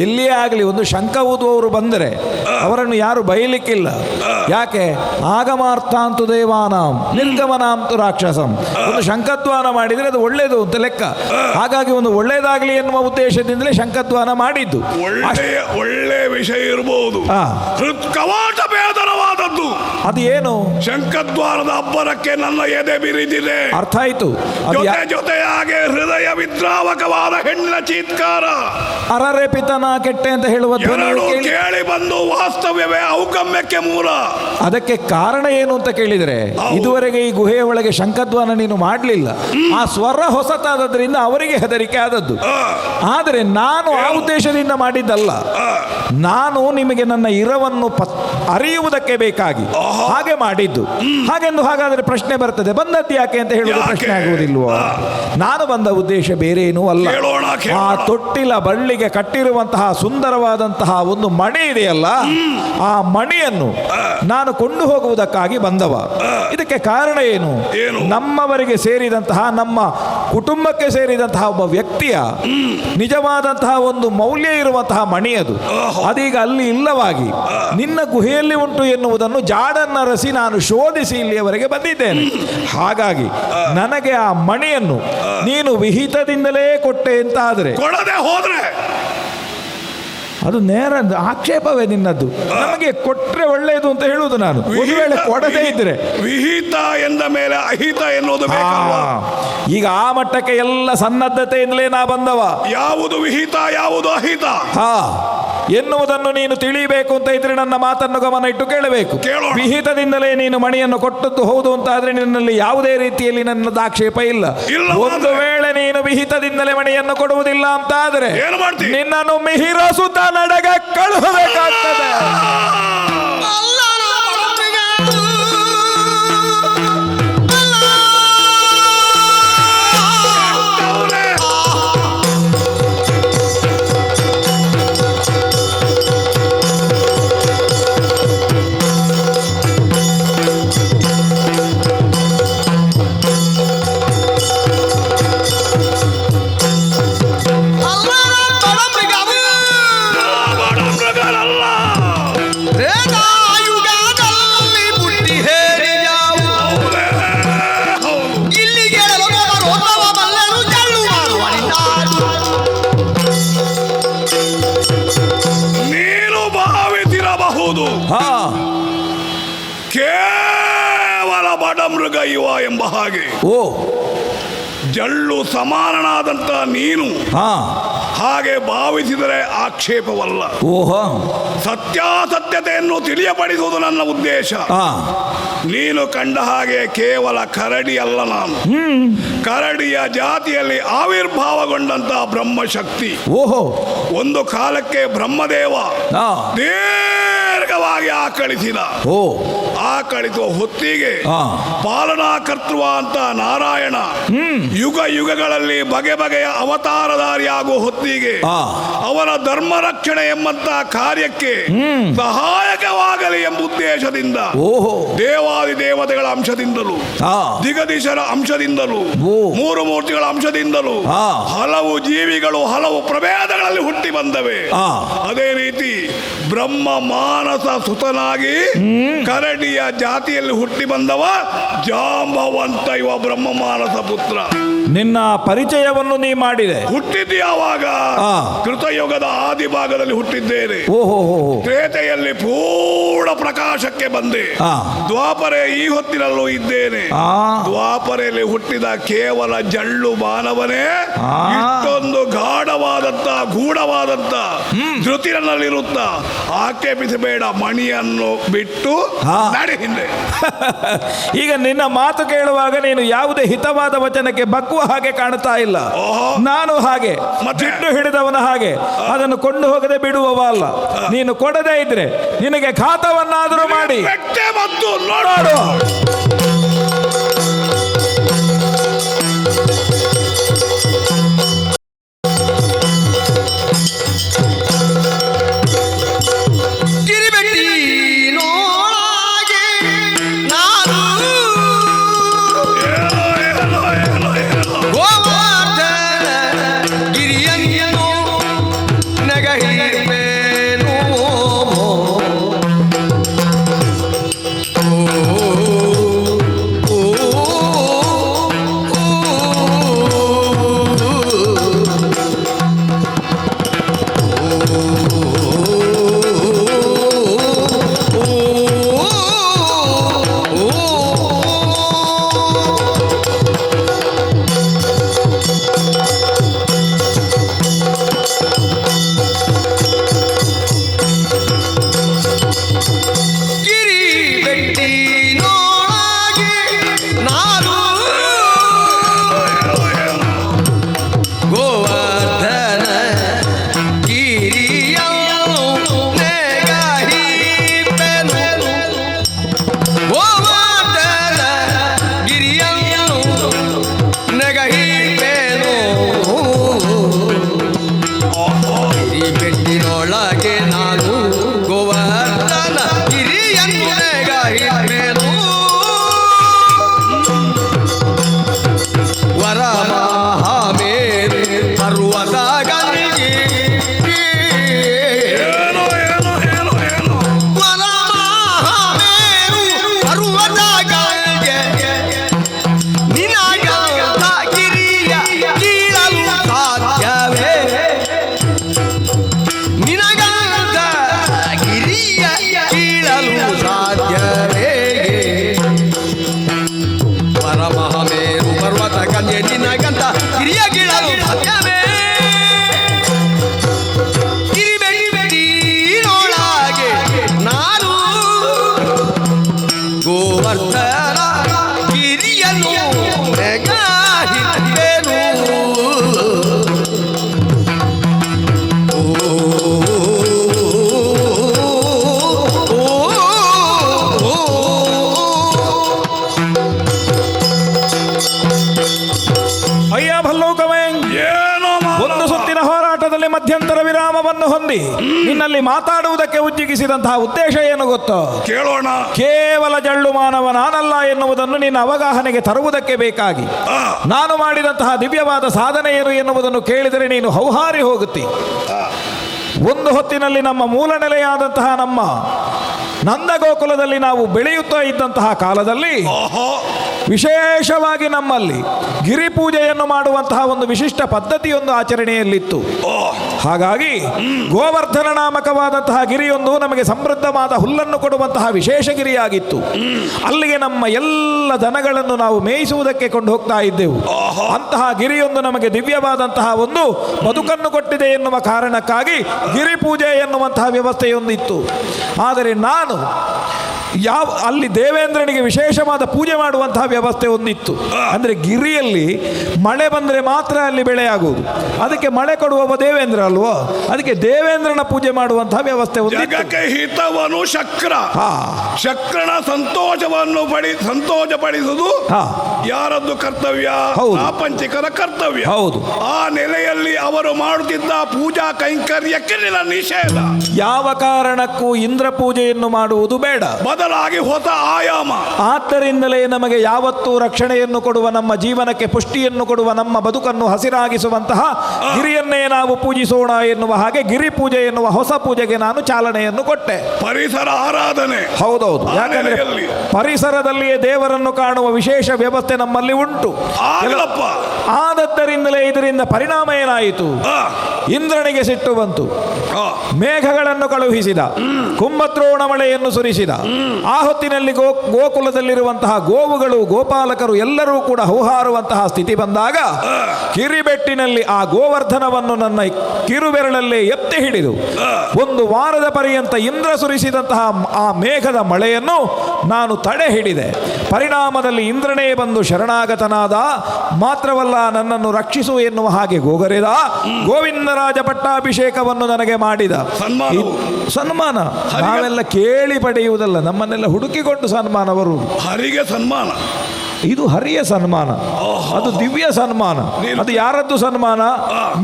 ಎಲ್ಲಿಯೇ ಆಗಲಿ ಒಂದು ಶಂಖ ಊದುವವರು ಬಂದರೆ ಅವರನ್ನು ಯಾರು ಬೈಲಿಕ್ಕಿಲ್ಲ. ಯಾಕೆ? ಆಗಮಾರ್ಥಾಂತು ದೇವಾನಾಂ ನಿರ್ಗಮನಾಂತು ರಾಕ್ಷಸಂ. ಒಂದು ಶಂಖದ್ವಾನ ಮಾಡಿದರೆ ಅದು ಒಳ್ಳೇದು ಅಂತ ಲೆಕ್ಕ. ಹಾಗಾಗಿ ಒಂದು ಒಳ್ಳೇದಾಗಲಿ ಎನ್ನುವ ಉದ್ದೇಶದಿಂದಲೇ ಶಂಖದ್ವಾನ ಮಾಡಿದ್ದು. ಒಳ್ಳೆ ವಿಷಯ ಇರಬಹುದು. ಕವಾಟ ಬೇದರವಾದದ್ದು ಅದು ಏನು? ಶಂಖದ್ವಾರದ ಅಬ್ಬರಕ್ಕೆ ನನ್ನ ಎದೆ ಬಿರಿದಿದೆ. ಅರ್ಥ ಆಯ್ತು. ಅದು ಜೊತೆಯಾಗಿ ಹೃದಯ ವಿದ್ರಾವಕವಾದ ಹೆಣ್ಣಿನ ಚೀತ್ಕಾರ. ಅರರೆ ಪಿತನ ಕೆಟ್ಟೆ ಅಂತ ಹೇಳುವ ಧ್ವನಿ ಕೇಳಿ ಬಂದು ವಾಸ್ತವ್ಯವೇ ಔಕಮ್ಯಕ್ಕೆ ಮೂಲ. ಅದಕ್ಕೆ ಕಾರಣ ಏನು ಅಂತ ಕೇಳಿದರೆ ಇದುವರೆಗೆ ಈ ಗುಹೆಯ ಒಳಗೆ ಶಂಖದ್ವಾನ ನೀನು ಮಾಡಲಿಲ್ಲ. ಆ ಸ್ವರ ಹೊಸತಾದದ್ರಿಂದ ಅವರಿಗೆ ಹೆದರಿಕೆ ಆದದ್ದು. ಆದರೆ ನಾನು ಆ ಉದ್ದೇಶದಿಂದ ಮಾಡಿದ್ದಲ್ಲ. ನಾನು ನಿಮಗೆ ನನ್ನ ಇರವನ್ನು ಅರಿಯುವುದಕ್ಕೆ ಬೇಕಾಗಿ ಹಾಗೆ ಮಾಡಿದ್ದು. ಹಾಗೆಂದು ಹಾಗಾದರೆ ಪ್ರಶ್ನೆ ಬರ್ತದೆ, ಬಂದದ್ದು ಯಾಕೆ ಅಂತ ಹೇಳುವುದು ಪ್ರಶ್ನೆ ಆಗುವುದಿಲ್ವೋ? ನಾನು ಬಂದ ಉದ್ದೇಶ ಬೇರೆ ಏನೂ ಅಲ್ಲ. ಆ ತೊಟ್ಟಿಲ ಬಳ್ಳಿಗೆ ಕಟ್ಟಿರುವಂತಹ ಸುಂದರವಾದಂತಹ ಒಂದು ಮಣಿ ಇದೆಯಲ್ಲ, ಆ ಮಣಿಯನ್ನು ನಾನು ಕೊಂಡು ಹೋಗುವುದಕ್ಕಾಗಿ ಬಂದವ. ಇದಕ್ಕೆ ಕಾರಣ ಏನು? ನಮ್ಮವರಿಗೆ ಸೇರಿದಂತಹ, ನಮ್ಮ ಕುಟುಂಬಕ್ಕೆ ಸೇರಿದಂತಹ ಒಬ್ಬ ವ್ಯಕ್ತಿಯ ನಿಜವಾದಂತಹ ಒಂದು ಮೌಲ್ಯ ಇರುವಂತಹ ಮಣಿ ಅದು. ಅದೀಗ ಅಲ್ಲಿ ಇಲ್ಲವಾಗಿ ನಿನ್ನ ಗುಹೆಯಲ್ಲಿ ಉಂಟು ಎನ್ನುವುದನ್ನು ಜಾಡನ್ನರಸಿ ನಾನು ಶೋಧಿಸಿ ಇಲ್ಲಿಯವರೆಗೆ ಬಂದಿದ್ದೇನೆ. ಹಾಗಾಗಿ ನನಗೆ ಆ ಮಣಿಯನ್ನು ನೀನು ವಿಹಿತದಿಂದಲೇ ಕೊಟ್ಟೆ ಅಂತ ಆದರೆ, ಕೊಡದೆ ಹೋದ್ರೆ ಅದು ನೇರ ಆಕ್ಷೇಪವೇ ನಿನ್ನದ್ದು. ನಮಗೆ ಕೊಟ್ರೆ ಒಳ್ಳೆಯದು ಅಂತ ಹೇಳುವುದು ನಾನು. ಒಂದು ವೇಳೆ ಕೊಡದೇ ಇದ್ರೆ ವಿಹಿತ ಎಂದ ಮೇಲೆ ಅಹಿತ ಎನ್ನುವುದು ಈಗ ಆ ಮಟ್ಟಕ್ಕೆ ಎಲ್ಲ ಸನ್ನದ್ಧತೆಯಿಂದಲೇ ನಾ ಬಂದವ. ಯಾವುದು ವಿಹಿತ ಯಾವುದು ಅಹಿತ ಎನ್ನುವುದನ್ನು ನೀನು ತಿಳಿಯಬೇಕು ಅಂತ ಇದ್ರೆ ನನ್ನ ಮಾತನ್ನು ಗಮನ ಇಟ್ಟು ಕೇಳಬೇಕು. ವಿಹಿತದಿಂದಲೇ ನೀನು ಮಣಿಯನ್ನು ಕೊಟ್ಟದ್ದು ಹೌದು ಅಂತ ಆದ್ರೆ ನಿನ್ನಲ್ಲಿ ಯಾವುದೇ ರೀತಿಯಲ್ಲಿ ನನ್ನದು ಆಕ್ಷೇಪ ಇಲ್ಲ. ಒಂದು ವೇಳೆ ನೀನು ವಿಹಿತದಿಂದಲೇ ಮಣಿಯನ್ನು ಕೊಡುವುದಿಲ್ಲ ಅಂತ ಆದ್ರೆ ನಿನ್ನನ್ನು ಮಿಹಿರ ಸುತ್ತ ನಡೆಗೆ ಕಳುಹಬೇಕಾಗ್ತದೆ. ಕೇವಲ ಬಡಮೃಗ ಯುವ ಎಂಬ ಹಾಗೆ ಜಳ್ಳು ಸಮಾನನಾದಂತ ನೀನು ಹಾಗೆ ಭಾವಿಸಿದರೆ ಆಕ್ಷೇಪವಲ್ಲ. ಸತ್ಯಾಸತ್ಯತೆಯನ್ನು ತಿಳಿಯಪಡಿಸುವುದು ನನ್ನ ಉದ್ದೇಶ. ನೀನು ಕಂಡ ಹಾಗೆ ಕೇವಲ ಕರಡಿ ಅಲ್ಲ ನಾನು. ಕರಡಿಯ ಜಾತಿಯಲ್ಲಿ ಆವಿರ್ಭಾವಗೊಂಡಂತಹ ಬ್ರಹ್ಮಶಕ್ತಿ. ಒಂದು ಕಾಲಕ್ಕೆ ಬ್ರಹ್ಮದೇವ ದೀರ್ಘವಾಗಿ ಆಕಳಿಸಿದ. ಆಕಳಿಸುವ ಹೊತ್ತಿಗೆ ಪಾಲನಾಕರ್ತೃ ಅಂತ ನಾರಾಯಣ ಯುಗ ಯುಗಗಳಲ್ಲಿ ಬಗೆ ಬಗೆಯ ಅವತಾರಧಾರಿಯಾಗುವ ಹೊತ್ತಿಗೆ ಅವನ ಧರ್ಮ ರಕ್ಷಣೆ ಎಂಬಂತ ಕಾರ್ಯಕ್ಕೆ ಸಹಾಯಕವಾಗಲಿ ಎಂಬ ಉದ್ದೇಶದಿಂದ ದೇವಾದಿ ದೇವತೆಗಳ ಅಂಶದಿಂದಲೂ ದಿಗದೀಶರ ಅಂಶದಿಂದಲೂ ಮೂರು ಮೂರ್ತಿಗಳ ಅಂಶದಿಂದಲೂ ಹಲವು ಜೀವಿಗಳು ಹಲವು ಪ್ರಭೇದಗಳಲ್ಲಿ ಹುಟ್ಟಿ ಬಂದವೆ. ಅದೇ ರೀತಿ ಬ್ರಹ್ಮ ಮಾನಸ ಸುತನಾಗಿ ಕರಡಿಯ ಜಾತಿಯಲ್ಲಿ ಹುಟ್ಟಿ ಬಂದವ ಜಾಂಬವಂತ ಇವ ಬ್ರಹ್ಮ ಮಾನಸ ಪುತ್ರ. ನಿನ್ನ ಪರಿಚಯವನ್ನು ನೀ ಮಾಡಿದೆ. ಹುಟ್ಟಿದ್ದು ಯಾವಾಗ? ಆ. ಕೃತಯುಗದ ಆದಿ ಭಾಗದಲ್ಲಿ ಹುಟ್ಟಿದ್ದೇನೆ. ಓಹೋ ತ್ರೇತೆಯಲ್ಲಿ ಪೂರ್ಣ ಪ್ರಕಾಶಕ್ಕೆ ಬಂದೆ. ಆ. ದ್ವಾಪರೆ ಈ ಹೊತ್ತಿನಲ್ಲೂ ಇದ್ದೇನೆ. ಆ. ದ್ವಾಪರೆಯಲ್ಲಿ ಹುಟ್ಟಿದ ಕೇವಲ ಜಳ್ಳು ಮಾನವನೇ ಆ. ಇಷ್ಟೊಂದು ಗಾಢವಾದಂತ ಗೂಢವಾದಂತ ಧೃತಿರಲ್ಲಿರುತ್ತ ಆಕ್ಷೇಪಿಸಬೇಡ, ಮಣಿಯನ್ನು ಬಿಟ್ಟು ಆ. ನಡೆ ಹಿಂದೆ. ಈಗ ನಿನ್ನ ಮಾತು ಕೇಳುವಾಗ ನೀನು ಯಾವುದೇ ಹಿತವಾದ ವಚನಕ್ಕೆ ಬಗ್ಗುವ ಹಾಗೆ ಕಾಣ್ತಾ ಇಲ್ಲ. ಓಹೋ. ನಾನು ಹಾಗೆ ಮತ್ತೆ? ಜಿಡ್ಡು ಹಿಡಿದವನ ಹಾಗೆ ಅದನ್ನು ಕೊಂಡು ಹೋಗದೆ ಬಿಡುವವ ಅಲ್ಲ. ನೀನು ಕೊಡದೇ ಇದ್ರೆ ನಿನಗೆ ಘಾತವನ್ನಾದರೂ ಮಾಡಿ ಬೆಟ್ಟೆ ಮತ್ತು ನೋಡು. ನೋಡು. ಗಿರಿಬೆಟ್ಟಿ ನೋಳಾಗೆ ನಾನು ಗೋವರ್ಧನ ಗಿರಿಯನ್ನು ನಗಹಿರ್ಬೇನು. ಗಿರಿಬೆಟ್ಟಿ ನೋಳಾಗೆ ನಾನು ಗೋವರ್ಧನ ಗಿರಿಯನ್ನು ನೆಗಹಿರ್ಬೇನು. ಗೋವರ್ಧನ ಗಿರಿಯನ್ನು ನೆಗಹಿರ್ಬೇನು. ಗಿರಿಬೆಟ್ಟಿನೊಳಗೆ ನಾನು ಗೋವರ್ಧನ ಗಿರಿಯನ್ನು ನೆಗಹಿರ್ಬೇನು. ವರಮಹಾಮೇರು ಪರ್ವತ ಗಂಗೆ ವರಮಹಾಮೇರು ಪರ್ವತ ಗಂಗೆ ನಿನಗಂತ ಗಿರಿಯ ಕೀಳಲು ಸಾಧ್ಯವೇ? ನಿನಗಂತ ಗಿರಿಯ ಕೀಳಲು ಸಾಧ್ಯವೇ? ಪರಮಹಮೇರು ಪರ್ವತ ಗಂಗೆ ನಿನಗಂತ ಗಿರಿಯ ಕೀಳಲು ಸಾಧ್ಯವೇ? ಗಿರಿಬೆಟ್ಟಿನೊಳಗೆ ನಾನು ಗೋವರ್ಧನ ಗಿರಿಯನ್ನು ನೆಗಹಿರ್ಬೇನು. ಅಯ್ಯ ಭಲ್ಲೂಕವೇ, ಏನೋ ಮಾನವ. ಒಂದು ಸುತ್ತಿನ ಹೋರಾಟದಲ್ಲಿ ಮಧ್ಯಂತರ ವಿರಾಮವನ್ನು ಹೊಂದಿ ನಿನ್ನಲ್ಲಿ ಮಾತಾಡುವುದಕ್ಕೆ ಉಜ್ಜಿಗಿಸಿದಂತಹ ಉದ್ದೇಶ ಏನು ಗೊತ್ತೋ? ಕೇಳೋಣ. ಕೇವಲ ಜಳ್ಳು ಮಾನವ ನಾನಲ್ಲ ಎನ್ನುವುದನ್ನು ನಿನ್ನ ಅವಗಾಹನೆಗೆ ತರುವುದಕ್ಕೆ ಬೇಕಾಗಿ ಆ. ನಾನು ಮಾಡಿದಂತಹ ದಿವ್ಯವಾದ ಸಾಧನೆ ಏನು ಎನ್ನುವುದನ್ನು ಕೇಳಿದರೆ ನೀನು ಹೌಹಾರಿ ಹೋಗುತ್ತಿ. ಒಂದು ಹೊತ್ತಿನಲ್ಲಿ ನಮ್ಮ ಮೂಲ ನೆಲೆಯಾದಂತಹ ನಮ್ಮ ನಂದಗೋಕುಲದಲ್ಲಿ ನಾವು ಬೆಳೆಯುತ್ತಾ ಇದ್ದಂತಹ ಕಾಲದಲ್ಲಿ ಓಹೋ. ವಿಶೇಷವಾಗಿ ನಮ್ಮಲ್ಲಿ ಗಿರಿಪೂಜೆಯನ್ನು ಮಾಡುವಂತಹ ಒಂದು ವಿಶಿಷ್ಟ ಪದ್ಧತಿಯೊಂದು ಆಚರಣೆಯಲ್ಲಿತ್ತು. ಓ. ಹಾಗಾಗಿ ಗೋವರ್ಧನ ನಾಮಕವಾದಂತಹ ಗಿರಿಯೊಂದು ನಮಗೆ ಸಮೃದ್ಧವಾದ ಹುಲ್ಲನ್ನು ಕೊಡುವಂತಹ ವಿಶೇಷ ಗಿರಿಯಾಗಿತ್ತು. ಅಲ್ಲಿಗೆ ನಮ್ಮ ಎಲ್ಲ ದನಗಳನ್ನು ನಾವು ಮೇಯಿಸುವುದಕ್ಕೆ ಕೊಂಡು ಹೋಗ್ತಾ ಇದ್ದೆವು. ಅಂತಹ ಗಿರಿಯೊಂದು ನಮಗೆ ದಿವ್ಯವಾದಂತಹ ಒಂದು ಬದುಕನ್ನು ಕೊಟ್ಟಿದೆ ಎನ್ನುವ ಕಾರಣಕ್ಕಾಗಿ ಗಿರಿಪೂಜೆ ಎನ್ನುವಂತಹ ವ್ಯವಸ್ಥೆಯೊಂದಿತ್ತು. ಆದರೆ ನಾನು ಅಲ್ಲಿ ದೇವೇಂದ್ರನಿಗೆ ವಿಶೇಷವಾದ ಪೂಜೆ ಮಾಡುವಂತಹ ವ್ಯವಸ್ಥೆ ಒಂದಿತ್ತು. ಅಂದರೆ ಗಿರಿಯಲ್ಲಿ ಮಳೆ ಬಂದರೆ ಮಾತ್ರ ಅಲ್ಲಿ ಬೆಳೆಯಾಗುವುದು. ಅದಕ್ಕೆ ಮಳೆ ಕೊಡುವವ ದೇವೇಂದ್ರ ಅಲ್ವೋ, ಅದಕ್ಕೆ ದೇವೇಂದ್ರನ ಪೂಜೆ ಮಾಡುವಂತಹ ವ್ಯವಸ್ಥೆ ಒಂದಿತ್ತು. ಜಗಕ್ಕೆ ಹಿತವನು ಶಕ್ರ. ಹಾ. ಶಕ್ರನ ಸಂತೋಷವನ್ನು ಸಂತೋಷಪಡಿಸುವುದು ಹಾ. ಯಾರದ್ದು ಕರ್ತವ್ಯ? ಹೌದು. ಪ್ರಾಪಂಚಿಕರ ಕರ್ತವ್ಯ. ಹೌದು. ಆ ನೆಲೆಯಲ್ಲಿ ಅವರು ಮಾಡುತ್ತಿದ್ದ ಪೂಜಾ ಕೈಂಕರ್ಯಕ್ಕೆ ನಿನ್ನ ನಿಷೇಧ. ಯಾವ ಕಾರಣಕ್ಕೂ ಇಂದ್ರ ಪೂಜೆಯನ್ನು ಮಾಡುವುದು ಬೇಡ. ಬದಲಾಗಿ ಹೊಸ ಆಯಾಮ. ಆದ್ದರಿಂದಲೇ ನಮಗೆ ಯಾವತ್ತೂ ರಕ್ಷಣೆಯನ್ನು ಕೊಡುವ, ನಮ್ಮ ಜೀವನಕ್ಕೆ ಪುಷ್ಟಿಯನ್ನು ಕೊಡುವ, ನಮ್ಮ ಬದುಕನ್ನು ಹಸಿರಾಗಿಸುವಂತಹ ಗಿರಿಯನ್ನೇ ನಾವು ಪೂಜಿಸೋಣ ಎನ್ನುವ ಹಾಗೆ ಗಿರಿ ಪೂಜೆ ಎನ್ನುವ ಹೊಸ ಪೂಜೆಗೆ ನಾನು ಚಾಲನೆಯನ್ನು ಕೊಟ್ಟೆ. ಪರಿಸರ ಆರಾಧನೆ. ಹೌದೌದು. ಯಾಕಂದ್ರೆ ಪರಿಸರದಲ್ಲಿಯೇ ದೇವರನ್ನು ಕಾಣುವ ವಿಶೇಷ ವ್ಯವಸ್ಥೆ ನಮ್ಮಲ್ಲಿ ಉಂಟು. ಆಗಲಪ್ಪ. ಆದದ್ದರಿಂದಲೇ ಇದರಿಂದ ಪರಿಣಾಮ ಏನಾಯಿತು? ಆ, ಇಂದ್ರನಿಗೆ ಸಿಟ್ಟು ಬಂತು. ಆ, ಮೇಘಗಳನ್ನು ಕಳುಹಿಸಿದ, ಕುಂಭದ್ರೋಣ ಮಳೆಯನ್ನು ಸುರಿಸಿದ. ಆ ಹೊತ್ತಿನಲ್ಲಿ ಗೋಕುಲದಲ್ಲಿರುವಂತಹ ಗೋವುಗಳು, ಗೋಪಾಲಕರು ಎಲ್ಲರೂ ಕೂಡ ಹೌಹಾರುವಂತಹ ಸ್ಥಿತಿ ಬಂದಾಗ ಕಿರಿಬೆಟ್ಟಿನಲ್ಲಿ ಆ ಗೋವರ್ಧನವನ್ನು ನನ್ನ ಕಿರುಬೆರಳಲ್ಲೇ ಎತ್ತಿ ಹಿಡಿದು ಒಂದು ವಾರದ ಪರ್ಯಂತ ಇಂದ್ರ ಸುರಿಸಿದಂತಹ ಆ ಮೇಘದ ಮಳೆಯನ್ನು ನಾನು ತಡೆ ಹಿಡಿದೆ. ಪರಿಣಾಮದಲ್ಲಿ ಇಂದ್ರನೇ ಬಂದು ಶರಣಾಗತನಾದ. ಮಾತ್ರವಲ್ಲ, ನನ್ನನ್ನು ರಕ್ಷಿಸು ಎನ್ನುವ ಹಾಗೆ ಗೋಗರೆದ. ಗೋವಿಂದರಾಜ ಪಟ್ಟಾಭಿಷೇಕವನ್ನು ನನಗೆ ಮಾಡಿದ. ಸನ್ಮಾನ ನಾವೆಲ್ಲ ಕೇಳಿ ಪಡೆಯುವುದಲ್ಲ, ನಮ್ಮನ್ನೆಲ್ಲ ಹುಡುಕಿಕೊಂಡು ಸನ್ಮಾನ ಬರುವುದು. ಹರಿಗೆ ಸನ್ಮಾನ. ಇದು ಹರಿಯ ಸನ್ಮಾನ, ಅದು ದಿವ್ಯ ಸನ್ಮಾನ. ಅದು ಯಾರದ್ದು ಸನ್ಮಾನ?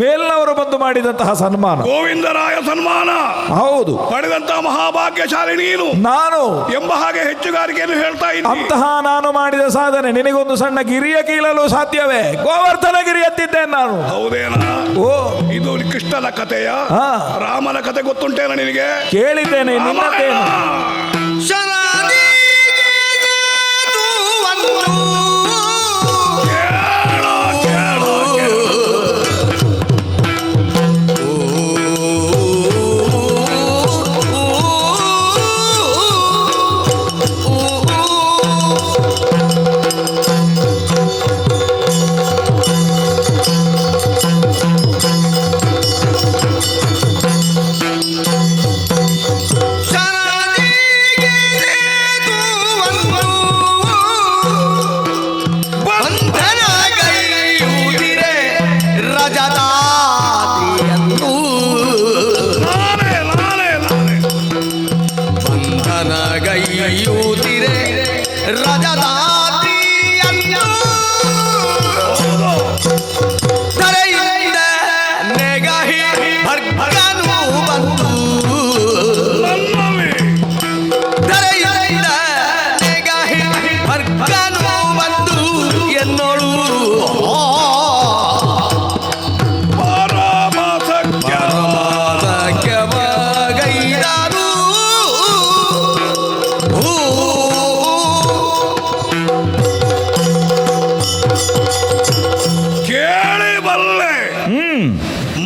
ಮೇಲ್ನವರು ಬಂದು ಮಾಡಿದಂತಹ ಸನ್ಮಾನ, ಗೋವಿಂದರಾಯ ಸನ್ಮಾನ. ಹೌದು, ಪಡೆದಂತಹ ಮಹಾಭಾಗ್ಯಶಾಲಿ ನೀನು ನಾನು ಎಂಬ ಹಾಗೆ ಹೆಚ್ಚುಗಾರಿಕೆಯನ್ನು ಹೇಳ್ತಾ ಇದ್ದೀನಿ. ಅಂತಹ ನಾನು ಮಾಡಿದ ಸಾಧನೆ ನಿನಗೊಂದು ಸಣ್ಣ ಗಿರಿಯ ಕೀಳಲು ಸಾಧ್ಯವೇ? ಗೋವರ್ಧನ ಗಿರಿ ಎತ್ತಿದ್ದೇನೆ ನಾನು. ಹೌದೇನಾ? ಓ, ಇದು ಕೃಷ್ಣನ ಕಥೆಯ? ಹಾ. ರಾಮನ ಕಥೆ ಗೊತ್ತುಂಟೇನ ನಿನಗೆ? ಕೇಳಿದ್ದೇನೆ. ನಿನ್ನದ್ದೇನು?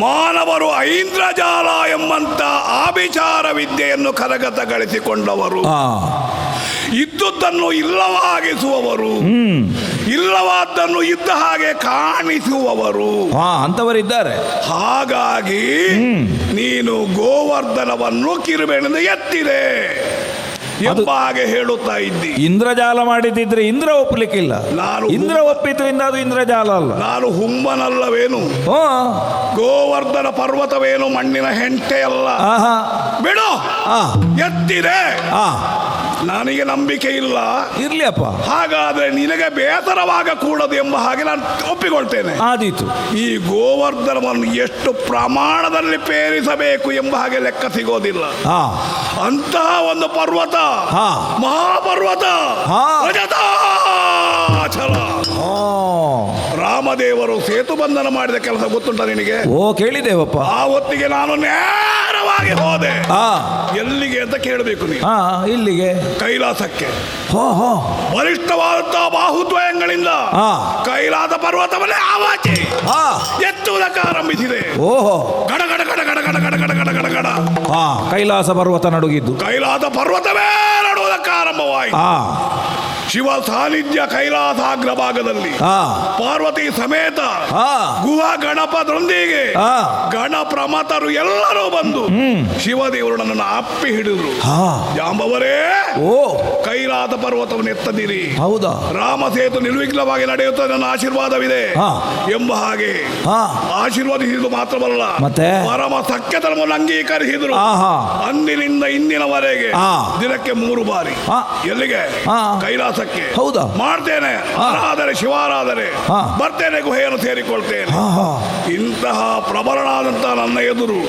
ಮಾನವರು ಐಂದ್ರಜಾಲ ಎಂಬಂತ ಆಭಿಚಾರ ವಿದ್ಯೆಯನ್ನು ಕರಗತಗೊಳಿಸಿಕೊಂಡವರು, ಇದ್ದುದನ್ನು ಇಲ್ಲವಾಗಿಸುವವರು, ಇಲ್ಲವಾದ್ದನ್ನು ಇದ್ದ ಹಾಗೆ ಕಾಣಿಸುವವರು ಅಂತವರಿದ್ದಾರೆ. ಹಾಗಾಗಿ ನೀನು ಗೋವರ್ಧನವನ್ನು ಕಿರುಬೆರಳಿಂದ ಎತ್ತಿದೆ ಎಂಬ ಹಾಗೆ ಹೇಳುತ್ತಾ ಇದ್ದಿ. ಇಂದ್ರಜಾಲ ಮಾಡಿದ್ರೆ ಇಂದ್ರ ಒಪ್ಪಲಿಕ್ಕಿಲ್ಲ. ಇಂದ್ರ ಒಪ್ಪಿದ್ರಿಂದ ಅದು ಇಂದ್ರಜಾಲ ಅಲ್ಲ. ನಾನು ಹುಮ್ಮನಲ್ಲವೇನು? ಗೋವರ್ಧನ ಪರ್ವತವೇನು ಮಣ್ಣಿನ ಹೆಂಟೆ ಅಲ್ಲ. ಬಿಡು, ಎತ್ತಿದೆ. ನನಗೆ ನಂಬಿಕೆ ಇಲ್ಲ. ಇರ್ಲಿಯಪ್ಪ. ಹಾಗಾದ್ರೆ ನಿನಗೆ ಬೇಸರವಾಗಕೂಡದು ಎಂಬ ಹಾಗೆ ನಾನು ಒಪ್ಪಿಕೊಳ್ತೇನೆ. ಆದೀತು. ಈ ಗೋವರ್ಧನವನ್ನು ಎಷ್ಟು ಪ್ರಮಾಣದಲ್ಲಿ ಪೇರಿಸಬೇಕು ಎಂಬ ಹಾಗೆ ಲೆಕ್ಕ ಸಿಗೋದಿಲ್ಲ. ಅಂತಹ ಒಂದು ಪರ್ವತ, ಮಹಾಪರ್ವತ ರಜತಾಚಲ. ರಾಮದೇವರು ಸೇತು ಬಂಧನ ಮಾಡಿದ ಕೆಲಸ ಗೊತ್ತುಂಟ ನಿನಗೆ? ಓ, ಕೇಳಿದ್ದೇವಪ್ಪ. ಆ ಹೊತ್ತಿಗೆ ನಾನು ನೇರವಾಗಿ ಹೋದೆ. ಎಲ್ಲಿಗೆ ಅಂತ ಕೇಳಬೇಕು ನೀನು. ಇಲ್ಲಿಗೆ, ಕೈಲಾಸಕ್ಕೆ. ಬಲಿಷ್ಠವಾದಂತಹ ಬಾಹುದ್ವಯಗಳಿಂದ ಕೈಲಾಸ ಪರ್ವತವನ್ನೇ ಆವಾಚಿ ಎತ್ತುವುದಕ್ಕೆ ಆರಂಭಿಸಿದೆ. ಓಹೋ, ಗಡ ಗಡ ಗಡ ಗಡ ಗಡ ಗಡ ಗಡ ಗಡ ಗಡ ಗಡ. ಕೈಲಾಸ ಪರ್ವತ ನಡುಗಿದ್ದು. ಕೈಲಾಸ ಪರ್ವತವೇ ನಡುವುದಕ್ಕೆ ಆರಂಭವಾಯಿತು. ಶಿವ ಸಾನ್ನಿಧ್ಯ ಕೈಲಾಸಾಗ್ರ ಭಾಗದಲ್ಲಿ ಪಾರ್ವತಿ ಸಮೇತ ಗುಹಾ ಗಣಪದೊಂದಿಗೆ ಗಣಪ್ರಮತರು ಎಲ್ಲರೂ ಬಂದು ಶಿವದೇವರು ನನ್ನನ್ನು ಅಪ್ಪಿ ಹಿಡಿದ್ರು. ಜಾಂಬವರೇ, ಕೈಲಾಸ ಪರ್ವತವನ್ನು ಎತ್ತದಿರಿ. ಹೌದಾ? ರಾಮ ಸೇತು ನಿರ್ವಿಘ್ನವಾಗಿ ನಡೆಯುತ್ತದೆ, ನನ್ನ ಆಶೀರ್ವಾದವಿದೆ ಎಂಬ ಹಾಗೆ ಆಶೀರ್ವದಿಸಿದ್ದು ಮಾತ್ರವಲ್ಲ, ಮತ್ತೆ ಪರಮ ಸಖ್ಯತನವನ್ನು ಅಂಗೀಕರಿಸಿದ್ರು. ಅಂದಿನಿಂದ ಇಂದಿನವರೆಗೆ ದಿನಕ್ಕೆ 3 ಬಾರಿ ಎಲ್ಲಿಗೆ? ಕೈಲಾಸ. ಹೌದಾ? ಮಾಡ್ತೇನೆ ಆರಾಧನೆ, ಶಿವಾರಾಧನೆ, ಬರ್ತೇನೆ, ಗುಹೆಯನ್ನು ಸೇರಿಕೊಳ್ತೇನೆ. ಇಂತಹ ಪ್ರಬಲನಾದಂತಹ ನನ್ನ ಎದುರು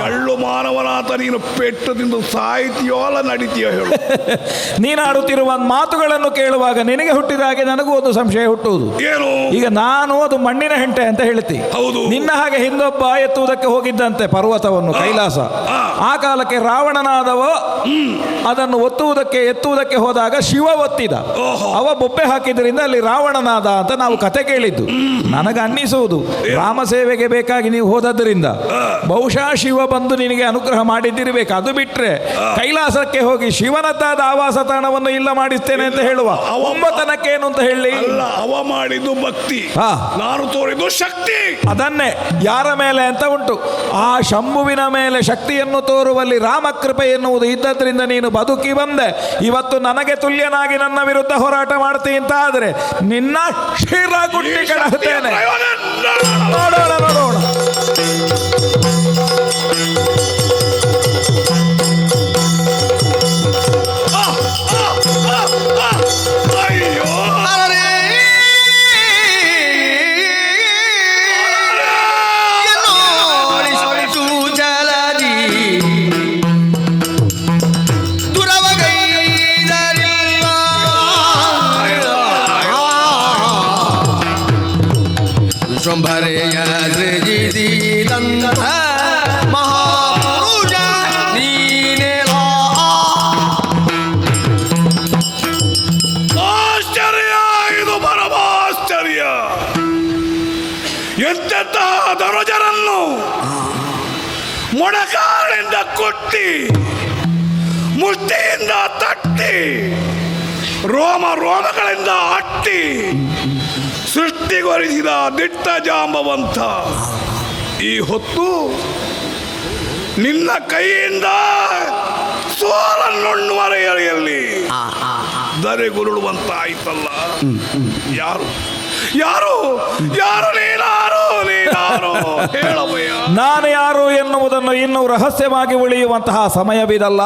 ಎಳ್ಳು ಮಾನವನಾಥ ನೀನು ಪೆಟ್ಟು ತಿಂದು ಸಾಹಿತ್ಯೋ ಅಲ್ಲ ನಡೀತೀಯೋ ಹೇಳು? ನೀನು ಆಡುತ್ತಿರುವ ಮಾತುಗಳನ್ನು ಕೇಳುವಾಗ ನಿನಗೆ ಹುಟ್ಟಿದ ಹಾಗೆ ನನಗೂ ಒಂದು ಸಂಶಯ ಹುಟ್ಟುವುದು. ಏನು? ಈಗ ನಾನು ಅದು ಮಣ್ಣಿನ ಹೆಂಟೆ ಅಂತ ಹೇಳ್ತಿ. ಹೌದು. ನಿನ್ನ ಹಾಗೆ ಹಿಂದೊಬ್ಬ ಎತ್ತುವುದಕ್ಕೆ ಹೋಗಿದ್ದಂತೆ ಪರ್ವತವನ್ನು, ಕೈಲಾಸ. ಆ ಕಾಲಕ್ಕೆ ರಾವಣನಾದವ ಅದನ್ನು ಎತ್ತುವುದಕ್ಕೆ ಹೋದಾಗ ಶಿವ ಒತ್ತಿದ. ಅವ ಬೊಬ್ಬೆ ಹಾಕಿದ್ರಿಂದ ಅಲ್ಲಿ ರಾವಣನಾದ ಅಂತ ನಾವು ಕತೆ ಕೇಳಿದ್ದು. ನನಗೆ ಅನ್ನಿಸುವುದು ರಾಮ ಸೇವೆಗೆ ಬೇಕಾಗಿ ನೀವು ಹೋದದ್ರಿಂದ ಬಹುಶಃ ಶಿವ ಬಂದು ನಿನಗೆ ಅನುಗ್ರಹ ಮಾಡಿದ್ದಿರಬೇಕು. ಅದು ಬಿಟ್ರೆ ಕೈಲಾಸಕ್ಕೆ ಹೋಗಿ ಶಿವನದ್ದಾದ ಆವಾಸ ತಾಣವನ್ನು ಇಲ್ಲ ಮಾಡಿಸ್ತೇನೆ ಅಂತ ಹೇಳುವ ಒಮ್ಮತನಕ್ಕೆ ಏನು ಅಂತ ಹೇಳಿ? ಅಲ್ಲ, ಅವ ಮಾಡಿದ್ದು ಭಕ್ತಿ, ನಾನು ತೋರಿದ್ದು ಶಕ್ತಿ. ಅದನ್ನೇ ಯಾರ ಮೇಲೆ ಅಂತ ಉಂಟು. ಆ ಶಂಭುವಿನ ಮೇಲೆ ಶಕ್ತಿಯನ್ನು ತೋರುವಲ್ಲಿ ರಾಮಕೃಪೆ ಎನ್ನುವುದು ಇದ್ದದ್ರಿಂದ ನೀನು ಬದುಕಿ ಬಂದೆ. ಇವತ್ತು ನನಗೆ ತುಲ್ಯನಾಗಿ ನನ್ನ ವಿರುದ್ಧ ಹೋರಾಟ ಮಾಡ್ತೀನಿ ಅಂತ ಆದ್ರೆ ನಿನ್ನ ಶಿರ ಗುಟ್ಟಿ ಕಳಹುತ್ತೇನೆ. ನೋಡೋಣ. ಅಯ್ಯೋ, ಅರರೇ, ಎನ್ನೋಳಿಸು ಜಲದಿ ದುರವಗೈದರಿಲ್ಲ. ವಿಶ್ವಂಭರೆಯ ಸೃಜಿಸಿದಂಥ ಮಹಾಪುರುಷ ನೀನೇಲಾ. ಆಶ್ಚರ್ಯ, ಇದು ಪರಮಾಶ್ಚರ್ಯ. ಎಂತೆಂಥ ದರೋಜರನ್ನು ಮೊಣಕಾಲಿಂದ ಕೊಟ್ಟಿ, ಮುಷ್ಟಿಯಿಂದ ತಟ್ಟಿ, ರೋಮಗಳಿಂದ ಅಟ್ಟಿ ಸೃಷ್ಟಿಗೊಳಿಸಿದ ದಿಟ್ಟ ಜಾಂಬವಂತ ಈ ಹೊತ್ತು ನಿನ್ನ ಕೈಯಿಂದ ಸೋಲನ್ನುಣ್ಣುವರೆಯಲ್ಲಿ ದರೆಗುರುಳುವಂತ ಆಯ್ತಲ್ಲ. ಯಾರು ಯಾರು ಯಾರು ನೀನಾರು ಹೇಳಬಯ್ಯ. ನಾನು ಯಾರು ಎನ್ನುವುದನ್ನು ಇನ್ನೂ ರಹಸ್ಯವಾಗಿ ಉಳಿಯುವಂತಹ ಸಮಯವಿದಲ್ಲ.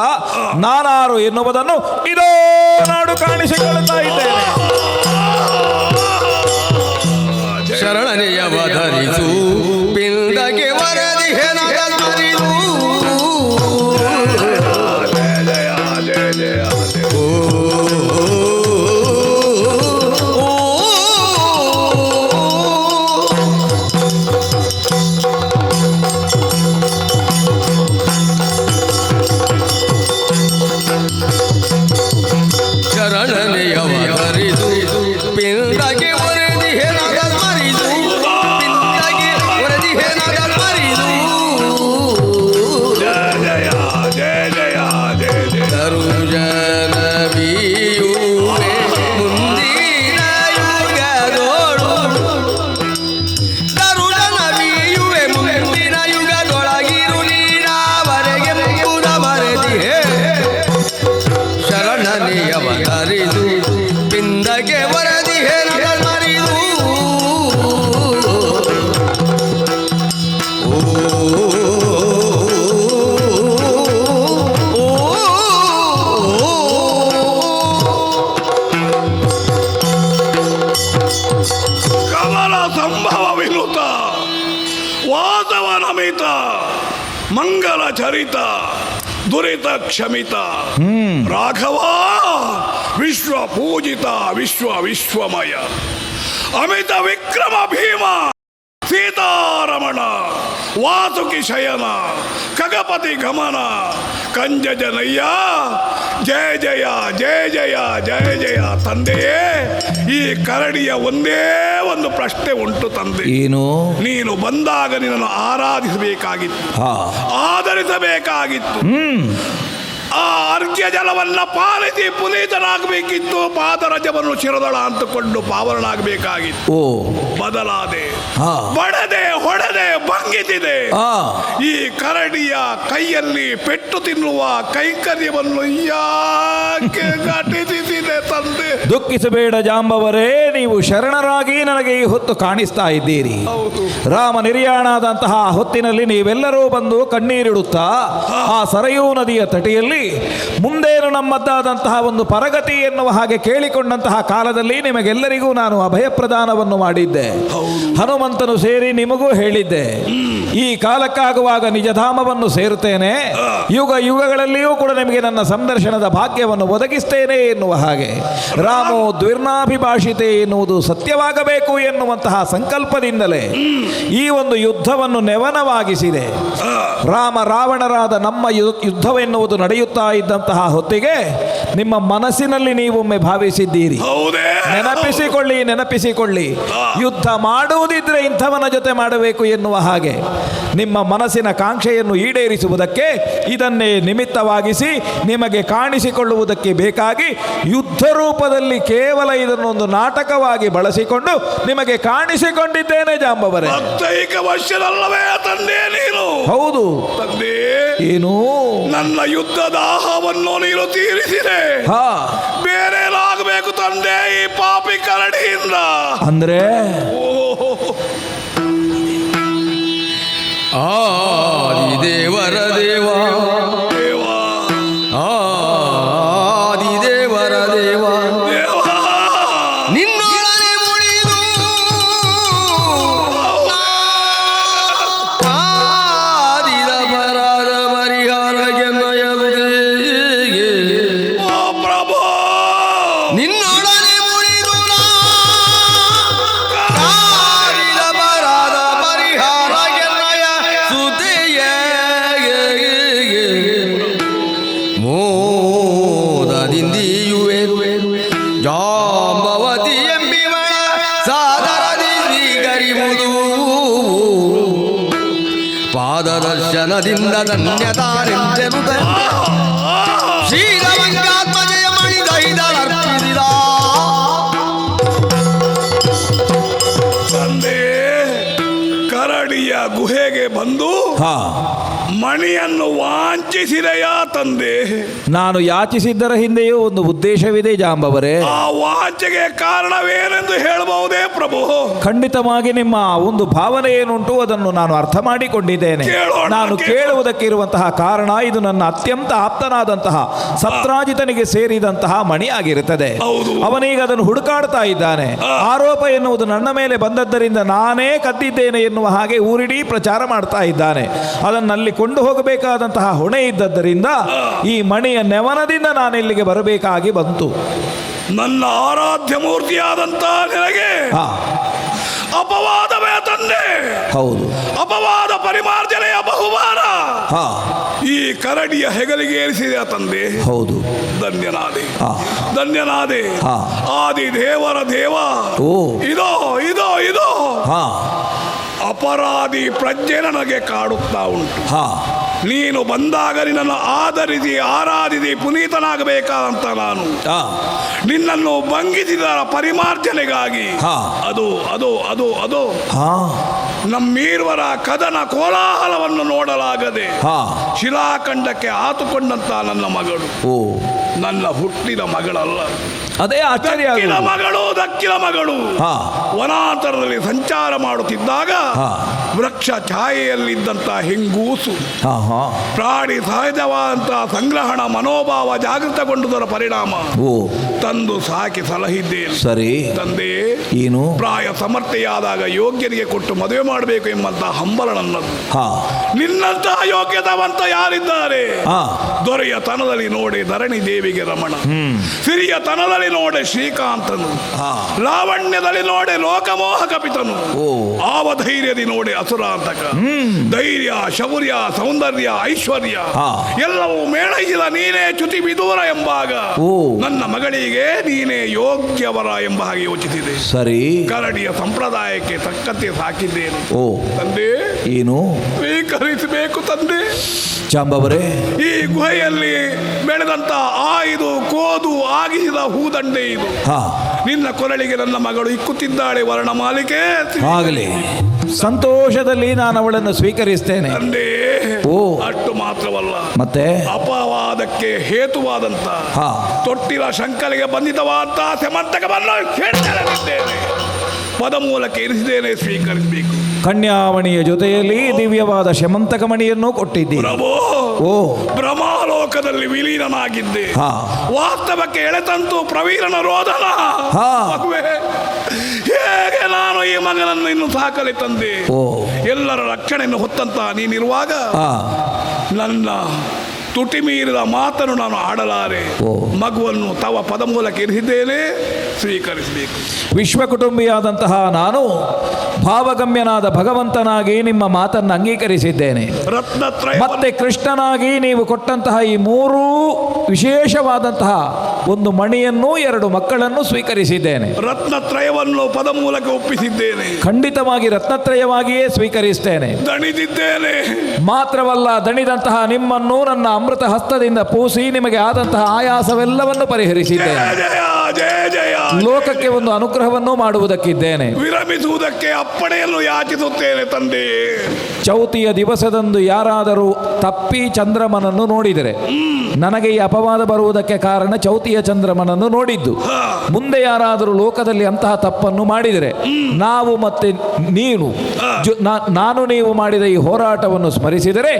ನಾನಾರು ಎನ್ನುವುದನ್ನು ಇದೋ ನಾಡು ಕಾಣಿಸಿಕೊಳ್ಳುತ್ತಾ ಇದ್ದೇನೆ. ಶರಣನೆಯವ ಧರಿಸು ಪಿಂಡಗೆ ವರದಿ ಹೆಣಗರಿದು. ಜಯ ಜಯ ಜಯ ಜಯ. ಶರಣನೆಯವ ಧರಿಸು ಪಿಂಡಗೆ ವರದಿ ಹೆಣಗರಿದು. ಪಿಂಡಗೆ ವರದಿ ಹೆಣಗರಿದು. ಜಯ ಜಯ ಜಯ ಜಯ ಜಯ ಜಯ. ತರುಜನವಿಯುವೆ ಮುಂದಿನ ಯುಗದೋಳು. ತರುಜನವಿಯುವೆ ಮುಂದಿನ ಯುಗದೊಳಗಿರು ನೀರಾವರೆಗೆ ಪುರ ಬರೆದಿಹೆ. ಶರಣನೆಯವ ಧರಿದು ಪಿಂಡಗೆ ವರದಿ ಹೆಣಗರಿದು. ಕಮಲ ಸಂಭವ ವಿನುತ ವಾಸವ ನಮಿತ ಮಂಗಲ ಚರಿತ ದುರಿತ ಕ್ಷಮಿತ ರಾಘವ ವಿಶ್ವ ಪೂಜಿತ ವಿಶ್ವಮಯ ಅಮಿತ ವಿಕ್ರಮ ಭೀಮ ಸೀತಾರಮಣ ವಾಸುಕಿ ಶಯನ ಖಗಪತಿ ಗಮನ ಕಂಜಜನಯ್ಯ. ಜಯ ಜಯ ಜಯ ಜಯ ಜಯ ಜಯ. ತಂದೆಯೇ, ಈ ಕರಡಿಯ ಒಂದೇ ಒಂದು ಪ್ರಶ್ನೆ ಉಂಟು ತಂದೆ. ಏನು? ನೀನು ಬಂದಾಗ ನಿನ್ನನ್ನು ಆರಾಧಿಸಬೇಕಾಗಿತ್ತು, ಆದರಿಸಬೇಕಾಗಿತ್ತು. ಆ ಅರ್ಘ್ಯ ಜಲವನ್ನ ಪಾಲಿಸಿ ಪುನೀತನಾಗಬೇಕಿತ್ತು. ಪಾದರಜವನ್ನು ಶಿರದಳ ಅಂತಕೊಂಡು ಪಾವನನಾಗಬೇಕಾಗಿತ್ತು. ಬದಲಾದೆ, ಬಡದೆ ಹೊಡೆದೆ ಭಂಗಿಸಿದೆ. ಈ ಕರಡಿಯ ಕೈಯಲ್ಲಿ ಪೆಟ್ಟು ತಿನ್ನುವ ಕೈಂಕರ್ಯವನ್ನು ಯಾಕೆ ಘಟಿಸಿದೆ ತಂದೆ? ದುಃಖಿಸಬೇಡ ಜಾಂಬವರೇ, ನೀವು ಶರಣರಾಗಿ ನನಗೆ ಈ ಹೊತ್ತು ಕಾಣಿಸ್ತಾ ಇದ್ದೀರಿ. ರಾಮ ನಿರ್ಯಾಣಾದಂತಹ ಹೊತ್ತಿನಲ್ಲಿ ನೀವೆಲ್ಲರೂ ಬಂದು ಕಣ್ಣೀರಿಡುತ್ತಾ ಆ ಸರಯೂ ನದಿಯ ತಟಿಯಲ್ಲಿ ಮುಂದೇನು ನಮ್ಮದ್ದಾದಂತಹ ಒಂದು ಪರಗತಿ ಎನ್ನುವ ಹಾಗೆ ಕೇಳಿಕೊಂಡಂತಹ ಕಾಲದಲ್ಲಿ ನಿಮಗೆಲ್ಲರಿಗೂ ನಾನು ಅಭಯ ಪ್ರದಾನವನ್ನು ಮಾಡಿದ್ದೆ. ಹನುಮಂತನು ಸೇರಿ ನಿಮಗೂ ಹೇಳಿದ್ದೆ, ಈ ಕಾಲಕ್ಕಾಗುವಾಗ ನಿಜಧಾಮವನ್ನು ಸೇರುತ್ತೇನೆ, ಯುಗ ಯುಗಗಳಲ್ಲಿಯೂ ಕೂಡ ನಿಮಗೆ ನನ್ನ ಸಂದರ್ಶನದ ಭಾಗ್ಯವನ್ನು ಒದಗಿಸ್ತೇನೆ ಎನ್ನುವ ಹಾಗೆ ರಾಮೋ ದ್ವಿರ್ನಾಭಿಭಾಷಿತೆ ಎನ್ನುವುದು ಸತ್ಯವಾಗಬೇಕು ಎನ್ನುವಂತಹ ಸಂಕಲ್ಪದಿಂದಲೇ ಈ ಒಂದು ಯುದ್ಧವನ್ನು ನೆವನವಾಗಿಸಿದೆ. ರಾಮ ರಾವಣರಾದ ನಮ್ಮ ಯುದ್ಧವೆನ್ನುವುದು ನಡೆಯುತ್ತಾ ಇದ್ದಂತಹ ಹೊತ್ತಿಗೆ ನಿಮ್ಮ ಮನಸ್ಸಿನಲ್ಲಿ ನೀವೊಮ್ಮೆ ಭಾವಿಸಿದ್ದೀರಿ. ನೆನಪಿಸಿಕೊಳ್ಳಿ, ಯುದ್ಧ ಮಾಡುವುದಿದ್ರೆ ಇಂಥವನ ಜೊತೆ ಮಾಡಬೇಕು ಎನ್ನುವ ಹಾಗೆ ನಿಮ್ಮ ಮನಸ್ಸಿನ ಕಾಂಕ್ಷೆಯನ್ನು ಈಡೇರಿಸುವುದಕ್ಕೆ ಇದನ್ನೇ ನಿಮಿತ್ತವಾಗಿಸಿ ನಿಮಗೆ ಕಾಣಿಸಿಕೊಳ್ಳುವುದಕ್ಕೆ ಬೇಕಾಗಿ ಯುದ್ಧ ರೂಪದಲ್ಲಿ ಕೇವಲ ಇದನ್ನೊಂದು ನಾಟಕವಾಗಿ ಬಳಸಿಕೊಂಡು ನಿಮಗೆ ಕಾಣಿಸಿಕೊಂಡಿದ್ದೇನೆ ಜಾಂಬವರೇ. ವರ್ಷದಲ್ಲವೇ ತಂದೆ ನೀನು? ಹೌದು ತಂದೆ. ಏನು? ನನ್ನ ಯುದ್ಧದ ಆಹವನ್ನು ನೀನು ತೀರಿಸಿದೆ. ಬೇರೇನಾಗಬೇಕು ತಂದೆ ಈ ಪಾಪಿ ಕರಡಿಯಿಂದ? ಅಂದ್ರೆ ಆದಿದೇವರ ದೇವ, ಆದಿದೇವರ ದೇವ, ನಿನ್ನೊಡನೆ ಮುಡಿದು ಆದಿದ ಬರದ ಪರಿಹಾರಕ್ಕೆ ನಯವಿದೆ. ಪ್ರಭು ನಿನ್ನೊಡನೆ ಮುಡಿದು ಆದಿದ ಬರದ ಪರಿಹಾರಕ್ಕೆ ನಯ ಸುತೆಯ ಮೋದದಿಂದಿಯುವೆ ಜಾಂಬವತಿ ಎಂಬಿವಳ ಸಾದರದಿ ಸ್ವೀಕರಿವುದು ಪಾದದರ್ಶನದಿಂದ ಧನ್ಯತಾನೆಂದೆನುತ ಶ್ರೀರವಂಗಾತ್ಮಜಯ ಮಣಿದೈದರ್ಪಿಸಿದ. ತಂದೆ ಕರಡಿಯ ಗುಹೆಗೆ ಬಂದು ಮಣಿಯನ್ನು ವಾಂಚಿಸಿದೆಯಾ ತಂದೆ? ನಾನು ಯಾಚಿಸಿದ್ದರ ಹಿಂದೆಯೂ ಒಂದು ಉದ್ದೇಶವಿದೆ ಜಾಂಬವರೇ. ಆ ವಾಂಚೆಗೆ ಕಾರಣವೇನೆಂದು ಹೇಳಬಹುದೇ ಪ್ರಭು? ಖಂಡಿತವಾಗಿ ನಿಮ್ಮ ಒಂದು ಭಾವನೆ ಏನುಂಟು ಅದನ್ನು ನಾನು ಅರ್ಥ ಮಾಡಿಕೊಂಡಿದ್ದೇನೆ. ನಾನು ಕೇಳುವುದಕ್ಕೆ ಇರುವಂತಹ ಕಾರಣ ಇದು ನನ್ನ ಅತ್ಯಂತ ಆಪ್ತನಾದಂತಹ ಸತ್ರಾಜಿತನಿಗೆ ಸೇರಿದಂತಹ ಮಣಿ ಆಗಿರುತ್ತದೆ. ಅವನೀಗ ಅದನ್ನು ಹುಡುಕಾಡ್ತಾ ಇದ್ದಾನೆ. ಆರೋಪ ಎನ್ನುವುದು ನನ್ನ ಮೇಲೆ ಬಂದದ್ದರಿಂದ ನಾನೇ ಕದ್ದಿದ್ದೇನೆ ಎನ್ನುವ ಹಾಗೆ ಊರಿಡೀ ಪ್ರಚಾರ ಮಾಡ್ತಾ ಇದ್ದಾನೆ. ಅದನ್ನಲ್ಲಿ ಕೊಂಡು ಹೋಗಬೇಕಾದಂತಹ ಹೊಣೆ ಇದ್ದದ್ದರಿಂದ ಈ ಮಣಿಯ ನೆವನದಿಂದ ನಾನು ಇಲ್ಲಿಗೆ ಬರಬೇಕಾಗಿ ಬಂತು. ನನ್ನ ಆರಾಧ್ಯ ಮೂರ್ತಿಯಾದಂತ ನಿನಗೆ ಅಪವಾದವೇ ತಂದೆ? ಹೌದು, ಅಪವಾದ ಪರಿಮಾರ್ಜನೆಯ ಬಹುಮಾನ ಈ ಕರಡಿಯ ಹೆಗಲಿಗೆ ಏರಿಸಿದೆ ತಂದೆ. ಹೌದು, ಧನ್ಯನಾದೆ, ಧನ್ಯನಾದೆ. ಆದಿ ದೇವರ ದೇವ, ಇದೋ ಇದೋ ಇದೋ ಅಪರಾಧಿ ಪ್ರಜ್ಞೆ ನನಗೆ ಕಾಡುತ್ತಾ ಉಂಟು. ನೀನು ಬಂದಾಗ ನಿನ್ನನ್ನು ಆಧರಿಸಿ ಆರಾಧಿಸಿ ಪುನೀತನಾಗಬೇಕಾದಂತ ನಾನು ನಿನ್ನನ್ನು ಭಂಗಿಸಿದ ಪರಿಮಾರ್ಜನೆಗಾಗಿ ಅದು ಅದು ಅದು ಅದು ನಮ್ಮೀರ್ವರ ಕದನ ಕೋಲಾಹಲವನ್ನು ನೋಡಲಾಗದೆ ಶಿಲಾಖಂಡಕ್ಕೆ ಆತುಕೊಂಡಂತ ನನ್ನ ಮಗಳು ನನ್ನ ಹುಟ್ಟಿದ ಮಗಳಲ್ಲ. ಅದೇ ಆಶ್ಚರ್ಯ. ದಕ್ಕಿನ ಮಗಳು ವನಾಂತರದಲ್ಲಿ ಸಂಚಾರ ಮಾಡುತ್ತಿದ್ದಾಗ ವೃಕ್ಷ ಛಾಯೆಯಲ್ಲಿದ್ದಂತ ಹೆಂಗೂಸು ಪ್ರಾಣಿ ಸಹಜವಾದಂತಹ ಸಂಗ್ರಹಣ ಮನೋಭಾವ ಜಾಗೃತಗೊಂಡುದರ ಪರಿಣಾಮ ತಂದು ಸಾಕಿ ಸಲಹಿದ್ದೇನೆ. ಸರಿ ತಂದೆ, ಏನು ಪ್ರಾಯ ಸಮರ್ಥೆಯಾದಾಗ ಯೋಗ್ಯರಿಗೆ ಕೊಟ್ಟು ಮದುವೆ ಮಾಡಬೇಕು ಎಂಬಂತಹ ಹಂಬಲ ನನ್ನದು. ನಿನ್ನಂತಹ ಯೋಗ್ಯತವಂತ ಯಾರಿದ್ದಾರೆ? ದೊರೆಯ ತನದಲ್ಲಿ ನೋಡಿ ಧರಣಿ ದೇವಿಗೆ ರಮಣ, ಸಿರಿಯ ತನದಲ್ಲಿ ನೋಡಿ ಶ್ರೀಕಾಂತನು, ಲಾವಣ್ಯದಲ್ಲಿ ನೋಡಿ ಲೋಕಮೋಹ ಕಪಿತನು, ಆವಧೈರ್ಯದಿ ನೋಡಿ ಅಸುರಾಂತಕ, ಧೈರ್ಯ ಶೌರ್ಯ ಸೌಂದರ್ಯ ಐಶ್ವರ್ಯ ಎಲ್ಲವೂ ಮೇಳೈಸಿದ ನೀನೇ ಚ್ಯುತಿ ವಿದೂರ ಎಂಬಾಗ ನನ್ನ ಮಗಳಿಗೆ ನೀನೇ ಯೋಗ್ಯವರ ಎಂಬ ಹಾಗೆ ಯೋಚಿಸಿದೆ. ಸರಿ, ಕರಡಿಯ ಸಂಪ್ರದಾಯಕ್ಕೆ ತಕ್ಕಂತೆ ಸಾಕಿದ್ದೇನೆ. ತಂದೆ, ಏನು ಸ್ವೀಕರಿಸಬೇಕು ತಂದೆ. ಜಾಂಬವರೇ, ಈ ಗುಹೆಯಲ್ಲಿ ಬೆಳೆದಂತ ಆಯ್ದು ಕೋದು ಆಗಿಸಿದ ಹೂದಂಡೆ ಇದು. ನಿನ್ನ ಕೊರಳಿಗೆ ನನ್ನ ಮಗಳು ಇಕ್ಕುತ್ತಿದ್ದಾಳೆ ವರ್ಣಮಾಲಿಕೆ. ಆಗಲಿ, ಸಂತೋಷದಲ್ಲಿ ನಾನು ಅವಳನ್ನು ಸ್ವೀಕರಿಸ್ತೇನೆ. ತಂದೆ, ಅಷ್ಟು ಮಾತ್ರವಲ್ಲ, ಮತ್ತೆ ಅಪವಾದಕ್ಕೆ ಹೇತುವಾದಂತ ತೊಟ್ಟಿಲ ಶಂಕರಿಗೆ ಬಂಧಿತವಾದ ಸೆಮಂತಕವನ್ನು ಹೇಳಿದ್ದೇನೆ. ಪದ ಮೂಲಕ ಇರಿಸಿದ್ದೇನೆ, ಸ್ವೀಕರಿಸಬೇಕು. ಕನ್ಯಾಮಣಿಯ ಜೊತೆಯಲ್ಲಿ ದಿವ್ಯವಾದ ಶಮಂತಕಮಣಿಯನ್ನು ಕೊಟ್ಟಿದ್ದೀನಿ. ಬ್ರಹ್ಮಾಲೋಕದಲ್ಲಿ ವಿಲೀನನಾಗಿದ್ದೆ. ವಾಸ್ತವಕ್ಕೆ ಎಳೆತಂತು ಪ್ರವೀರನ ರೋದನ. ಹೇಗೆ ನಾನು ಈ ಮಗನನ್ನು ಇನ್ನು ಸಾಕಲಿ ತಂದೆ? ಎಲ್ಲರ ರಕ್ಷಣೆಯನ್ನು ಹೊತ್ತಂತ ನೀನಿರುವಾಗ ನನ್ನ ತುಟಿ ಮೀರಿದ ಮಾತನ್ನು ನಾನು ಆಡಲಾರೆ. ಮಗುವನ್ನು ತವ ಪದ ಮೂಲಕ ಇರಿಸಿದ್ದೇನೆ, ಸ್ವೀಕರಿಸಬೇಕು. ವಿಶ್ವ ಕುಟುಂಬಿಯಾದಂತಹ ನಾನು ಭಾವಗಮ್ಯನಾದ ಭಗವಂತನಾಗಿ ನಿಮ್ಮ ಮಾತನ್ನು ಅಂಗೀಕರಿಸಿದ್ದೇನೆ. ರತ್ನತ್ರಯ ಮತ್ತೆ ಕೃಷ್ಣನಾಗಿ ನೀವು ಕೊಟ್ಟಂತಹ ಈ ಮೂರೂ ವಿಶೇಷವಾದಂತಹ ಒಂದು ಮಣಿಯನ್ನು 2 ಮಕ್ಕಳನ್ನು ಸ್ವೀಕರಿಸಿದ್ದೇನೆ. ರತ್ನತ್ರಯವನ್ನು ಪದ ಮೂಲಕ ಒಪ್ಪಿಸಿದ್ದೇನೆ. ಖಂಡಿತವಾಗಿ ರತ್ನತ್ರಯವಾಗಿಯೇ ಸ್ವೀಕರಿಸ್ತೇನೆ. ದಣಿದಿದ್ದೇನೆ. ಮಾತ್ರವಲ್ಲ, ದಣಿದಂತಹ ನಿಮ್ಮನ್ನು ನನ್ನ ಅಮೃತ ಹಸ್ತದಿಂದ ಪೂಸಿ ನಿಮಗೆ ಆದಂತಹ ಆಯಾಸವೆಲ್ಲವನ್ನು ಪರಿಹರಿಸಿದ್ದೇನೆ. ಜಯ ಜಯ ಜಯ. ಲೋಕಕ್ಕೆ ಒಂದು ಅನುಗ್ರಹವನ್ನು ಮಾಡುವುದಕ್ಕಿದ್ದೇನೆ. ವಿರಮಿಸುವುದಕ್ಕೆ ಅಪ್ಪಣೆಯನ್ನು ಯಾಚಿಸುತ್ತೇನೆ ತಂದೆ. ಚೌತಿಯ ದಿವಸದಂದು ಯಾರಾದರೂ ತಪ್ಪಿ ಚಂದ್ರಮನನ್ನು ನೋಡಿದರೆ, ನನಗೆ ಈ ಅಪವಾದ ಬರುವುದಕ್ಕೆ ಕಾರಣ ಚೌತಿಯ ಚಂದ್ರಮನನ್ನು ನೋಡಿದ್ದು. ಮುಂದೆ ಯಾರಾದರೂ ಲೋಕದಲ್ಲಿ ಅಂತಹ ತಪ್ಪನ್ನು ಮಾಡಿದರೆ, ನಾವು ಮತ್ತೆ ನೀನು ನಾನು ನೀವು ಮಾಡಿದ ಈ ಹೋರಾಟವನ್ನು ಸ್ಮರಿಸಿದರೆ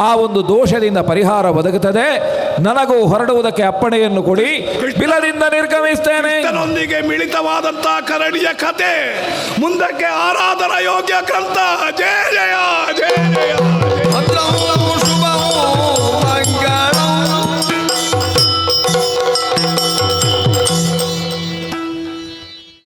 ಆ ಒಂದು ದೋಷದಿಂದ ಪರಿಹಾರ ಒದಗುತ್ತದೆ. ನನಗೂ ಹೊರಡುವುದಕ್ಕೆ ಅಪ್ಪಣೆಯನ್ನು ಕೊಡಿ, ಬಿಲದಿಂದ ನಿರ್ಗಮಿಸ್ತೇನೆ. ನೊಂದಿಗೆ ಮಿಳಿತವಾದಂತಹ ಕರಡಿಯ ಕತೆ ಮುಂದಕ್ಕೆ ಆರಾಧನಾ ಯೋಗ್ಯ ಗ್ರಂಥ. ಜಯ